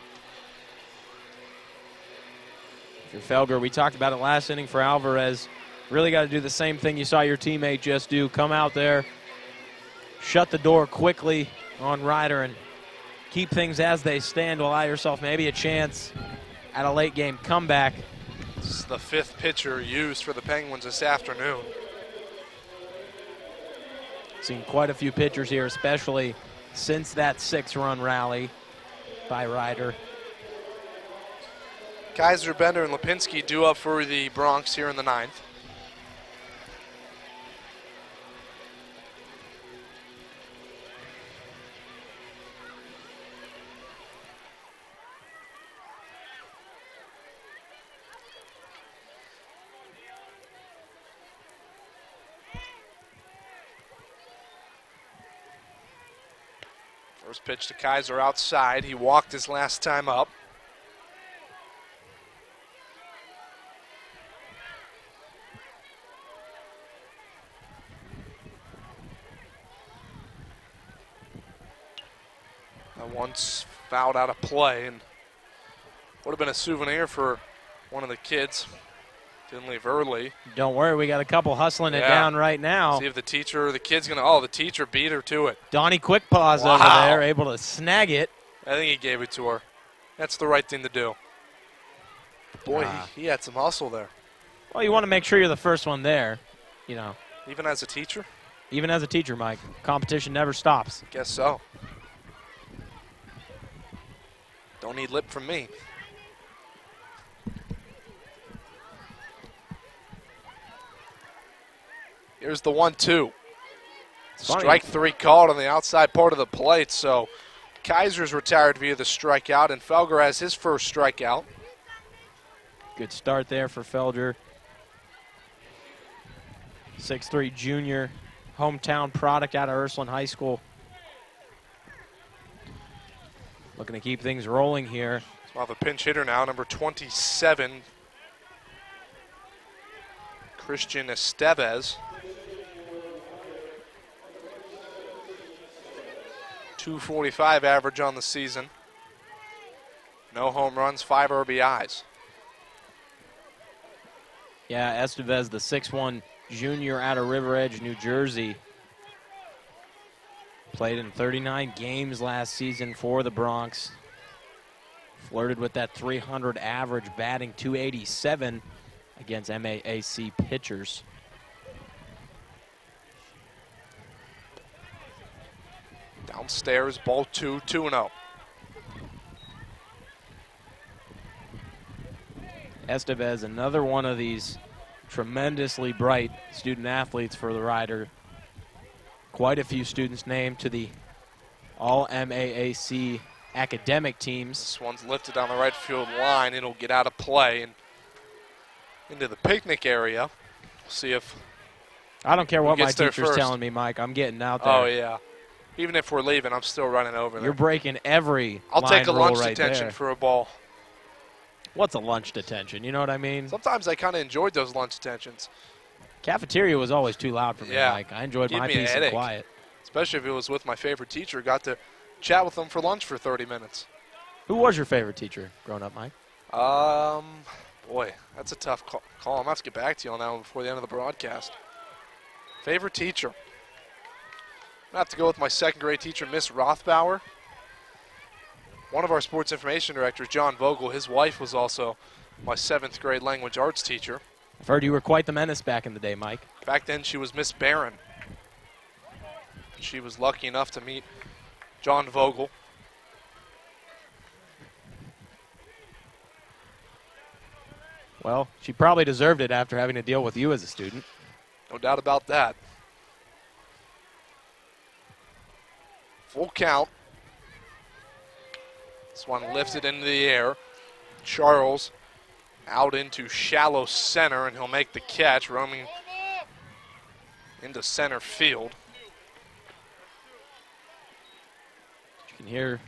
If you're Felger, we talked about it last inning for Alvarez. Really got to do the same thing you saw your teammate just do. Come out there, shut the door quickly on Ryder, and keep things as they stand. Allow yourself maybe a chance at a late game comeback. This is the 5th pitcher used for the Penguins this afternoon. Seen quite a few pitchers here, especially since that 6-run rally by Ryder. Kaiser, Bender, and Lipinski due up for the Bronx here in the 9th. First pitch to Kaiser outside. He walked his last time up. That once fouled out of play and would have been a souvenir for one of the kids. Didn't leave early. Don't worry, we got a couple hustling it down right now. See if the teacher or the kid's going to, oh, the teacher beat her to it. Donnie Quickpaws over there, able to snag it. I think he gave it to her. That's the right thing to do. Boy, he had some hustle there. Well, you want to make sure you're the first one there, you know. Even as a teacher? Even as a teacher, Mike. Competition never stops. Guess so. Don't need lip from me. Here's the 1-2. Strike 3 called on the outside part of the plate, so Kaiser's retired via the strikeout, and Felger has his first strikeout. Good start there for Felger. 6'3" junior, hometown product out of Ursuline High School. Looking to keep things rolling here. So we'll have a pinch hitter now, number 27, Christian Estevez. 245 average on the season. No home runs, 5 RBIs. Yeah, Estevez, the 6'1" junior out of River Edge, New Jersey. Played in 39 games last season for the Bronx. Flirted with that 300 average, batting .287 against MAAC pitchers. Downstairs, ball 2, 2-0. Estevez, another one of these tremendously bright student athletes for the Ryder. Quite a few students named to the All-MAAC academic teams. This one's lifted on the right field line. It'll get out of play and into the picnic area. We'll see if I don't care what my there teacher's first. telling me, Mike. I'm getting out there. Oh, yeah. Even if we're leaving, I'm still running over there. You're breaking every I'll line take a rule lunch right detention there. for a ball. What's a lunch detention? You know what I mean? Sometimes I kind of enjoyed those lunch detentions. Cafeteria was always too loud for me, Yeah. Mike. I enjoyed Give my me a peace and headache. quiet. Especially if it was with my favorite teacher. Got to chat with them for lunch for 30 minutes. Who was your favorite teacher growing up, Mike? Boy, that's a tough call. I'm going to have to get back to you on that one before the end of the broadcast. Favorite teacher. I'm going to have to go with my second grade teacher, Miss Rothbauer. One of our sports information directors, John Vogel, his wife was also my 7th grade language arts teacher. I've heard you were quite the menace back in the day, Mike. Back then, she was Miss Barron. She was lucky enough to meet John Vogel. Well, she probably deserved it after having to deal with you as a student. No doubt about that. Full count. This one lifted into the air. Charles out into shallow center, and he'll make the catch, roaming into center field. You can hear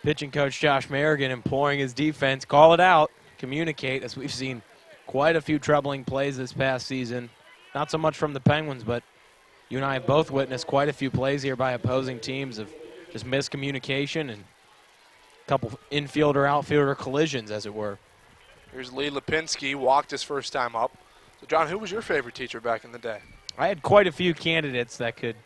pitching coach Josh Merrigan imploring his defense, call it out, communicate, as we've seen quite a few troubling plays this past season. Not so much from the Penguins, but You and I have both witnessed quite a few plays here by opposing teams of just miscommunication and a couple infielder-outfielder collisions, as it were. Here's Lee Lipinski, walked his first time up. So, John, who was your favorite teacher back in the day? I had quite a few candidates that could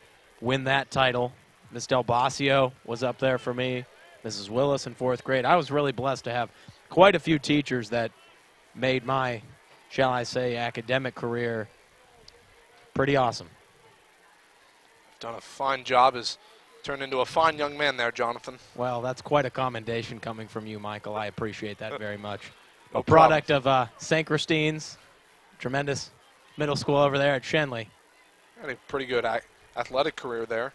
win that title. Miss Del Basio was up there for me. Mrs. Willis in 4th grade. I was really blessed to have quite a few teachers that made my, shall I say, academic career pretty awesome. Done a fine job. Has turned into a fine young man there, Jonathan. Well, that's quite a commendation coming from you, Michael. I appreciate that very much. No A product of St. Christine's, tremendous middle school over there at Shenley. Had a pretty good athletic career there.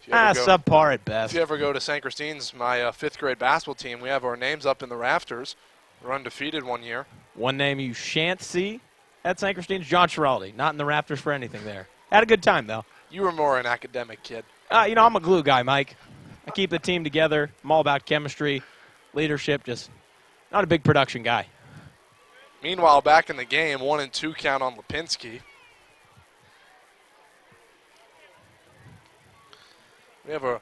Subpar at best. If you ever go to St. Christine's, my 5th grade basketball team, we have our names up in the rafters. We're undefeated one year. One name you shan't see at St. Christine's, John Schiraldi. Not in the rafters for anything there. Had a good time, though. You were more an academic kid. I'm a glue guy, Mike. I keep the team together. I'm all about chemistry, leadership, just not a big production guy. Meanwhile, back in the game, 1-2 count on Lipinski. We have a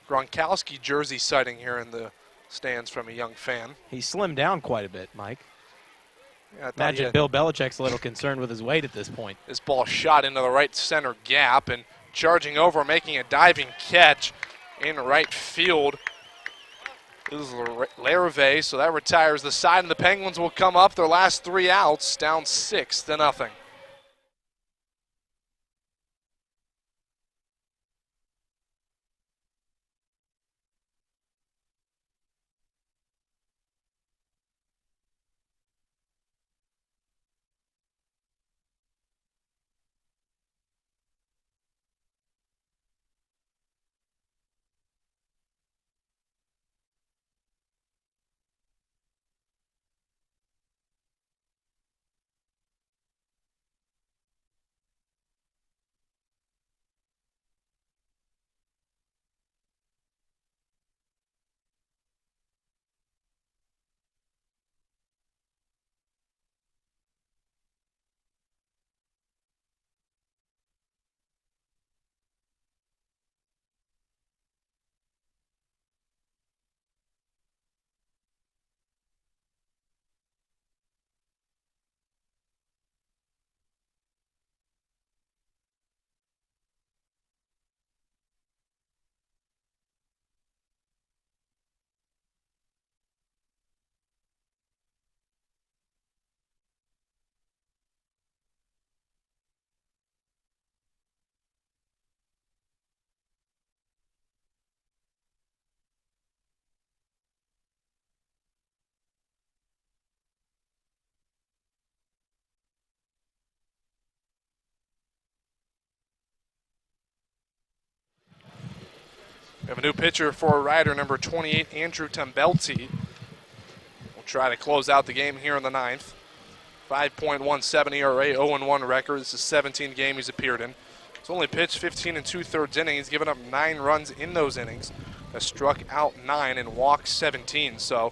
Gronkowski jersey sighting here in the stands from a young fan. He slimmed down quite a bit, Mike. Yeah, Imagine Bill Belichick's a little concerned with his weight at this point. This ball shot into the right center gap and charging over, making a diving catch in right field. This is Larrivee, so that retires the side, and the Penguins will come up their last 3 outs, down 6-0. We have a new pitcher for Rider, number 28, Andrew Tambelti. We'll try to close out the game here in the 9th. 5.17 ERA, 0-1 record. This is 17th game he's appeared in. He's only pitched 15 2/3 innings. He's given up 9 runs in those innings. Has struck out 9 and walked 17. So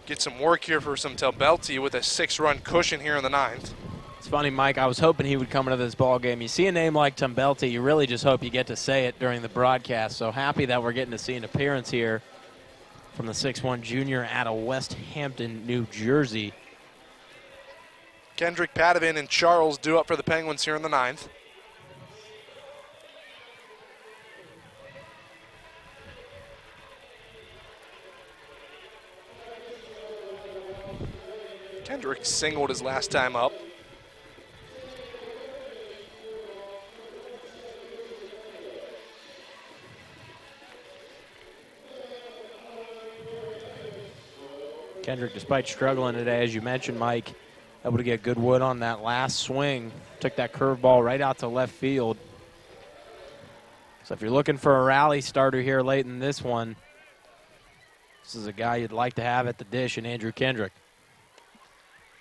get some work here for some Tambelti with a 6-run cushion here in the 9th. It's funny, Mike, I was hoping he would come into this ball game. You see a name like Tambelti, you really just hope you get to say it during the broadcast. So happy that we're getting to see an appearance here from the 6'1 junior out of West Hampton, New Jersey. Kendrick Padavin and Charles due up for the Penguins here in the 9th. Kendrick singled his last time up. Kendrick, despite struggling today, as you mentioned, Mike, able to get good wood on that last swing. Took that curveball right out to left field. So if you're looking for a rally starter here late in this one, this is a guy you'd like to have at the dish in Andrew Kendrick.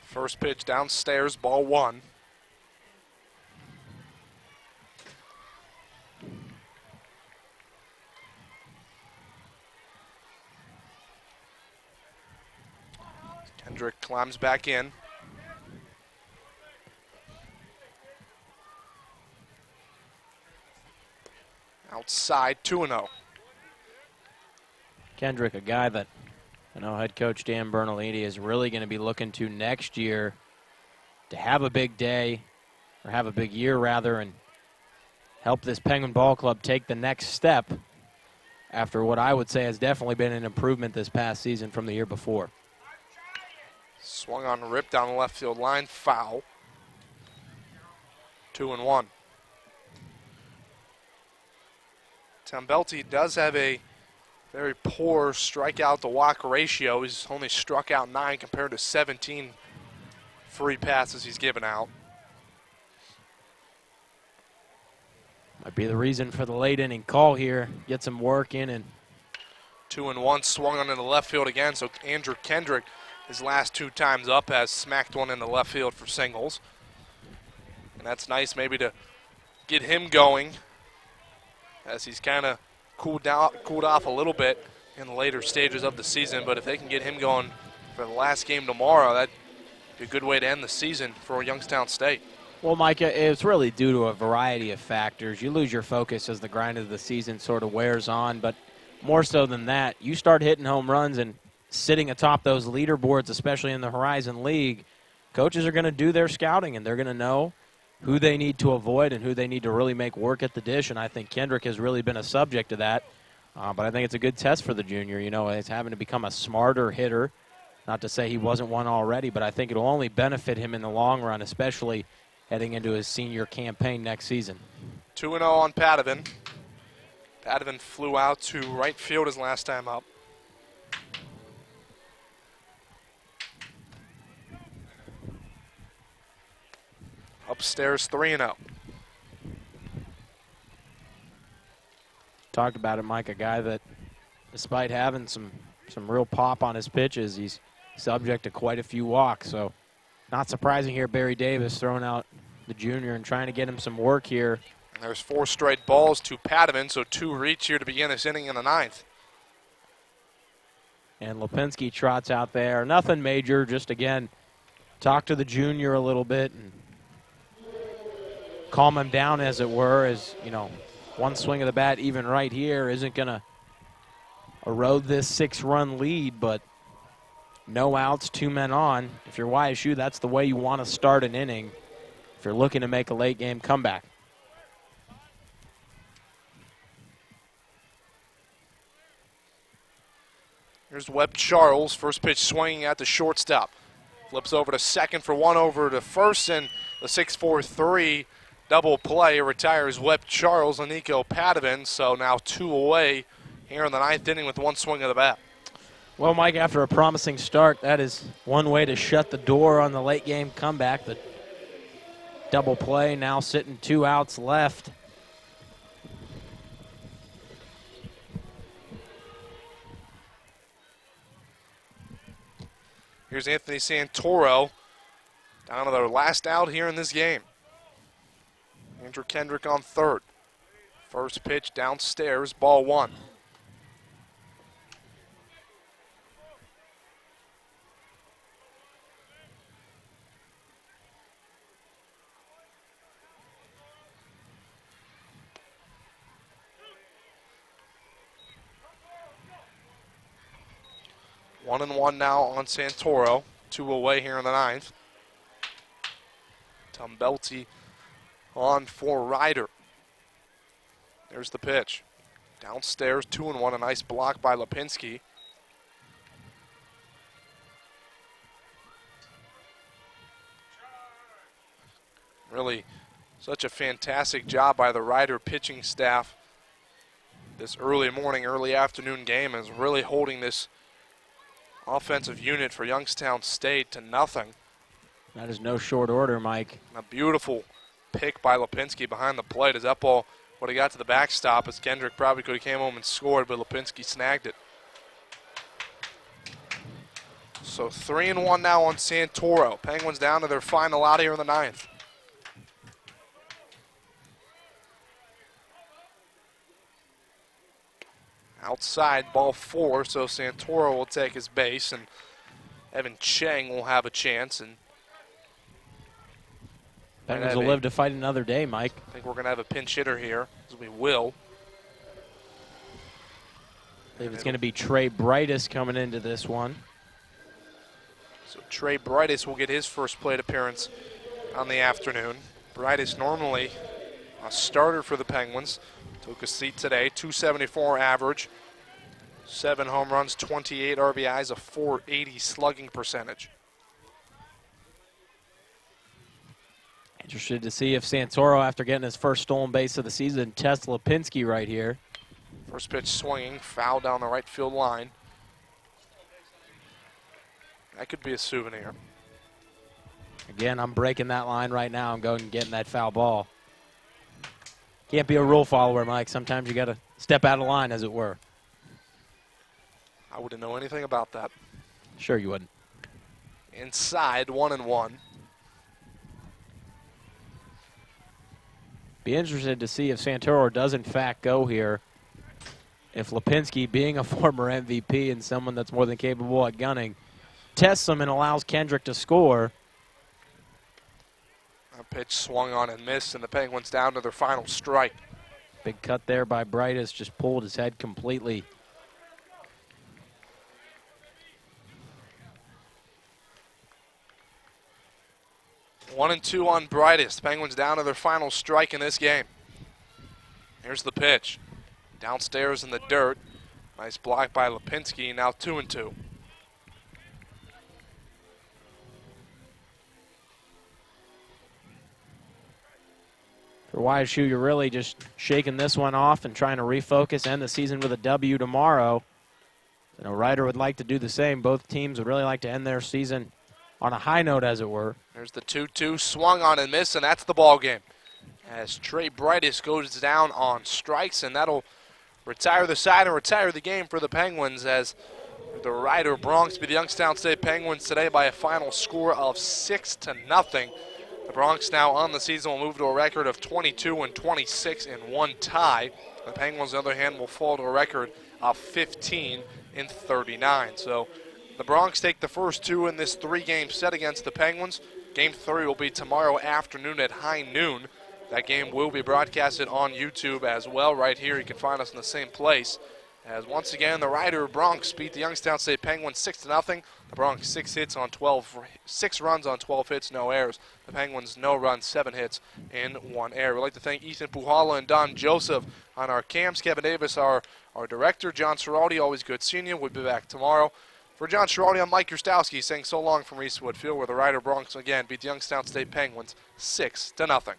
First pitch downstairs, ball 1. Kendrick climbs back in. Outside, 2-0. Kendrick, a guy that I know head coach Dan Bernalini is really going to be looking to next year to have a big day, or have a big year rather, and help this Penguin Ball Club take the next step after what I would say has definitely been an improvement this past season from the year before. Swung on, rip down the left field line, foul. 2-1. Tambelti does have a very poor strikeout to walk ratio. He's only struck out 9 compared to 17 free passes he's given out. Might be the reason for the late inning call here. Get some work in. And 2-1, swung on into left field again. So Andrew Kendrick, his last 2 times up, has smacked one into left field for singles. And that's nice maybe to get him going, as he's kind of cooled off a little bit in the later stages of the season. But if they can get him going for the last game tomorrow, that'd be a good way to end the season for Youngstown State. well, Micah, it's really due to a variety of factors. You lose your focus as the grind of the season sort of wears on, but more so than that, you start hitting home runs and sitting atop those leaderboards, especially in the Horizon League. Coaches are going to do their scouting, and they're going to know who they need to avoid and who they need to really make work at the dish, and I think Kendrick has really been a subject of that. But I think it's a good test for the junior. You know, it's having to become a smarter hitter. Not to say he wasn't one already, but I think it'll only benefit him in the long run, especially heading into his senior campaign next season. 2-0 on Padovan. Padovan flew out to right field his last time up. Upstairs, 3-0. Talked about it, Mike, a guy that, despite having some real pop on his pitches, he's subject to quite a few walks. So not surprising here, Barry Davis throwing out the junior and trying to get him some work here. There's 4 straight balls to Padovan, so 2 reach here to begin this inning in the 9th. And Lipinski trots out there. Nothing major, just, again, talk to the junior a little bit and calm him down, as it were, as, you know, one swing of the bat even right here isn't going to erode this 6-run lead, but no outs, 2 men on. If you're YSU, that's the way you want to start an inning if you're looking to make a late game comeback. Here's Webb Charles, first pitch swinging at the shortstop. Flips over to second for 1 over to first, and the 6-4-3 double play retires Webb Charles and Nico Padovan, so now 2 away here in the 9th inning with 1 swing of the bat. Well, Mike, after a promising start, that is one way to shut the door on the late game comeback. The double play now sitting 2 outs left. Here's Anthony Santoro down to their last out here in this game. Andrew Kendrick on third. First pitch downstairs, ball 1. One and one now on Santoro. 2 away here in the 9th. Tambelti on for Ryder. There's the pitch. Downstairs, 2-1, a nice block by Lipinski. Really such a fantastic job by the Ryder pitching staff. This early morning, early afternoon game is really holding this offensive unit for Youngstown State to nothing. That is no short order, Mike. A beautiful pick by Lipinski behind the plate as that ball would have got to the backstop, as Kendrick probably could have came home and scored, but Lipinski snagged it. So 3-1 now on Santoro. Penguins down to their final out here in the 9th. Outside, ball 4, so Santoro will take his base, and Evan Cheng will have a chance. And Penguins will live to fight another day, Mike. I think we're going to have a pinch hitter here, as we will. believe it's going to be Trey Brightest coming into this one. So Trey Brightest will get his first plate appearance on the afternoon. Brightest normally a starter for the Penguins. Took a seat today, 274 average, 7 home runs, 28 RBIs, a .480 slugging percentage. Interested to see if Santoro, after getting his first stolen base of the season, tests Lipinski right here. First pitch swinging, foul down the right field line. That could be a souvenir. Again, I'm breaking that line right now. I'm going and getting that foul ball. Can't be a rule follower, Mike. Sometimes you got to step out of line, as it were. I wouldn't know anything about that. Sure you wouldn't. Inside, 1-1. Be interested to see if Santoro does in fact go here. If Lipinski, being a former MVP and someone that's more than capable at gunning, tests him and allows Kendrick to score. A pitch swung on and missed, and the Penguins down to their final strike. Big cut there by Brightest, just pulled his head completely. One and two on Brightest. Penguins down to their final strike in this game. Here's the pitch. Downstairs in the dirt. Nice block by Lipinski. Now 2-2. For WSU, you're really just shaking this one off and trying to refocus, end the season with a W tomorrow. And a Ryder would like to do the same. Both teams would really like to end their season on a high note, as it were. There's the 2-2, swung on and missed, and that's the ball game. As Trey Brightest goes down on strikes, and that'll retire the side and retire the game for the Penguins, as the Ryder Bronx beat the Youngstown State Penguins today by a final score of 6-0. The Bronx now on the season will move to a record of 22-26 in one tie. The Penguins, on the other hand, will fall to a record of 15-39. So the Bronx take the first two in this three-game set against the Penguins. Game 3 will be tomorrow afternoon at high noon. That game will be broadcasted on YouTube as well. Right here, you can find us in the same place. As once again, the Ryder Bronx beat the Youngstown State Penguins 6-0. The Bronx 6 runs on 12 hits, no errors. The Penguins no runs, 7 hits, and 1 error. We'd like to thank Ethan Puhala and Don Joseph on our cams. Kevin Davis, our director. John Ciraldi, always good seeing you. We'll be back tomorrow. For John Ciraldi, I'm Mike Yurstowski saying so long from Eastwood Field, where the Ryder Bronx again beat the Youngstown State Penguins 6-0.